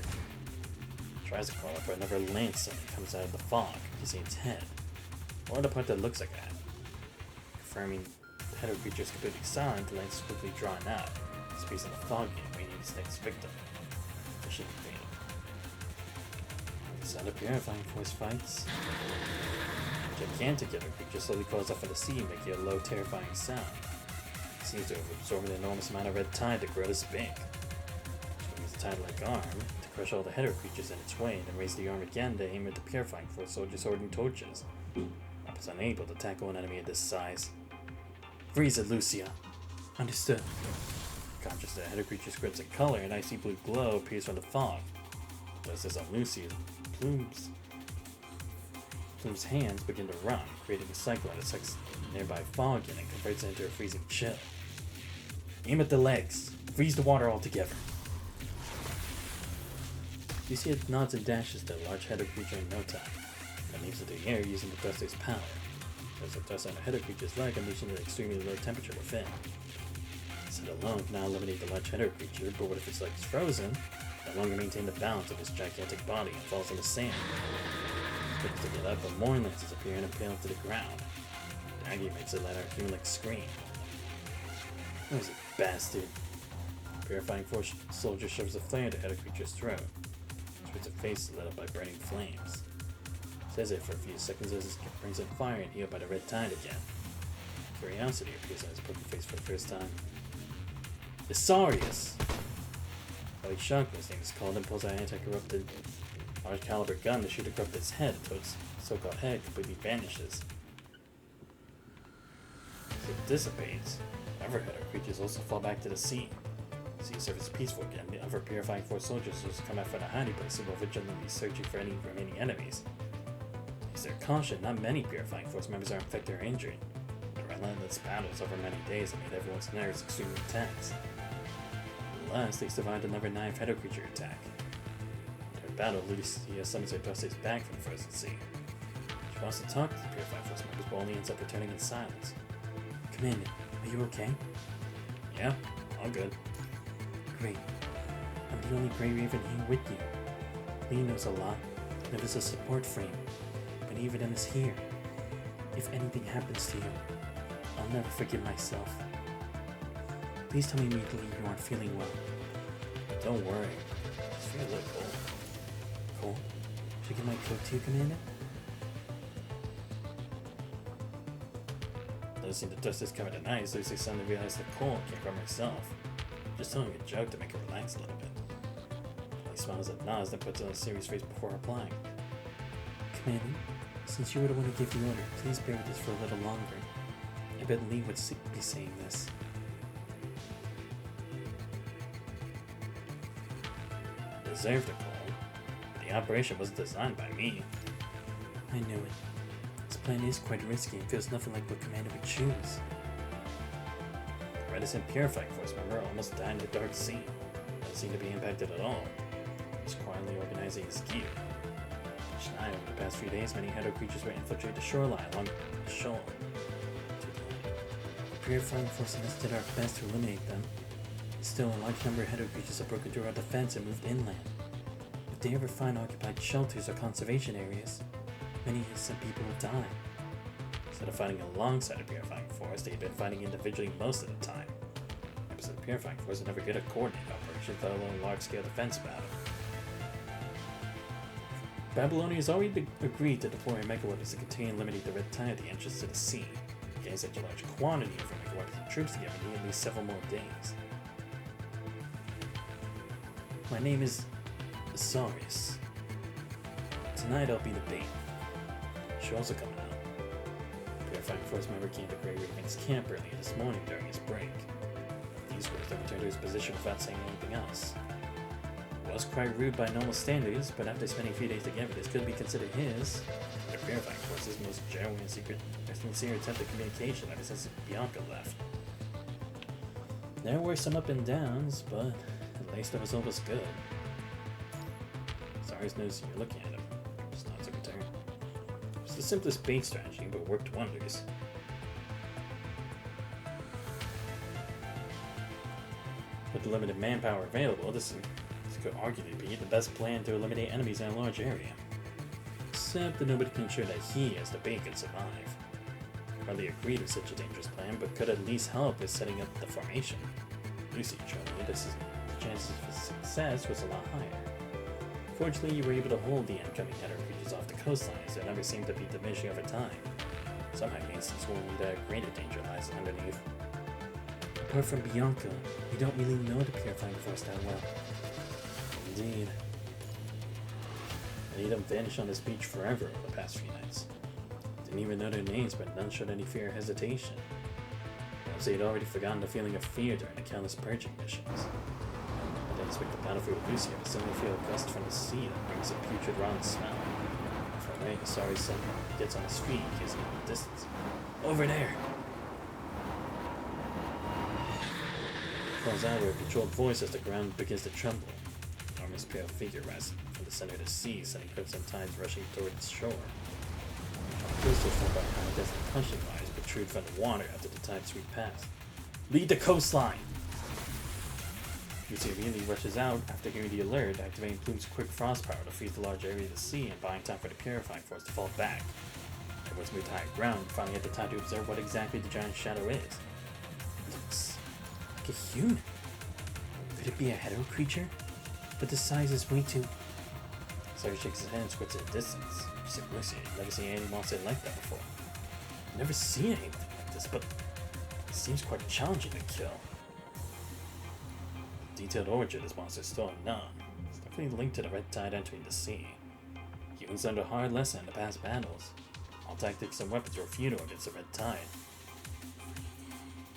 Tries to crawl up, but another lance suddenly comes out of the fog, kissing its head, or the part that looks like a head. Confirming the hetero creature is completely silent, the lance is quickly drawn out, squeezing the fog in, waiting its next victim. Mission failed. The sound of Purifying Force fights. A gigantic hetero creature slowly crawls up from the sea, making a low, terrifying sound. It seems to have absorbed an enormous amount of red tide to grow this big. It uses a tide-like arm to crush all the hetero creatures in its way, and then raise the arm again to aim at the Purifying Force soldiers holding torches. Up is unable to tackle an enemy of this size. Freeze it, Lucia! Understood. Conscious that hetero creature's crimson color, an icy blue glow appears from the fog. Just as on Lucia, Plume's hands begin to run, creating a cycle that sucks nearby fog in and converts it into a freezing chill. Aim at the legs. Freeze the water altogether. Lucia nods and dashes the large hetero creature in no time, and leaps into the air using the thruster's power. There's the thrust on the hetero creature's leg, unleashing an extremely low temperature within. This alone can now eliminate the large hetero creature, but what if its leg is frozen? No longer maintain the balance of its gigantic body and falls on the sand. Quicker to get up, but more lances appear and impale to the ground. Aggie makes a loud human-like scream. What is it, bastard? Purifying Force soldier shoves a flare to head a creature's throat. Its face lit up by burning flames. Says it for a few seconds as it brings in fire and healed by the red tide again. Curiosity appears on his poker face for the first time. Isarius! While he's shocked when his name is called and pulls out an anti-corrupted large caliber gun to shoot a corrupted's head until its so-called head completely vanishes. As it dissipates, other header creatures also fall back to the sea. The sea surface is peaceful again. The other Purifying Force soldiers just come out from the hiding place and will vigilantly searching for any remaining enemies. Thanks to their caution, not many Purifying Force members are infected or injured. The relentless battles over many days have made everyone's nerves extremely tense. Nonetheless, they survived another 9th header creature attack. During battle, Lucia summons her Dusties back from the frozen sea. She wants to talk to the Purifying Force members, but only ends up returning in silence. Commander, are you okay? Yeah, all good. Great. I'm the only Grey Raven here with you. Lee knows a lot, and is a support frame, but even is here. If anything happens to you, I'll never forgive myself. Please tell me immediately you aren't feeling well. Don't worry. I just feel a little cold. Cold? Should I get my coat to you, Commander? Noticing the dust is covered in ice, Lucy suddenly realized the cold came from herself. Just telling a joke to make her relax a little bit. He smiles and nods, then puts on a serious face before replying. Commander, since you were the one who gave the order, please bear with this for a little longer. I bet Lee would be saying this. Deserved a cold. The operation wasn't designed by me. I knew it. This plan is quite risky and feels nothing like what Commander would choose. The reticent Purifying Force member almost died in the Dark Sea. Doesn't seem to be impacted at all. He's quietly organizing his gear. Each night over the past few days, many Hedo creatures will infiltrate the shoreline along the shoal. The Purifying Force has did our best to eliminate them. Still, a large number of Hedo creatures have broken through our defense and moved inland. If they ever find occupied shelters or conservation areas, many innocent people will die. Instead of fighting alongside a Purifying Force, they've been fighting individually most of the time. Members of the Purifying Force are never good at coordinating operations, let alone large-scale defense battle. Babylonia has already agreed to deploy megaweapons to contain and eliminate the red tide at the entrance to the sea. Getting such a large quantity of megaweapons and troops together need at least several more days. My name is Isarius. Tonight I'll be the bait. She's also coming out. Purifying Force member came to Grey Raven's camp earlier this morning during his break. These words then returned to his position without saying anything else. It was quite rude by normal standards, but after spending a few days together, this could be considered his, the Purifying Force's, most genuine and sincere attempt at communication ever since Bianca left. There were some up and downs, but at least the result was good. Isarius knows you're looking at him. Just nods in return. It's the simplest bait strategy, but worked wonders. With the limited manpower available, this could arguably be the best plan to eliminate enemies in a large area. Except that nobody can ensure that he, as the bait, can survive. I hardly agreed with such a dangerous plan, but could at least help with setting up the formation. Lucy showed me the chances of success was a lot higher. Fortunately, you were able to hold the incoming Header creatures off the coastline, as they never seemed to be diminishing over time. Somehow you instance warned me that greater danger lies underneath. Apart from Bianca, you don't really know the Purifying Force that well. Indeed. I need them vanished on this beach forever over the past few nights. Didn't even know their names, but none showed any fear or hesitation. Perhaps they had already forgotten the feeling of fear during the countless purging missions. I didn't expect the battlefield with Lucia, but suddenly feel a gust from the sea that brings a putrid rotten smell. Far away, sorry son gets on his feet, gazing in the distance. Over there! Calls out with a controlled voice as the ground begins to tremble. An enormous pale figure rises from the center of the sea, sending crimson tides rushing toward its shore. Crystals from behind desert punching wires protrude from the water after the tide sweep past. Lead the coastline! Lucy immediately rushes out after hearing the alert, activating Plume's quick frost power to freeze the large area of the sea and buying time for the purifying force to fall back. Everyone's moved higher ground and finally had the time to observe what exactly the giant shadow is. It looks like a human. Could it be a hetero creature? But the size is way too... Sarah shakes his head and squints at a distance. She's like, Lucy, I've never seen any monster like that before. I've never seen anything like this, but it seems quite challenging to kill. The detailed origin of this monster is still unknown. It's definitely linked to the red tide entering the sea. Humans learned a hard lesson in the past battles. All tactics and weapons were futile against the red tide.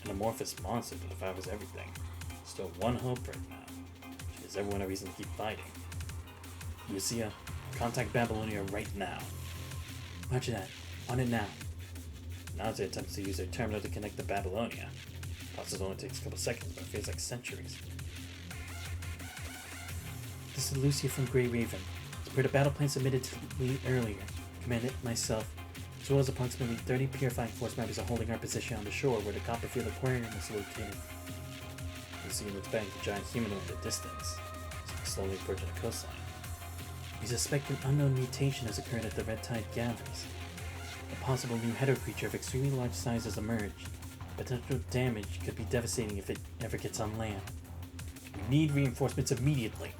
An amorphous monster that devours everything. Still one hope right now. She gives everyone a reason to keep fighting. Lucia, contact Babylonia right now. Roger that. On it now. Nausea attempts to use their terminal to connect to Babylonia. The process only takes a couple seconds, but it feels like centuries. This is Lucia from Grey Raven. As per the battle plan submitted to me earlier, Commander, myself, as well as approximately 30 Purifying Force members are holding our position on the shore where the Copperfield Aquarium is located. Lucia looks back at the giant humanoid in the distance, slowly approaching the coastline. We suspect an unknown mutation has occurred at the red tide galleries. A possible new hetero creature of extremely large size has emerged. Potential damage could be devastating if it ever gets on land. We need reinforcements immediately.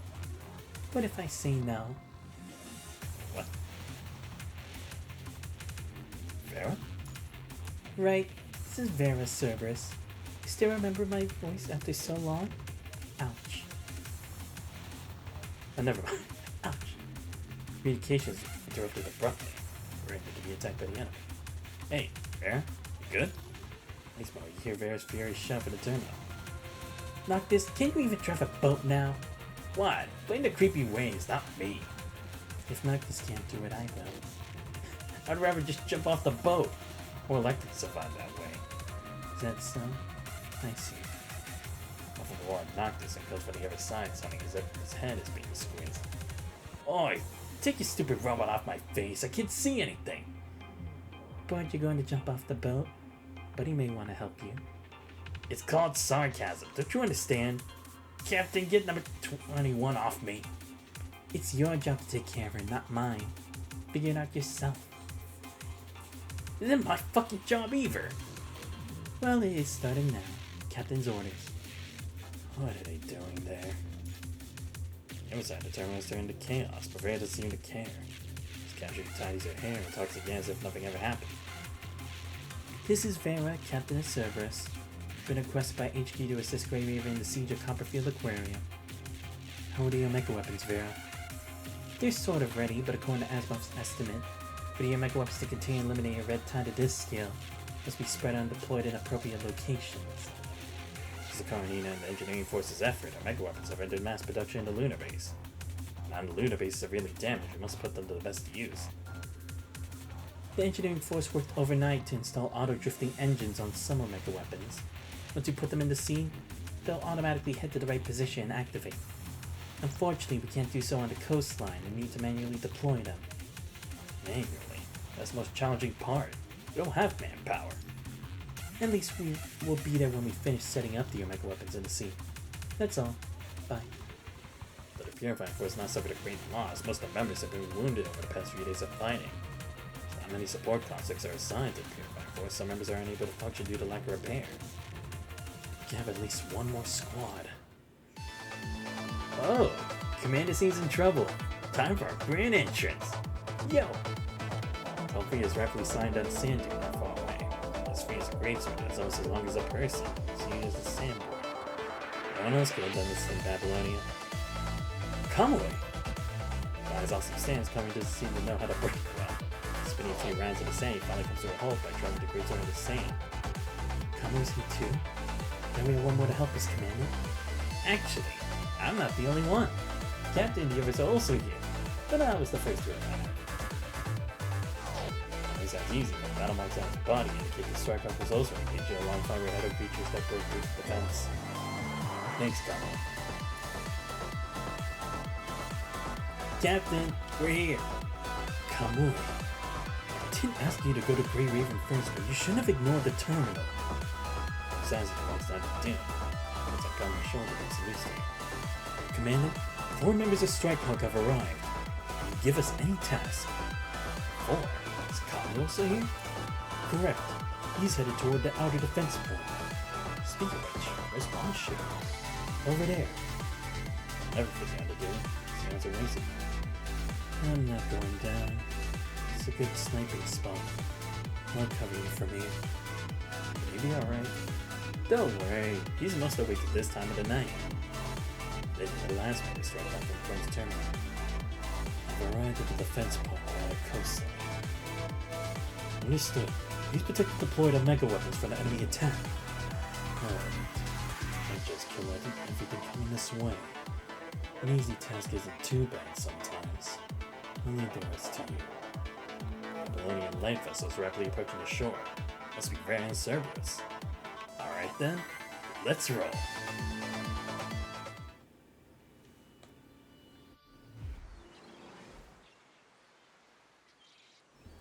What if I say no? What? Vera? Right, this is Vera Cerberus. You still remember my voice after so long? Ouch. Oh, never mind. Ouch. Communications interrupted abruptly. We're able to be attacked by the enemy. Hey, Vera? You good? Next moment, you hear Vera's furious shout for the terminal. Noctis, can't you even drive a boat now? What? Blame the creepy waves, not me. If Noctis can't do it, I will. I'd rather just jump off the boat. More likely to survive that way. Is that so? I see. Off of the roar of Noctis and goes for the other side, sounding as if his head is being squeezed. Oi! Take your stupid robot off my face, I can't see anything! But aren't you going to jump off the boat? Buddy may want to help you. It's called sarcasm, don't you understand? Captain, get number 21 off me. It's your job to take care of her, not mine. Figure it out yourself. It isn't my fucking job either. Well, it is starting now. Captain's orders. What are they doing there? Inside, the terminal is turning to chaos, but Vera doesn't seem to care. She's casually tidies her hair and talks again as if nothing ever happened. This is Vera, Captain of Cerberus. Been requested by HQ to assist Grey Raven in the siege of Copperfield Aquarium. How are your mecha weapons, Vera? They're sort of ready, but according to Asimov's estimate, for your mecha weapons to contain and eliminate a red tide of this scale, must be spread out and deployed in appropriate locations. As the Karenina and the engineering force's effort, our mecha weapons have entered mass production in the lunar base. Now the lunar base is severely damaged, we must put them to the best use. The engineering force worked overnight to install auto-drifting engines on some of mecha weapons. Once you put them in the sea, they'll automatically head to the right position and activate. Unfortunately, we can't do so on the coastline and need to manually deploy them. Manually? That's the most challenging part. We don't have manpower. At least we will be there when we finish setting up the mecha weapons in the sea. That's all. Bye. But the Purifying Force has not suffered a great loss. Most of the members have been wounded over the past few days of fighting. Not many support concepts are assigned to the Purifying Force. Some members are unable to function due to lack of repair. We can have at least one more squad. Oh, Commander seems in trouble. Time for a grand entrance. Yo! Telfree is rapidly signed on sand dune not far away. This free is a great sword that's almost as long as a person, so you use the sandboard. No one else could have done this in Babylonia. Come away! Guy's awesome stands coming doesn't seem to know how to break well. Spinning a few rounds of the sand, he finally comes to a halt by traveling the great zone of the sand. Kamu's here too? Then we have one more to help us, Commander. Actually, I'm not the only one. Captain Diva is also here, but I was the first to arrive. It sounds easy, but battle marks on his body indicate the strike was also engaged along fiber header creatures that break through the defense. Thanks, Kamu. Captain, we're here. Kamu, I didn't ask you to go to Grey Raven first, but you shouldn't have ignored the terminal. Besides, it walks down to Dune. It's a on my shoulder as loosely. Commandant, 4 members of Strike Hawk have arrived. Give us any task. 4? Is Carlos here? Correct. He's headed toward the outer defense point. Speaking of which, where's Bonship? Over there. Everything I had to do. Sounds amazing. I'm not going down. It's a good sniping spot. I'll cover you from here. Maybe alright. Don't worry, he's must awake at this time of the night. They did the last one to strike off from Friend's terminal. I've arrived at the defense point on the coastline. Understood. Please protect the deployed Omega weapons from the enemy attack. Alright. I just kill everything coming this way. An easy task isn't too bad sometimes. I'll leave the rest to you. The Babylonian light vessel is rapidly approaching the shore. Must be very Cerberus. Alright then, let's roll.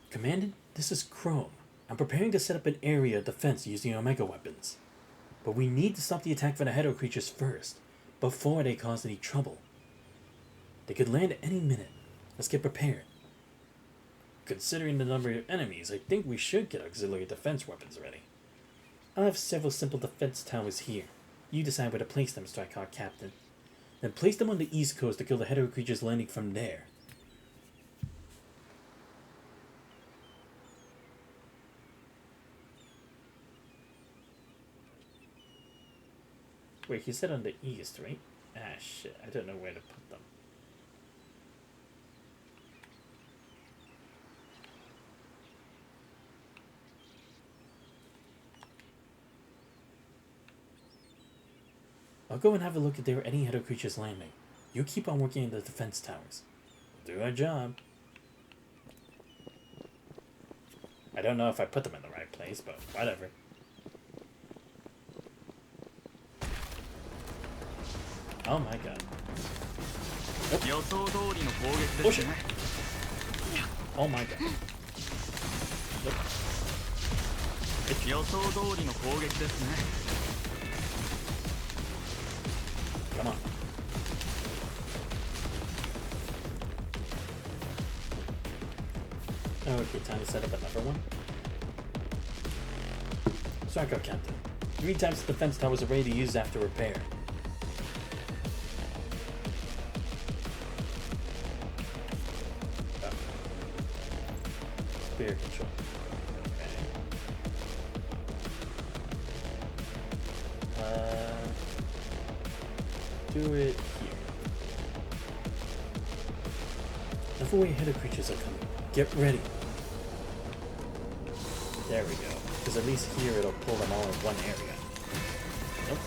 Commandant, this is Chrome. I'm preparing to set up an area of defense using Omega weapons. But we need to stop the attack from the Hetero creatures first, before they cause any trouble. They could land any minute. Let's get prepared. Considering the number of enemies, I think we should get auxiliary defense weapons ready. I have several simple defense towers here. You decide where to place them, Strike Hawk Captain. Then place them on the east coast to kill the Hetero creatures landing from there. Wait, he said on the east, right? Ah, shit. I don't know where to put them. I'll go and have a look if there are any Hetero creatures landing. You keep on working in the defense towers. We'll do our job. I don't know if I put them in the right place, but whatever. Oh my god. Nope. Oh shit. Oh my god. Nope. Come on. Okay, time to set up another one. Strike Hawk Captain. 3 times the defense towers are ready to use after repair. Spear control. Okay. Do it here. Another way Hetero creatures are coming. Get ready. There we go. Because at least here it'll pull them all in one area. Nope.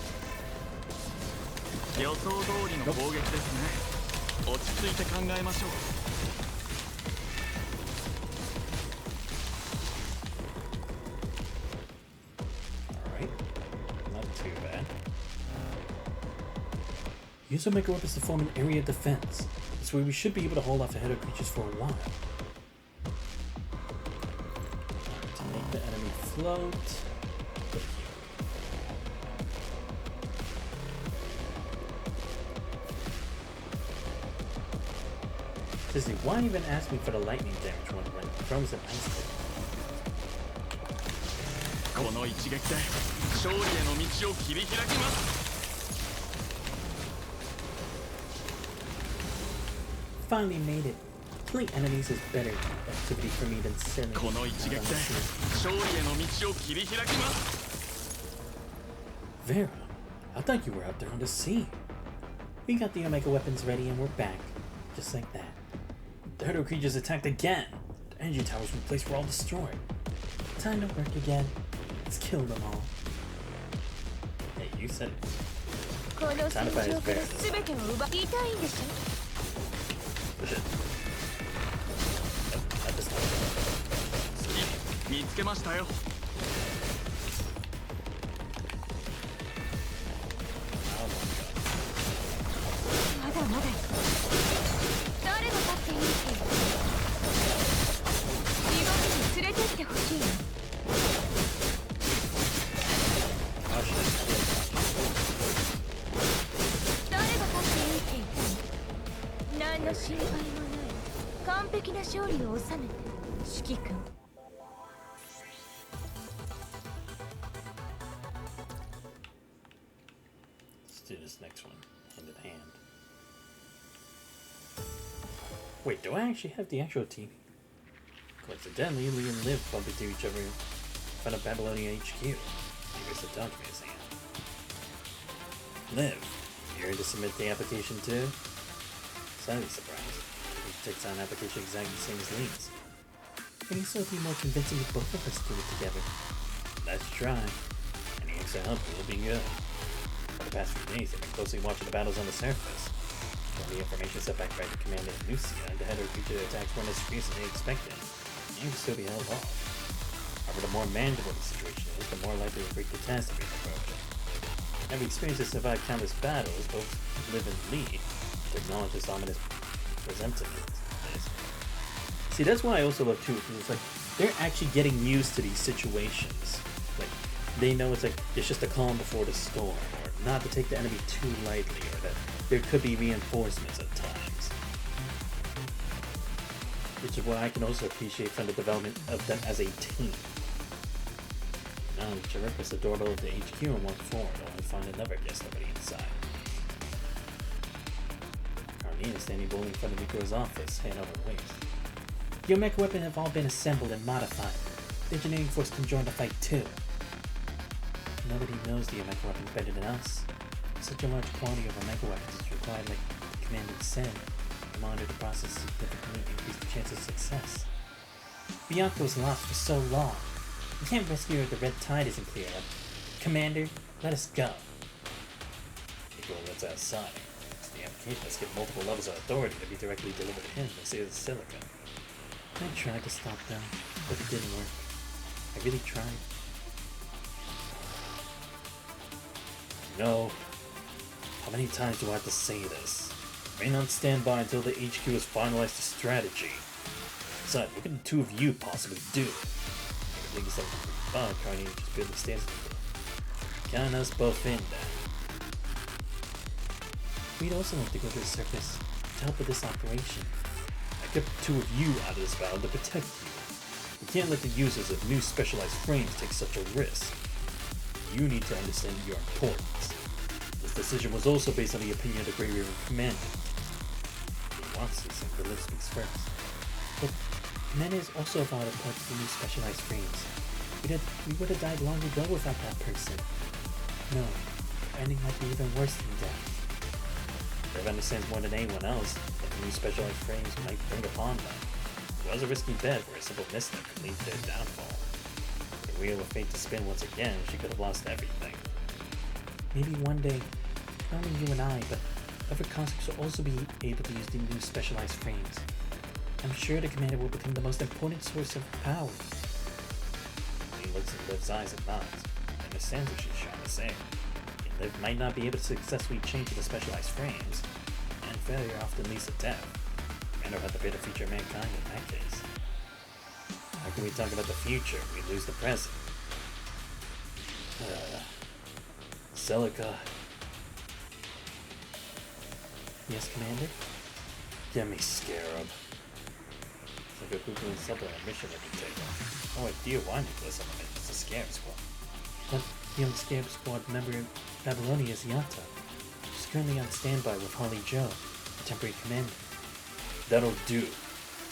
Alright. Not too bad. Use Omega weapons to form an area of defense. This way we should be able to hold off the Hetero creatures for a while. To make the enemy float. Put it here. Disney, why even ask me for the lightning damage when Chrome's an ice type? Finally made it. Killing enemies is better activity for me than sailing. Vera, I thought you were out there on the sea. We got the Omega weapons ready and we're back. Just like that. The Hetero creatures attacked again. The energy towers we placed were all destroyed. Time to work again. Let's kill them all. Hey, you said it. Time to fight his bear. Shit. Nope, not this time. Oh my god. Oh shit. 何の心配もない完璧な勝利を収めて指揮官。 Let's do this next one, hand in hand. Wait, do I actually have the actual team? Coincidentally, Lee and Liv bump into each other in front of Babylonia HQ. He raised the dog to his hand. Liv, you ready to submit the application too? Slightly surprised. He takes on an application exactly the same as Lee's. I think it'll be more convincing if both of us do it together. Let's try. Any extra help will be good. For the past few days, I've been closely watching the battles on the surface. While the information set back by the commander Lucia, the header feature attacks weren't as fierce as they expected, and can still be held off. However, the more manageable the situation is, the more likely a great catastrophe is approaching. Having experienced to survive countless battles, both Liv and Lee to acknowledge this ominous presentiment. See, that's why I also love too, because it's like they're actually getting used to these situations. Like they know it's just a calm before the storm, or not to take the enemy too lightly, or that there could be reinforcements at times. Which is what I can also appreciate from the development of them as a team. Jarek was the doorbell of the HQ and walked forward, only to find another guest already inside. Carmine is standing boldly in front of Nico's office, hand over waist. Your mech weapons have all been assembled and modified. The engineering force can join the fight too. Nobody knows the mech weapons better than us. Such a large quantity of mech weapons is required, like the commander said. To monitor the process significantly increase the chance of success. Bianca was lost for so long. We can't rescue her if the red tide isn't clear up. Commander, let us go. Nico lets outside. The application has given multiple levels of authority to be directly delivered to him instead of the Silica. I tried to stop them, but it didn't work. I really tried. No. How many times do I have to say this? Remain on standby until the HQ has finalized the strategy. Besides, what can the two of you possibly do? I think it's something pretty fun, Carney just barely stands still. Count us both in then. We'd also like to go to the surface to help with this operation. I kept the two of you out of this battle to protect you. We can't let the users of new specialized frames take such a risk. You need to understand your importance. This decision was also based on the opinion of the Grey River Commander. He wants this, and Berlin speaks first. But Commander is also a vital part of the new specialized frames. We would have died long ago without that person. No, the ending might be even worse than death. Rev understands more than anyone else that the new specialized frames might bring upon them. It was a risky bet where a simple misstep could lead to their downfall. With the wheel of fate to spin once again, she could have lost everything. Maybe one day, not only you and I, but other conscripts will also be able to use the new specialized frames. I'm sure the commander will become the most important source of power. He looks at Liv's eyes and nods, and understands what she's trying to say. Liv might not be able to successfully change into specialized frames, and failure often leads to death. Commander had the better feature of mankind in that case. How can we talk about the future if we lose the present? Celica. Yes, Commander? Get me Scarab. It's like a Google and supplement mission that we take on. No idea why Nicholas Element is a Scarab Squad. But the only Scarab Squad member in Babylonia is Yata. She's currently on standby with Holly Joe, the temporary commander. That'll do.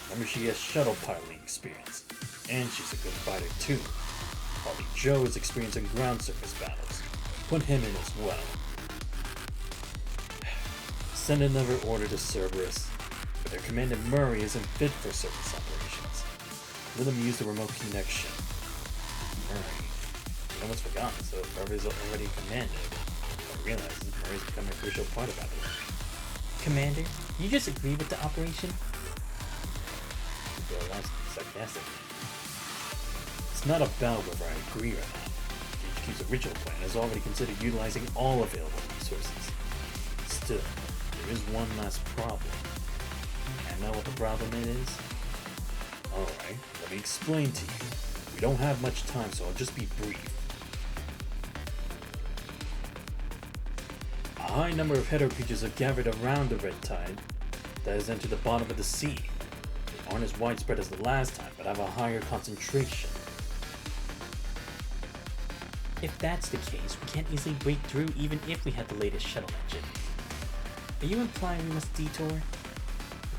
Remember, she has shuttle piloting experience. And she's a good fighter too. Holly Joe is experienced in ground surface battles. Put him in as well. Send another order to Cerberus, but their commander Murray isn't fit for surface operations. Let them use the remote connection. Murray. You almost forgotten, so Murray's already commanded. I realize Murray's becoming a crucial part of Babylonia. Commander, you just agree with the operation? Bill wants to be sarcastic. It's not about whether I agree or not. The HQ's original plan has already considered utilizing all available resources. Still, there is one last problem. And know what the problem is? Alright, let me explain to you. We don't have much time, so I'll just be brief. A high number of header creatures have gathered around the red tide that has entered the bottom of the sea. They aren't as widespread as the last time, but have a higher concentration. If that's the case, we can't easily break through even if we had the latest shuttle engine. Are you implying we must detour?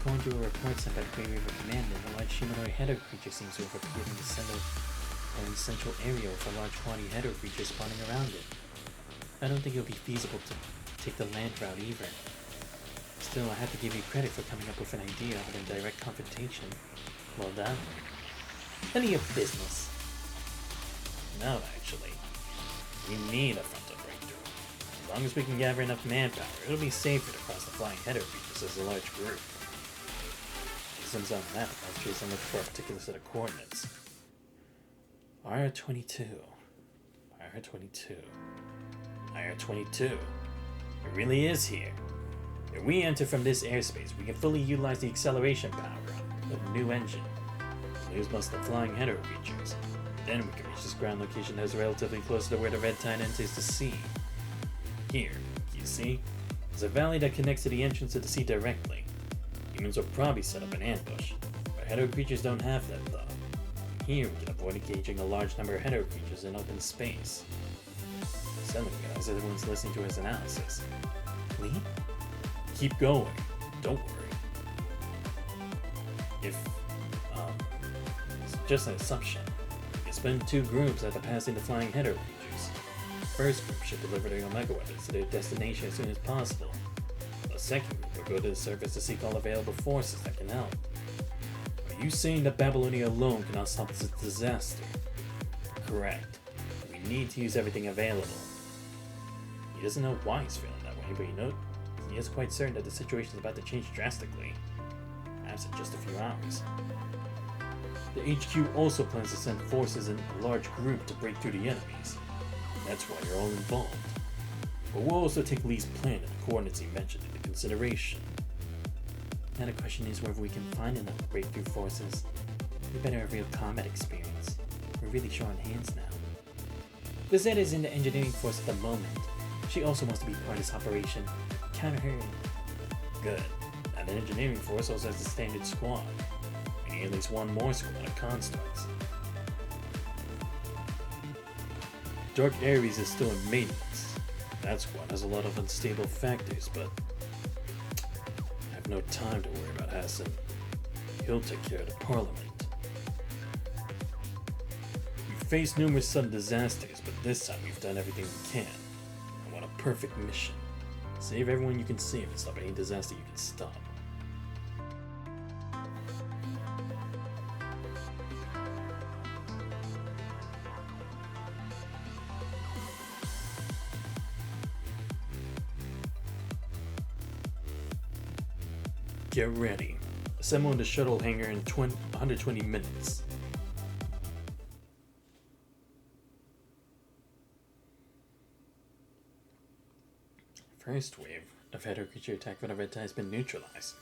According to a report sent by the Great River Commandant, a large humanoid header creature seems to have appeared in the central area with a large quantity of header creatures spawning around it. I don't think it would be feasible to take the land route either. Still, I have to give you credit for coming up with an idea other than direct confrontation. Well done. None of your business. No, actually. We need a frontal breakthrough. As long as we can gather enough manpower, it'll be safer to cross the flying header creatures as a large group. Systems on the map, I'll choose and look for a particular set of coordinates. IR-22. IR-22. IR-22. It really is here. If we enter from this airspace, we can fully utilize the acceleration power of the new engine. Lose most of the flying header creatures. Then we can reach this ground location that is relatively close to where the red tide enters the sea. Here, you see? There's a valley that connects to the entrance of the sea directly. Humans will probably set up an ambush, but header creatures don't have that though. Here we can avoid engaging a large number of header creatures in open space. Suddenly, as everyone's listening to his analysis. Lee? Keep going. Don't worry. If, it's just an assumption. You split two groups after passing the flying header creatures. The first group should deliver their Omega weapons to their destination as soon as possible. The second group will go to the surface to seek all available forces that can help. Are you saying that Babylonia alone cannot stop this disaster? Correct. We need to use everything available. He doesn't know why he's feeling that way, but he is quite certain that the situation is about to change drastically. Perhaps in just a few hours. The HQ also plans to send forces in a large group to break through the enemies. That's why you're all involved. But we'll also take Lee's plan and the coordinates he mentioned into consideration. Now the question is whether we can find enough breakthrough forces. We better have real combat experience. We're really short on hands now. Lizette is in the engineering force at the moment. She also wants to be part of this operation. Counter her. Good. Now the engineering force also has a standard squad. We need at least one more squad of constructs. Dark Ares is still in maintenance. That squad has a lot of unstable factors, but I have no time to worry about Hassan. He'll take care of the Parliament. We've faced numerous sudden disasters, but this time we've done everything we can. I want a perfect mission. Save everyone you can save and stop any disaster you can stop. Get ready. Assemble in the shuttle hangar in 120 minutes. First wave of header creature attack from the red tide has been neutralized.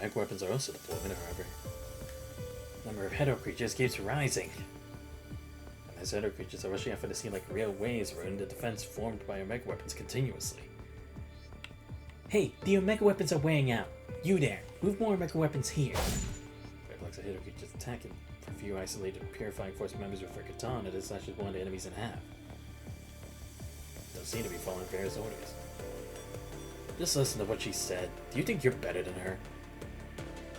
Mag weapons are also deployed, however. The number of header creatures keeps rising. And these header creatures are rushing out for the sea like real waves, ruining the defense formed by Omega weapons continuously. Hey, the Omega weapons are wearing out. You there, move more Omega weapons here. Reflex of header creatures attacking. For a few isolated Purifying Force members with a katana that slashes one of the enemies in half. Don't seem to be following Vera's orders. Just listen to what she said. Do you think you're better than her?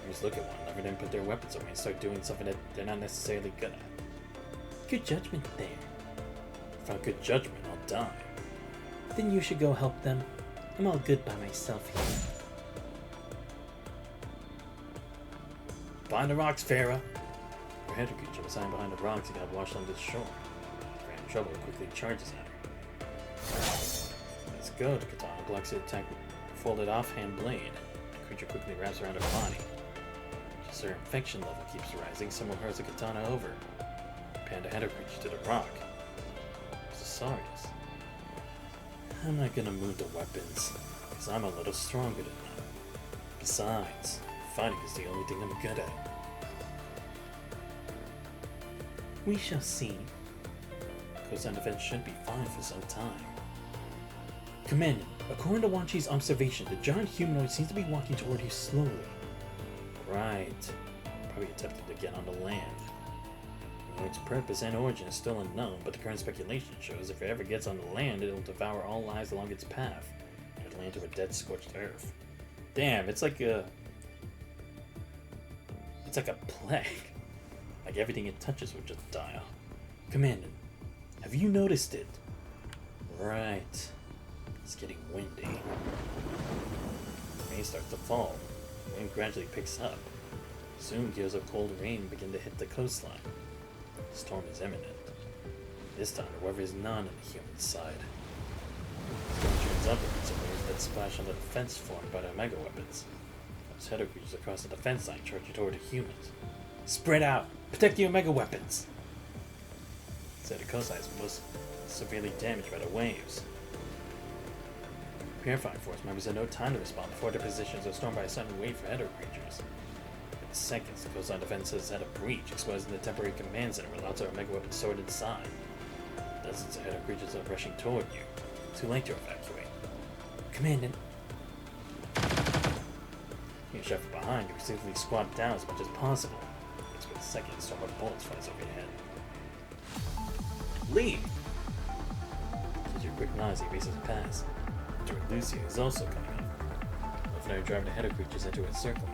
Just look at one another, then put their weapons away and start doing something that they're not necessarily good at. Good judgment there. Without good judgment, I'll die. Then you should go help them. I'm all good by myself here. Behind the rocks, Farah! Your header creature was hiding behind the rocks and got washed onto the shore. Ran in trouble and quickly charges at her. Let's go. The katana blocks the attack with a folded offhand blade. The creature quickly wraps around her body. As her infection level keeps rising, someone hurls the katana over. Panda header creature to the rock. Cesarius. I'm not gonna move the weapons, because I'm a little stronger than them. Besides, fighting is the only thing I'm good at. We shall see. Coastline defense should be fine for some time. Commandant, according to Wan Chi's observation, the giant humanoid seems to be walking toward you slowly. Right. Probably attempted to get on the land. Its purpose and origin is still unknown, but the current speculation shows if it ever gets on the land, it'll devour all lives along its path. It'll land to a dead, scorched earth. Damn, it's like a plague. Like everything it touches will just die off. Commandant, have you noticed it? Right. It's getting windy. Rain starts to fall. Wind gradually picks up. Soon gales of cold rain begin to hit the coastline. The storm is imminent. This time the weather is none on the human side. The storm turns upwards and waves that splash on the defense formed by the mega weapons. Those header creatures across the defense line charging toward the humans. Spread out! Protect your mega weapons! Said the coastline is most severely damaged by the waves. Purifying Force members had no time to respond before their positions were stormed by a sudden wave of header creatures. In seconds, the coastline defenses had a breach, exposing the temporary command center with lots of mega weapons stored inside. Dozens of header creatures are rushing toward you. Too late to evacuate. Commandant! You shot from behind, you receivably squat down as much as possible. In a split second, a storm of bullets flies over your head. Leave! As your quick nausea races past. Lucia is also coming up. Left driving the header creatures into its circle.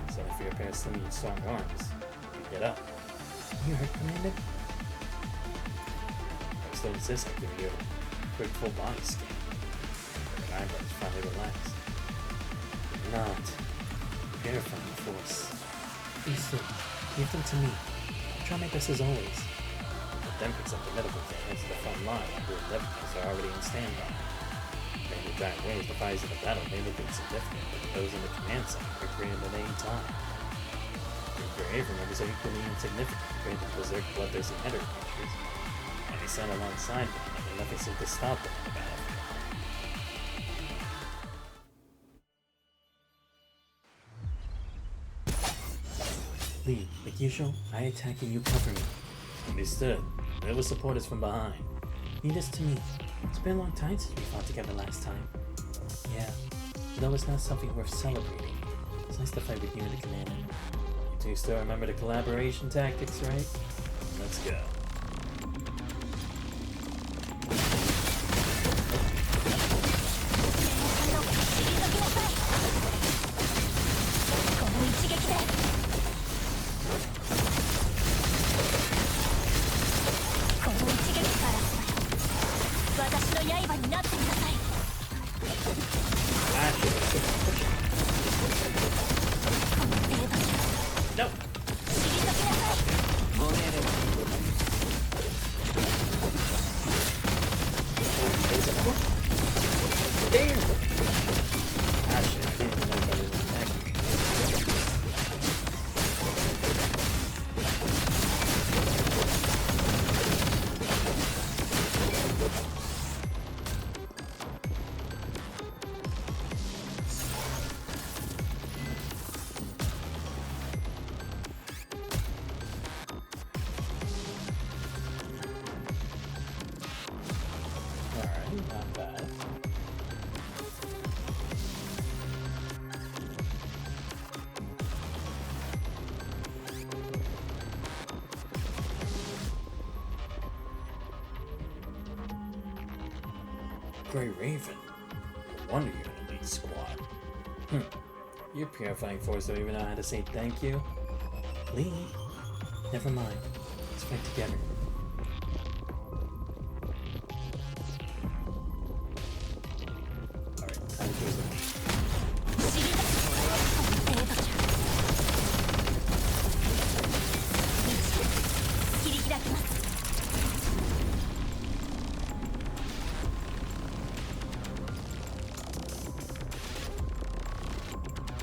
Suddenly for your pair of slingy and strong arms. You get up. You hurt, Commandant? I still insist on giving you a quick full body scan. Your eyebrows finally relaxed. Not. Purifying Force. Ethan, give them to me. Try my best as always. But then picks up the medical kit and heads to the front line where the Leviatans are already in standby. In the giant waves, the fires of the battle may look insignificant, but those in the command center are greater than any time. Your grave remembers are equally insignificant compared to the berserk bloodthirsty header creatures. And they stand alongside one another, nothing seems to stop them in the battlefield. Lee, like usual, I attack and you cover me. Understood. Whoever support us from behind. Lead us to me. It's been a long time since we fought together last time. Yeah, though it's not something worth celebrating. It's nice to fight with you and the Commander. You two still remember the collaboration tactics, right? Let's go. No! Not bad. Grey Raven. No wonder you're in the lead squad. Your Purifying Force don't even know how to say thank you. Lee, never mind. Let's fight together.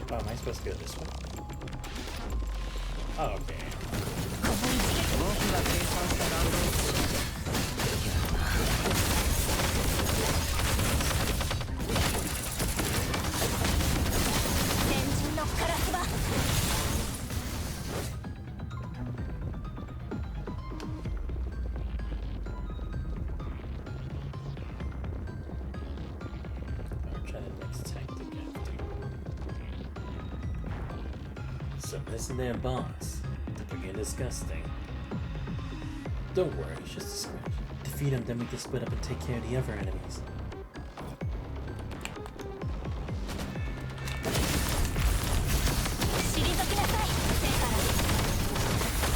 Oh, am I supposed to go this way? Oh, okay. I'll try the next tactic after. So listen there, boss. To begin disgusting. Don't worry, it's just a scratch. Defeat him, then we can split up and take care of the other enemies.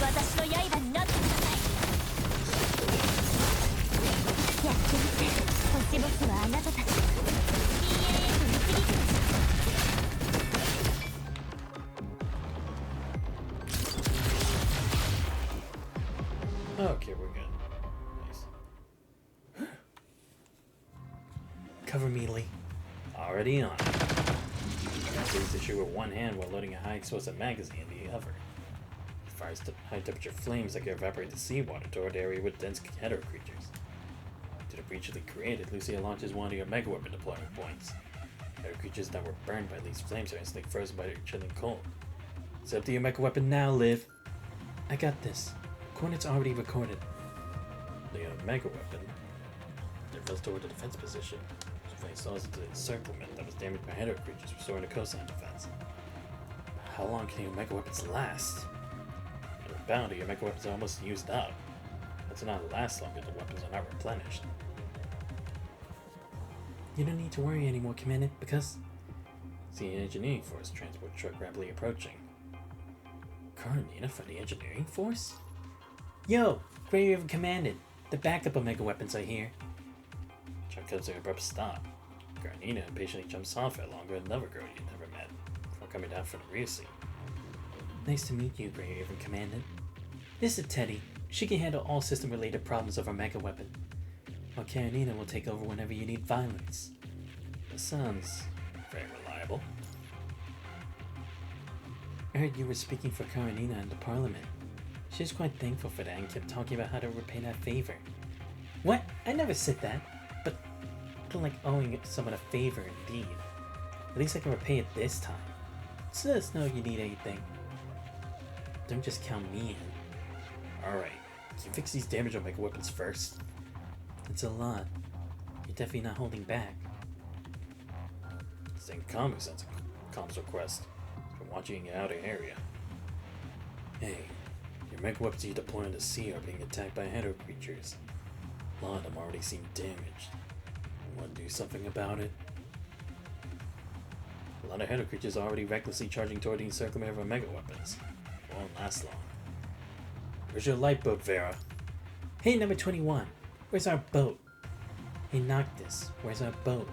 私の刃になってください。やってみて。星ボスはあなたたち。PAA と導きます。Okay, we're good. Nice. Cover me, Lee. Already on. Use the shoot with one hand while loading a high explosive magazine in the other. Fires high temperature flames that can evaporate the seawater toward the area with dense hetero creatures. To the breach they created, Lucia launches one of your mega weapon deployment points. Hetero creatures that were burned by these flames are instantly frozen by their chilling cold. It's up to your mega weapon now, Liv. I got this. Coordinates already recorded. The mega weapon advanced toward the defense position. Flame stalls into the encirclement that was damaged by hetero creatures, restoring the coastline defense. How long can your mega weapons last? Bounty, your mega weapons are almost used up. That's not last long if the weapons are not replenished. You don't need to worry anymore, Commandant, because see an engineering force transport truck rapidly approaching. Karenina from the engineering force? Yo, Grey River Commandant, the backup of mega weapons are here. Truck comes to an abrupt stop. Karenina impatiently jumps off it along with another girl you never met before coming down from the rear seat. Nice to meet you, Grey Raven Commandant. This is Teddy. She can handle all system-related problems of our mega weapon, while Karenina will take over whenever you need violence. That sounds very reliable. I heard you were speaking for Karenina in the Parliament. She's quite thankful for that and kept talking about how to repay that favor. What? I never said that, but I don't like owing someone a favor indeed. At least I can repay it this time. So let us know if you need anything. Don't just count me in. Alright, can you fix these damage on mega weapons first? It's a lot. You're definitely not holding back. Same comic sense comms request from watching an outer area. Hey, your mega weapons you deploy in the sea are being attacked by hetero creatures. A lot of them already seem damaged. Want to do something about it? A lot of hetero creatures are already recklessly charging toward the encirclement of our mega weapons. Won't last long. Where's your lifeboat, Vera? Hey, number 21. Where's our boat? Hey, Noctis. Where's our boat?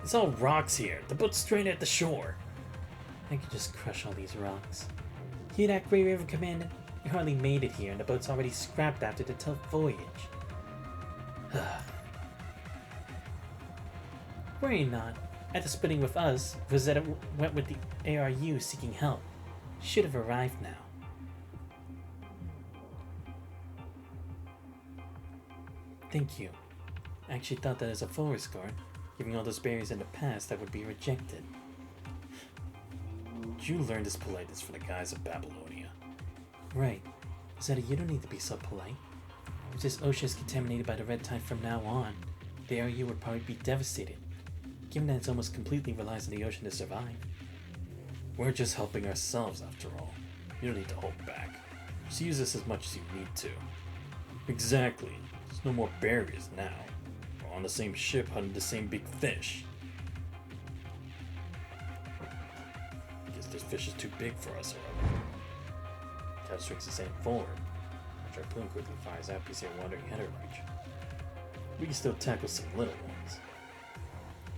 It's all rocks here. The boat's straight at the shore. I could just crush all these rocks. Hear that, Grey River Commandant? You hardly made it here, and the boat's already scrapped after the tough voyage. Worry not. After splitting with us, Rosetta went with the ARU seeking help. Should have arrived now. Thank you. I actually thought that as a forest guard, giving all those berries in the past, that would be rejected. Did you learn this politeness from the guys of Babylonia? Right. Rosetta, you don't need to be so polite. If this ocean is contaminated by the red tide from now on, the ARU would probably be devastated, given that it's almost completely relies on the ocean to survive. We're just helping ourselves after all. You don't need to hold back. Just use this as much as you need to. Exactly. There's no more barriers now. We're on the same ship hunting the same big fish. I guess this fish is too big for us, however. Cal strikes his hand forward. After Harpoon quickly fires out, piecing a wandering hetero creature. We can still tackle some little ones.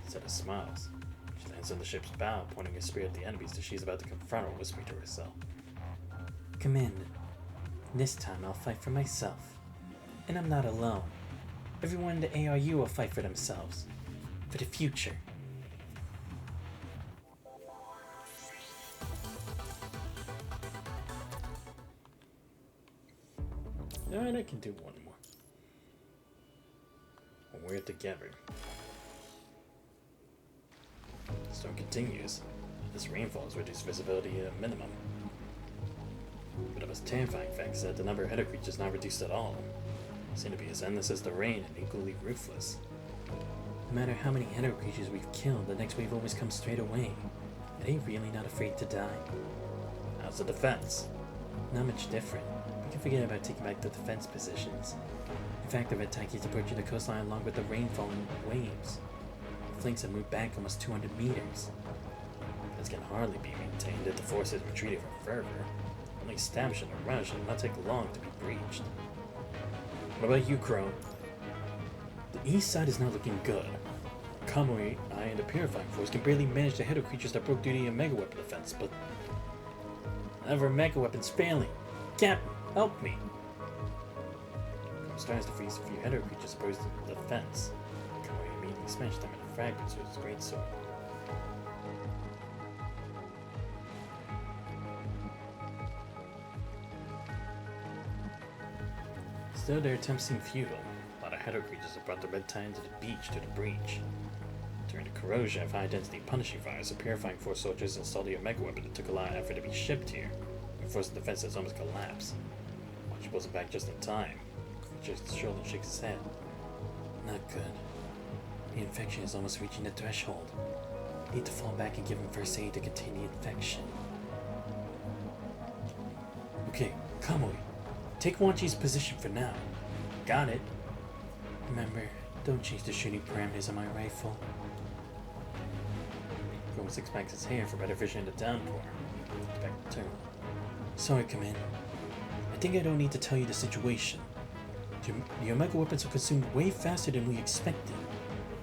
Zeta smiles. She lands on the ship's bow, pointing her spear at the enemies that she's about to confront or whispering to herself. Commander, this time I'll fight for myself. And I'm not alone. Everyone in the ARU will fight for themselves. For the future. Alright, I can do one more. When we're together. The storm continues. This rainfall has reduced visibility at a minimum. But the most terrifying fact is that the number of hetero creatures is not reduced at all. They seem to be as endless as the rain and equally ruthless. No matter how many hetero creatures we've killed, the next wave always comes straight away. Are they really not afraid to die? How's the defense? Not much different. We can forget about taking back the defense positions. In fact, the red tide keeps approaching the coastline along with the rainfall and waves. The flanks have moved back almost 200 meters. This can hardly be maintained if the forces retreated from fervor. Only establishing a rush will not take long to be breached. What about you, Crow? The east side is not looking good. Kamui, I, and the Purifying Force can barely manage the Hedo creatures that broke through the Mega Weapon defense, but another Mega Weapon's failing. Captain, help me! I'm starting to freeze a few Hedo creatures opposed to the defense. Kamui immediately smashed them into fragments with his greatsword. Still, their attempts seem futile. A lot of Hedo creatures have brought the red tide into the beach to the breach. During the corrosion of high-density punishing fires, the Purifying Force soldiers installed the Omega Weapon that took a lot of effort to be shipped here, and forced the defenses almost collapse. Watch wasn't back just in time. Just shoulder shakes his head. Not good. The infection is almost reaching the threshold. Need to fall back and give him first aid to contain the infection. Okay, Kamui. Take Wanchi's position for now. Got it. Remember, don't change the shooting parameters on my rifle. Go six packs his hair for better vision in the downpour. Back to turn. Sorry, Command. I think I don't need to tell you the situation. The Omega weapons are consumed way faster than we expected.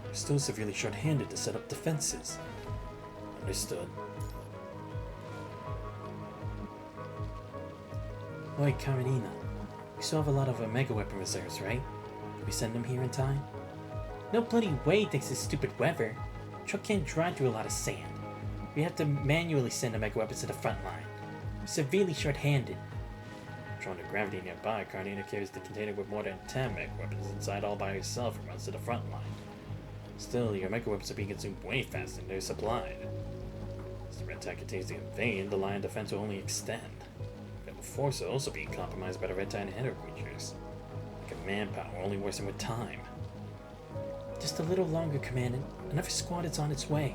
We're still severely short-handed to set up defenses. Understood. Oi, Karenina. We still have a lot of Omega weapon reserves, right? Can we send them here in time? No bloody way thanks to stupid weather. Truck can't drive through a lot of sand. We have to manually send Omega weapons to the front line. We're severely short-handed. Drawn to gravity nearby, Karenina carries the container with more than 10 Omega weapons inside all by herself and runs to the front line. Still, your Omega weapons are being consumed way faster than they're supplied. As the red tide continues to invade, the line defense will only extend. The force are also being compromised by the red tide and Hedo creatures. Like a manpower only worsen with time. Just a little longer, Commandant. Another squad is on its way.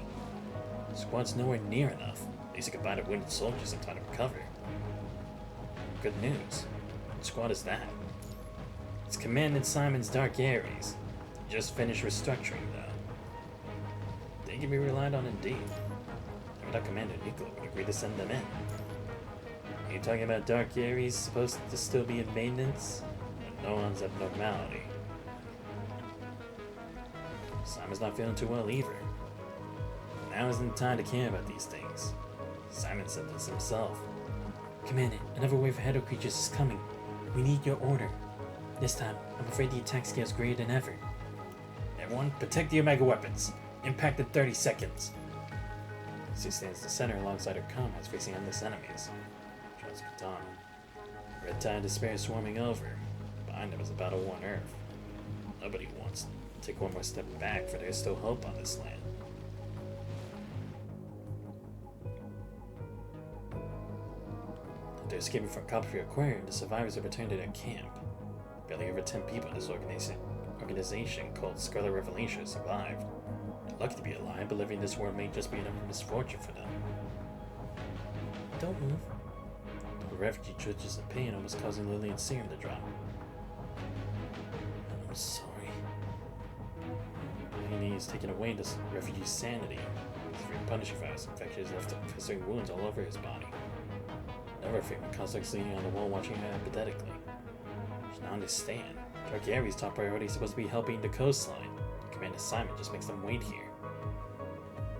The squad's nowhere near enough. At least it can buy the wounded soldiers in time to recover. Good news. What squad is that? It's Commandant Simon's Dark Ares. Just finished restructuring, though. They can be relied on indeed. And without Commander Nicola would agree to send them in. Are you talking about Dark Ares supposed to still be in maintenance? And no one's abnormality. Simon's not feeling too well either. Now isn't the time to care about these things. Simon said this himself. Commandant, another wave of Hedo creatures is coming. We need your order. This time, I'm afraid the attack scale is greater than ever. Everyone, protect the Omega weapons. Impact in 30 seconds. She stands in the center alongside her comrades facing endless enemies. Draws baton. Red tide despair swarming over. Behind them is a battle-worn earth. Nobody wants to take one more step back, for there is still hope on this land. After escaping from Copperfield Aquarium, the survivors have returned to their camp. Barely over 10 people in this organization called Scarlet Revelation survived. They're lucky to be alive, but living in this world may just be another misfortune for them. Don't move. The refugee twitches in pain, almost causing Lillian's serum to drop. I'm sorry. He is taking away this refugee's sanity. His punishing virus infection has left festering wounds all over his body. Never frequent Cossack's leaning on the wall watching her apathetically. She now understand. Dark Ares' top priority is supposed to be helping the coastline. Commander Simon just makes them wait here.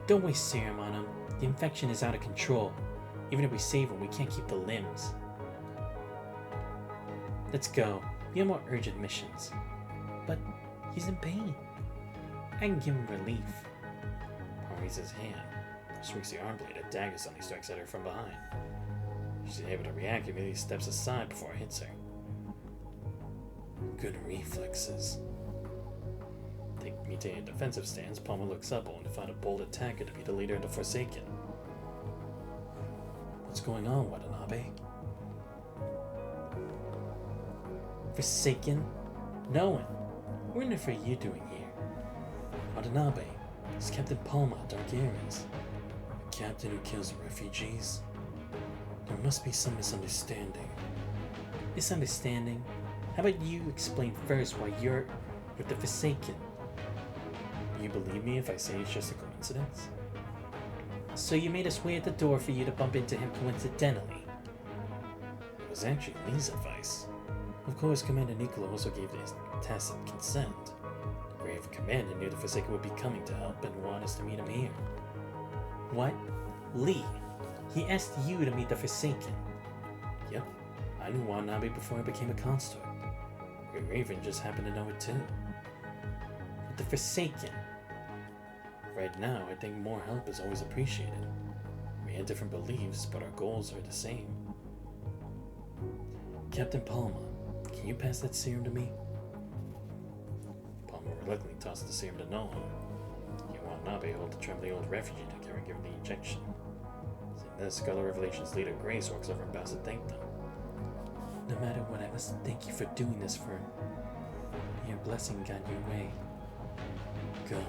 Don't waste serum on him. The infection is out of control. Even if we save him, we can't keep the limbs. Let's go. We have more urgent missions. But he's in pain. I can give him relief. Paul raises his hand. Swings the arm blade at dagger suddenly strikes at her from behind. She's able to react, immediately steps aside before it hits her. Good reflexes. Maintaining a defensive stance, Palmer looks up only to find a bold attacker to be the leader of the Forsaken. What's going on, Watanabe? Forsaken? No one. What on earth are you doing here? Watanabe, it's Captain Palmer, Dark Ares. A captain who kills refugees? There must must be some misunderstanding. Misunderstanding? How about you explain first why you're with the Forsaken? You believe me if I say it's just a coincidence? So you made us wait at the door for you to bump into him coincidentally? It was actually Lee's advice. Of course, Commander Nicola also gave his tacit consent. The Grave Commander knew the Forsaken would be coming to help and wanted us to meet him here. What? Lee? He asked you to meet the Forsaken? Yep, I knew Watanabe before I became a consort. Grey Raven just happened to know it too. But the Forsaken? Right now, I think more help is always appreciated. We had different beliefs, but our goals are the same. Captain Palma, can you pass that serum to me? Palma reluctantly tossed the serum to Noah. Watanabe hold the trembling old refugee together and give him the injection. Seeing this, Scholar Revelation's leader Grace walks over and bows to thank them. No matter what, I must thank you for doing this for your blessing got your way. God.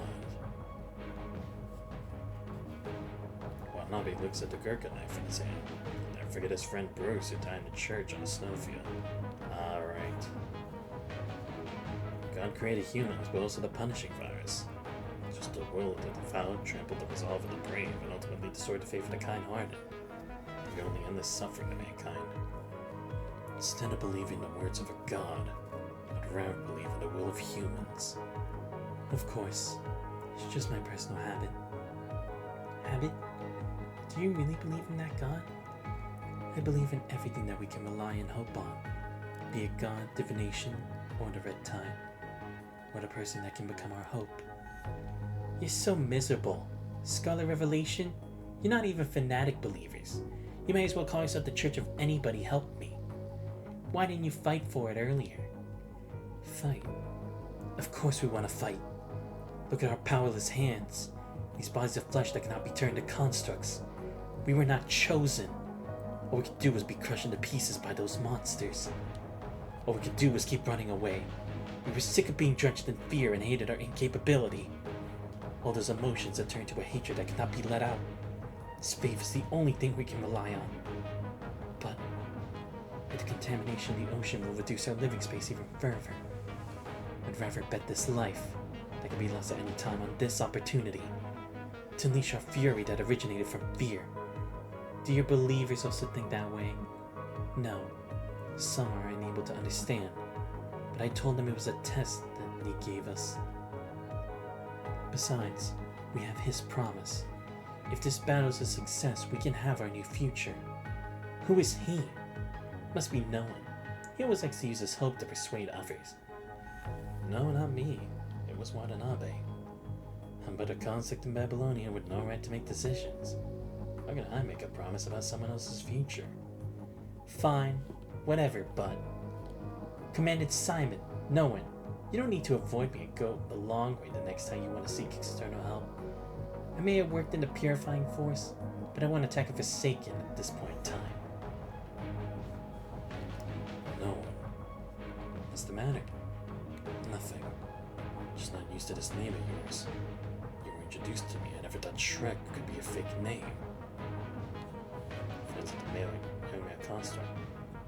Watanabe looks at the Gurkha knife in his hand. Never forget his friend Bruce who died in the church on a snowfield. Alright. God created humans, but also the punishing virus. Just a world that the foul trampled the resolve of the brave and ultimately destroyed the faith of the kind-hearted. The only endless suffering of mankind. Instead of believing the words of a god, I'd rather believe in the will of humans. Of course, it's just my personal habit. Habit? Do you really believe in that god? I believe in everything that we can rely and hope on, be it God, divination, or the red tide, or the person that can become our hope. You're so miserable. Scholar Revelation? You're not even fanatic believers. You may as well call yourself the Church of Anybody Help Me. Why didn't you fight for it earlier? Fight? Of course we want to fight. Look at our powerless hands. These bodies of flesh that cannot be turned to constructs. We were not chosen. All we could do was be crushed into pieces by those monsters. All we could do was keep running away. We were sick of being drenched in fear and hated our incapability. All those emotions that turn to a hatred that cannot be let out. This faith is the only thing we can rely on. But with the contamination of the ocean will reduce our living space even further. I'd rather bet this life that can be lost at any time on this opportunity to unleash our fury that originated from fear. Do your believers also think that way? No. Some are unable to understand, but I told them it was a test that he gave us. Besides, we have his promise. If this battle is a success, we can have our new future. Who is he? Must be no one. He always likes to use his hope to persuade others. No, not me. It was Watanabe. I'm but a consect in Babylonia with no right to make decisions. How can I make a promise about someone else's future? Fine, whatever, but... Commandant Simon, no one. You don't need to avoid me and go the long way the next time you want to seek external help. I may have worked in the purifying force, but I won't attack a Forsaken at this point in time. No one. What's the matter? Nothing. Just not used to this name of yours. You were introduced to me. I never thought Shrek could be a fake name. Friends at the mailing, young man construct.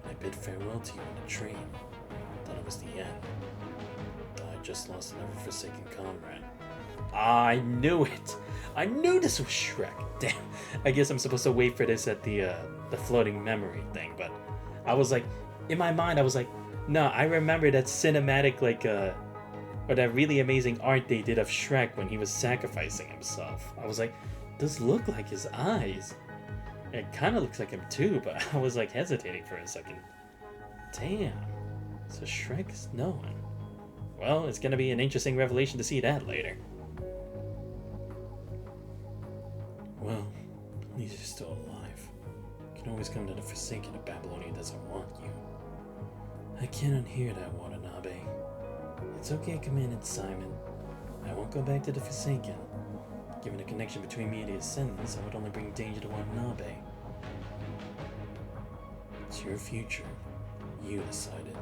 I bid farewell to you on the train. Thought it was the end. Thought I just lost another forsaken comrade. I knew it! I knew this was Shrek! Damn, I guess I'm supposed to wait for this at the floating memory thing, but I was like, in my mind, I was like, no, I remember that cinematic, or that really amazing art they did of Shrek when he was sacrificing himself. I was like, does look like his eyes. It kind of looks like him too, but I was like hesitating for a second. Damn, so Shrek is no one. Well, it's gonna be an interesting revelation to see that later. Well, at least you're still alive. You can always come to the Forsaken if Babylonia doesn't want you. I can't unhear that, Watanabe. It's okay, Commandant Simon. I won't go back to the Forsaken. Given the connection between me and the Ascendants, I would only bring danger to Watanabe. It's your future. You decided.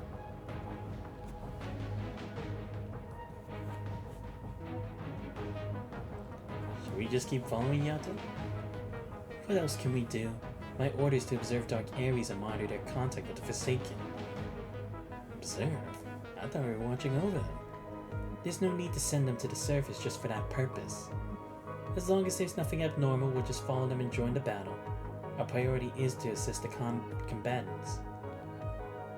Should we just keep following Yato? What else can we do? My order is to observe dark areas and monitor their contact with the Forsaken. Observe? I thought we were watching over them. There's no need to send them to the surface just for that purpose. As long as there's nothing abnormal, we'll just follow them and join the battle. Our priority is to assist the combatants.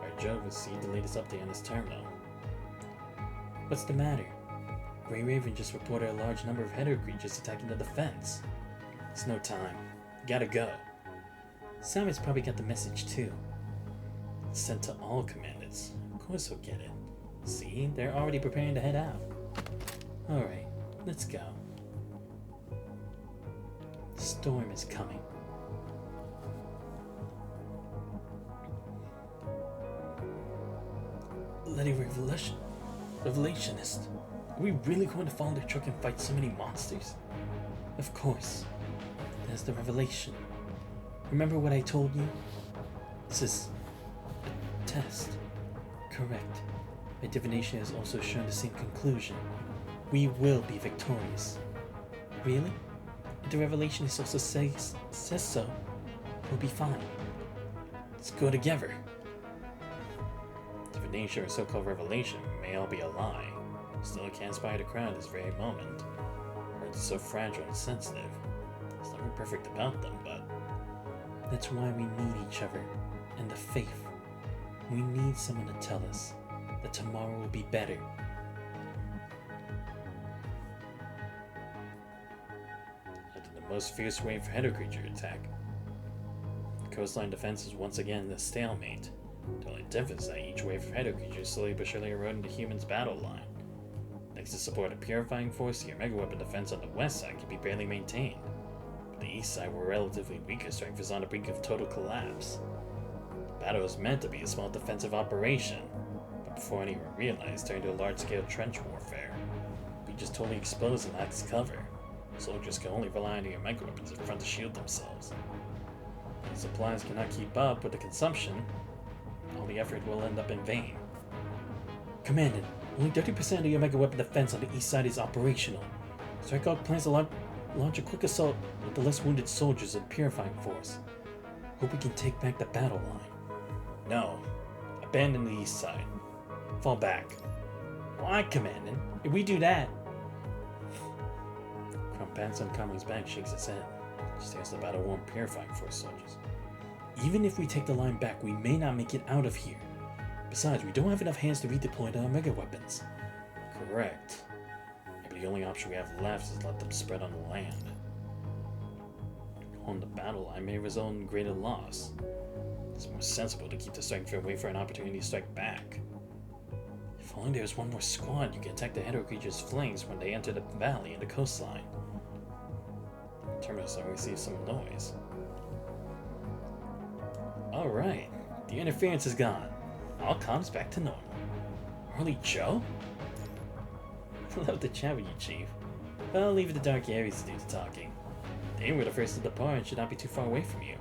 Our Joe received the latest update on his terminal. What's the matter? Grey Raven just reported a large number of Header creatures attacking the defense. It's no time. Gotta go. Simon's probably got the message too. It's sent to all commandants. Of course he'll get it. See, they're already preparing to head out. Alright, let's go. The storm is coming. Bloody revelationist. Are we really going to follow their truck and fight so many monsters? Of course. There's the revelation. Remember what I told you? This is a test. Correct. My divination has also shown the same conclusion. We will be victorious. Really? If the revelation also says so, we'll be fine. Let's go together. Divination or so-called revelation may all be a lie. Still, it can't inspire the crowd at this very moment. Words are so fragile and sensitive. There's nothing perfect about them, but that's why we need each other and the faith. We need someone to tell us that tomorrow will be better. After the most fierce wave of Header creature attack, the coastline defense is once again in a stalemate. The only difference is that each wave of Header creatures slowly but surely eroding the humans' battle line. Thanks to support of Purifying Force, your Mega Weapon defense on the west side can be barely maintained. But the east side, where relatively weaker strength is on the brink of total collapse. The battle was meant to be a small defensive operation, but before anyone realized, turned into a large-scale trench warfare. We just totally exposed and lacks cover. Soldiers can only rely on your Mega Weapons in front to shield themselves. If the supplies cannot keep up with the consumption, all the effort will end up in vain. Commandant, only 30% of your Mega Weapon defense on the east side is operational. Strikeout plans to launch a quick assault with the less wounded soldiers of the Purifying Force. Hope we can take back the battle line. No. Abandon the east side. Fall back. Why, Commandant? If we do that... Crump pants on Conley's back, shakes his head. Stares at the battle-worn Purifying Force soldiers. Even if we take the line back, we may not make it out of here. Besides, we don't have enough hands to redeploy our Mega Weapons. Correct. Maybe the only option we have left is let them spread on the land. On the battle line may result in greater loss. It's more sensible to keep the strength and wait for an opportunity to strike back. If only there was one more squad, you can attack the Header creature's flanks when they enter the valley and the coastline. Terminus, I receive some noise. Alright, the interference is gone. All comms back to normal. Harley Joe? I'd love to chat with you, Chief. But I'll leave it to Dark Aries to do the talking. They were the first to depart and should not be too far away from you.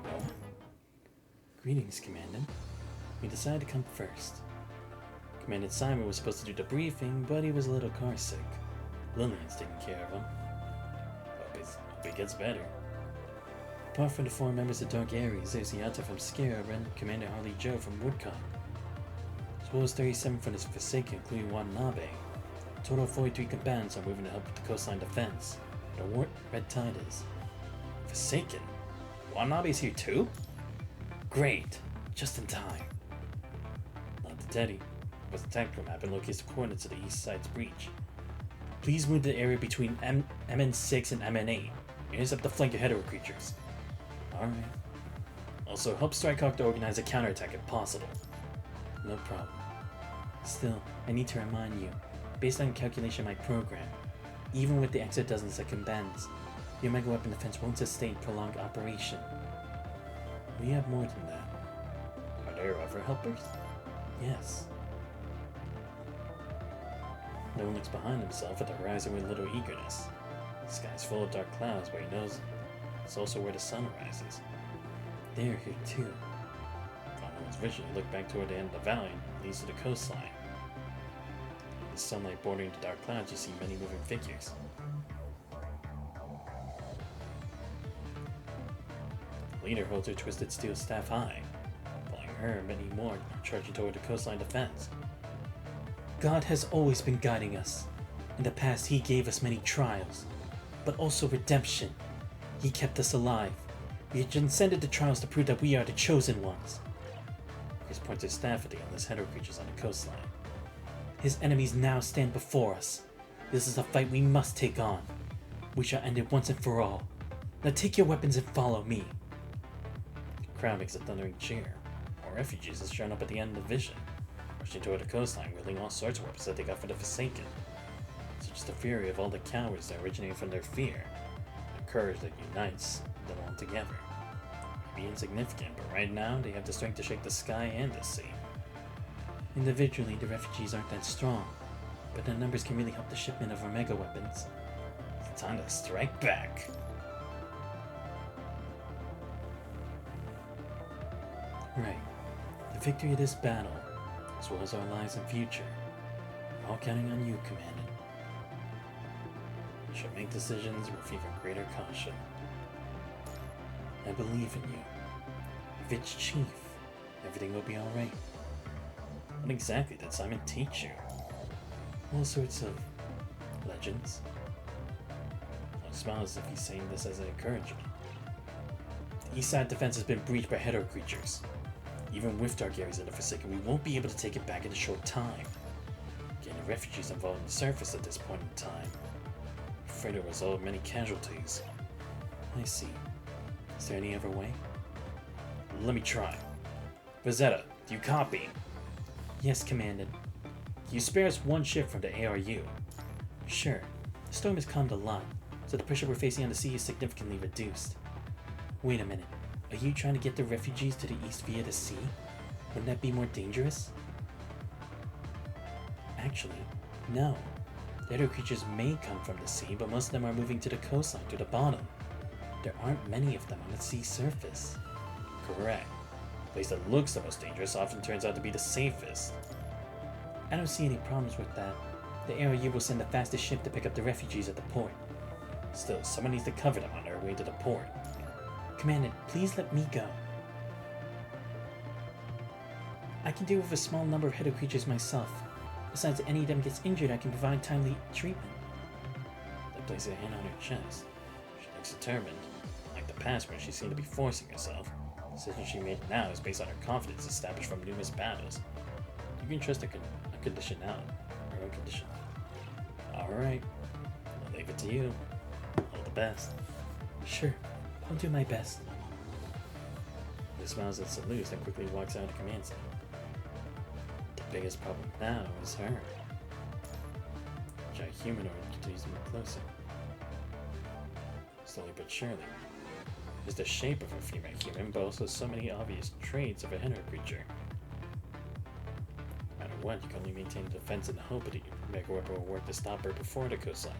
Oh. Greetings, Commandant. We decided to come first. Commandant Simon was supposed to do the briefing, but he was a little car sick. Lillian's taking care of him. Hope it gets better. Apart from the 4 members of Dark Aries, there's Yata from Scarab and Commander Harley Joe from Woodcock. As well as 37 from his Forsaken, including Watanabe. A total of 43 combatants are moving to help with the coastline defense. The Red Tide is. Forsaken? Watanabe's here too? Great! Just in time. Not to Teddy. Was the tactical map and locates the coordinates of the east side's breach. Please move to the area between MN6 and MN8. Intercept the flank of Header creatures. Alright. Also, help Strikehawk to organize a counterattack if possible. No problem. Still, I need to remind you, based on calculation of my program, even with the extra dozens of combatants, your Mega Weapon defense won't sustain prolonged operation. We have more than that. Are there other helpers? Yes. No one looks behind himself at the horizon with little eagerness. The sky's full of dark clouds, but he knows it's also where the sun rises. They are here too. Following his vision, he looked back toward the end of the valley and leads to the coastline. the sunlight bordering the dark clouds, you see many moving figures. The leader holds her twisted steel staff high. Following her, many more are charging toward the coastline defense. God has always been guiding us. In the past, he gave us many trials, but also redemption. He kept us alive. We have transcended the trials to prove that we are the chosen ones. Chris points his staff at the endless header creatures on the coastline. His enemies now stand before us. This is a fight we must take on. We shall end it once and for all. Now take your weapons and follow me. The crowd makes a thundering cheer. More refugees has shown up at the end of the vision, rushing toward the coastline, wielding all sorts of weapons that they got for the Forsaken. Such is the fury of all the cowards that originate from their fear, the courage that unites them all together. Maybe insignificant, but right now they have the strength to shake the sky and the sea. Individually, the refugees aren't that strong, but their numbers can really help the shipment of our mega weapons. It's time to strike back. Right. The victory of this battle, as well as our lives and future, we're all counting on you, Commander. You shall make decisions with even greater caution. I believe in you. If it's Chief, everything will be alright. What exactly did Simon teach you? All sorts of legends. I smile as if he's saying this as an encouragement. The east side defense has been breached by hetero creatures. Even with dark areas in the Forsaken, we won't be able to take it back in a short time. Getting the refugees involved on the surface at this point in time. I'm afraid it will result in many casualties. I see. Is there any other way? Let me try. Rosetta, do you copy? Yes, Commandant. Can you spare us one ship from the ARU? Sure. The storm has calmed a lot, so the pressure we're facing on the sea is significantly reduced. Wait a minute. Are you trying to get the refugees to the east via the sea? Wouldn't that be more dangerous? Actually, no. The other creatures may come from the sea, but most of them are moving to the coastline to the bottom. There aren't many of them on the sea surface. Correct. The place that looks the most dangerous often turns out to be the safest. I don't see any problems with that. The ARU will send the fastest ship to pick up the refugees at the port. Still, someone needs to cover them on their way to the port. Commandant, please let me go. I can deal with a small number of hetero creatures myself. Besides, if any of them gets injured, I can provide timely treatment. They place a hand on her chest. She looks determined. Like the past when she seemed to be forcing herself. The decision she made now is based on her confidence established from numerous battles. You can trust her condition out. Her own condition. Alright. I'll leave it to you. All the best. Sure. I'll do my best. He smiles and salutes and quickly walks out of the command center. The biggest problem now is her. Giant humanoid continues to move closer. Slowly but surely. It's the shape of a female human, but also so many obvious traits of a hetero creature. No matter what, you can only maintain defense and hope that your mega weapon will work to stop her before the coastline.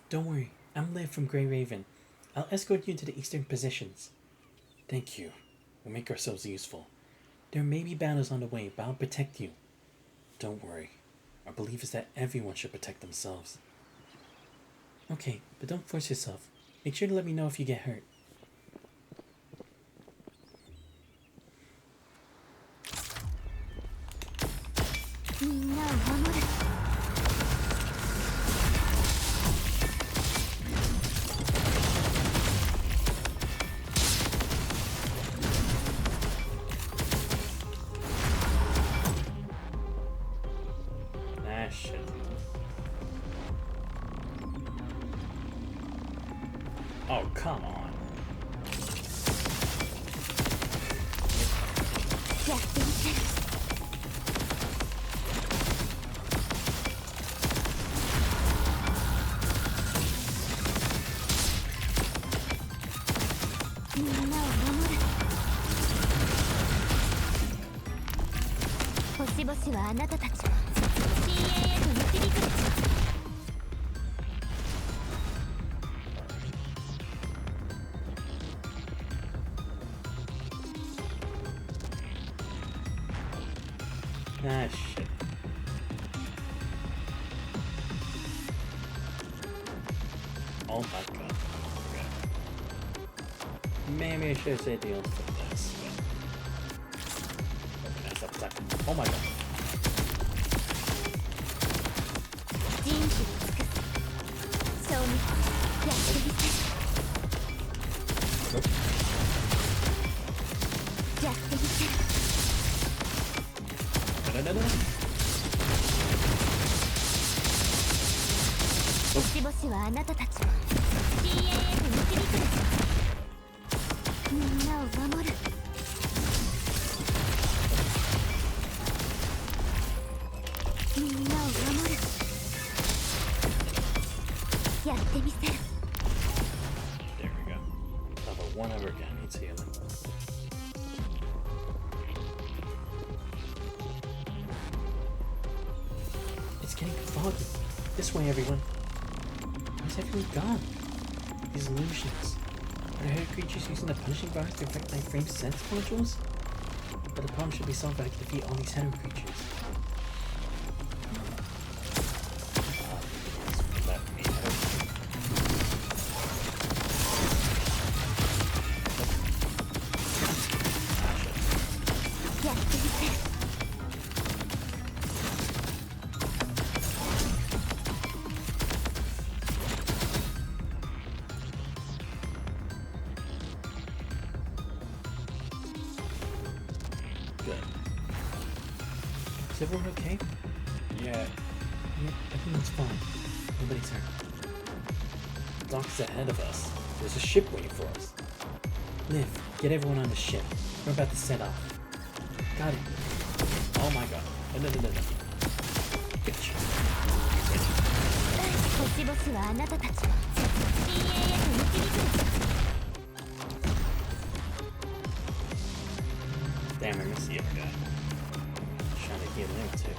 Don't worry, I'm Liv from Grey Raven. I'll escort you to the eastern positions. Thank you. We'll make ourselves useful. There may be battles on the way, but I'll protect you. Don't worry. Our belief is that everyone should protect themselves. Okay, but don't force yourself. Make sure to let me know if you get hurt. Oh, come on. Ah, shit. Oh my god. Okay. Maybe I should have saved the ult for this. Okay, stop attacking. Oh my god. 人事を尽くす賞味やってみせるやってみせる No, no, no, no. 星々はあなたたちを CAA に導くのみんなを守るみんなを守るやってみせる There we go. Level 1 over again needs healing. It's getting foggy. This way, everyone. Where's everyone gone? These illusions. Are the herd creatures using the punishing bars to affect my frame sense modules? But the problem should be solved if I can defeat all these hero creatures. Let me help. Good. Is everyone okay? Yeah, everyone's fine. Nobody's hurt. The dock is ahead of us. There's a ship waiting for us. Liv, get everyone on the ship. We're about to set off. Got it. Oh my god. No. Bitch. 星々はあなたたちを CAA に導くの Damn, I missed the other guy. Trying to heal him too.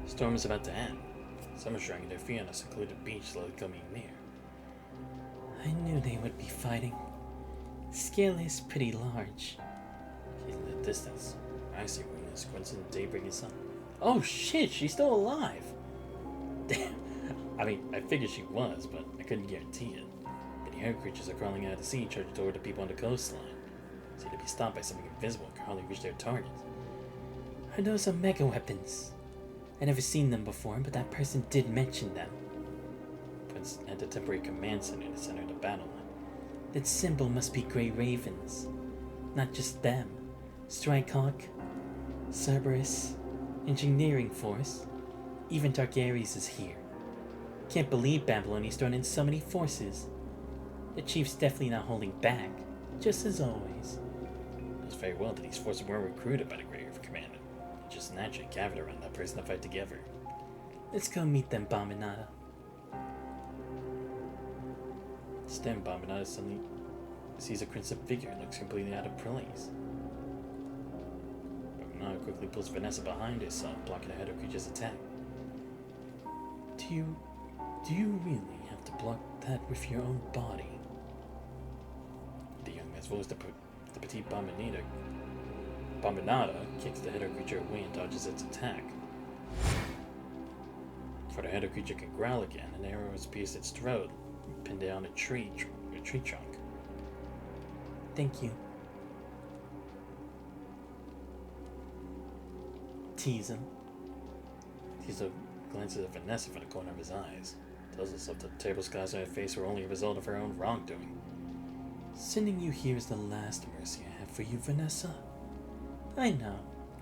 Storm is about to end. Someone's dragging their feet on a secluded beach slowly coming near. I knew they would be fighting. Scale is pretty large. She's in the distance. I see when this coincident daybreaking sun. Oh shit, she's still alive! Damn. I mean, I figured she was, but I couldn't guarantee it. Many herd creatures are crawling out of the sea, charging toward the people on the coastline. Seem to be stopped by something invisible and can hardly reach their target. Are those Omega weapons? I've never seen them before, but that person did mention them. Points at the temporary command center in the center of the battle line. That symbol must be Grey Ravens. Not just them. Strikehawk, Cerberus, Engineering Force, even Targaryes is here. Can't believe Babyloni's thrown in so many forces. The chief's definitely not holding back, just as always. It knows very well that these forces weren't recruited by the Grey Raven Commander. They just naturally gathered around that person to fight together. Let's go meet them, Bominata. Instead, Bominata suddenly sees a crimson figure and looks completely out of place. Bominata quickly pulls Vanessa behind his son, blocking ahead of creature's attack. Do you really have to block that with your own body? The young man's voice, the petite Bominata kicks the header creature away and dodges its attack. Before the header creature can growl again, an arrow has pierced its throat, pinned down a tree trunk. Thank you. Tease him. He's glances at Vanessa from the corner of his eyes. Tells herself that the terrible scars on her face were only a result of her own wrongdoing. Sending you here is the last mercy I have for you, Vanessa. I know.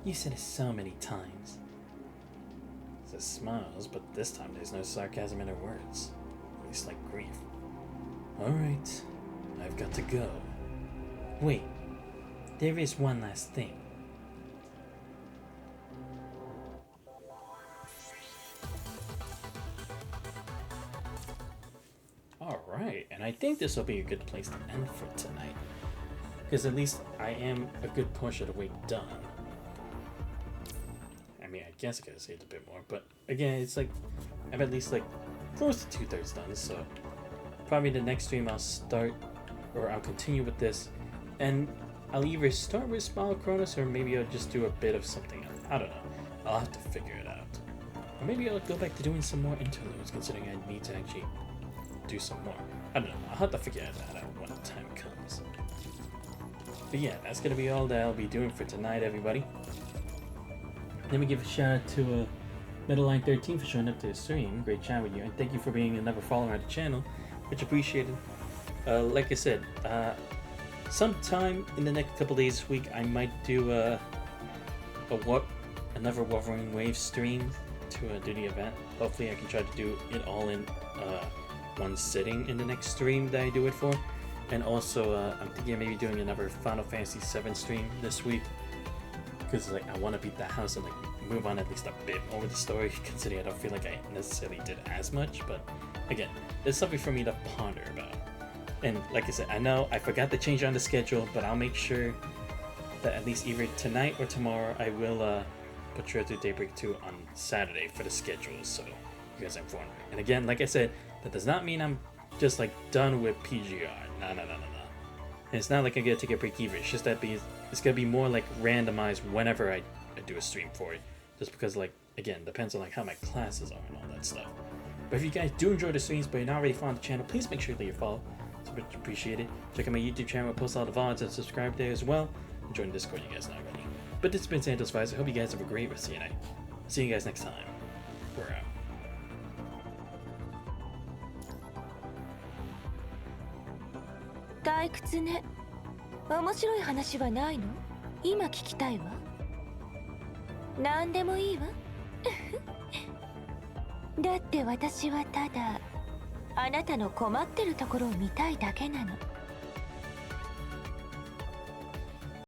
You said it so many times. She smiles, but this time there's no sarcasm in her words. At least like grief. Alright. I've got to go. Wait. There is one last thing. Alright, and I think this will be a good place to end for tonight. Because at least I am a good portion of the way done. I mean, I guess I could have saved a bit more, but again, it's like, I'm at least like close to 2/3 done, so probably the next stream I'll start, or I'll continue with this, and I'll either start with Smile Cronus, or maybe I'll just do a bit of something else. I don't know. I'll have to figure it out. Or maybe I'll go back to doing some more interludes, considering I need to actually do some more. I don't know. I'll have to figure that out when the time comes. But yeah, that's gonna be all that I'll be doing for tonight, everybody. Let me give a shout out to Meadowline13 for showing up to the stream. Great chat with you, and thank you for being another follower on the channel, much appreciated. Like I said, sometime in the next couple days this week, I might do another Wuthering Waves stream to do the event. Hopefully, I can try to do it all in one sitting in the next stream that I do it for. And also, I'm thinking of maybe doing another Final Fantasy VII stream this week, because like I want to beat that house and like move on at least a bit more with the story, considering I don't feel like I necessarily did as much. But again, it's something for me to ponder about. And like I said, I know I forgot to change on the schedule, but I'll make sure that at least either tonight or tomorrow I will put Trail to Daybreak 2 on Saturday for the schedule, so you guys are informed. And again, like I said, that does not mean I'm just like done with PGR. No. And it's not like I'm gonna take a break either. It's just that it's gonna be more like randomized whenever I do a stream for it. Just because, like, again, depends on like how my classes are and all that stuff. But if you guys do enjoy the streams but you're not already following the channel, please make sure to leave a follow. It's much appreciated. Check out my YouTube channel, I post all the VODs, and subscribe there as well. And join the Discord, you guys know already. But this has been Santos Vice. I hope you guys have a great rest of your night. See you guys next time. We're out. 退屈ね。面白い話はないの？今聞きたいわ。何でもいいわ。だって私はただあなたの困ってるところを見たいだけなの。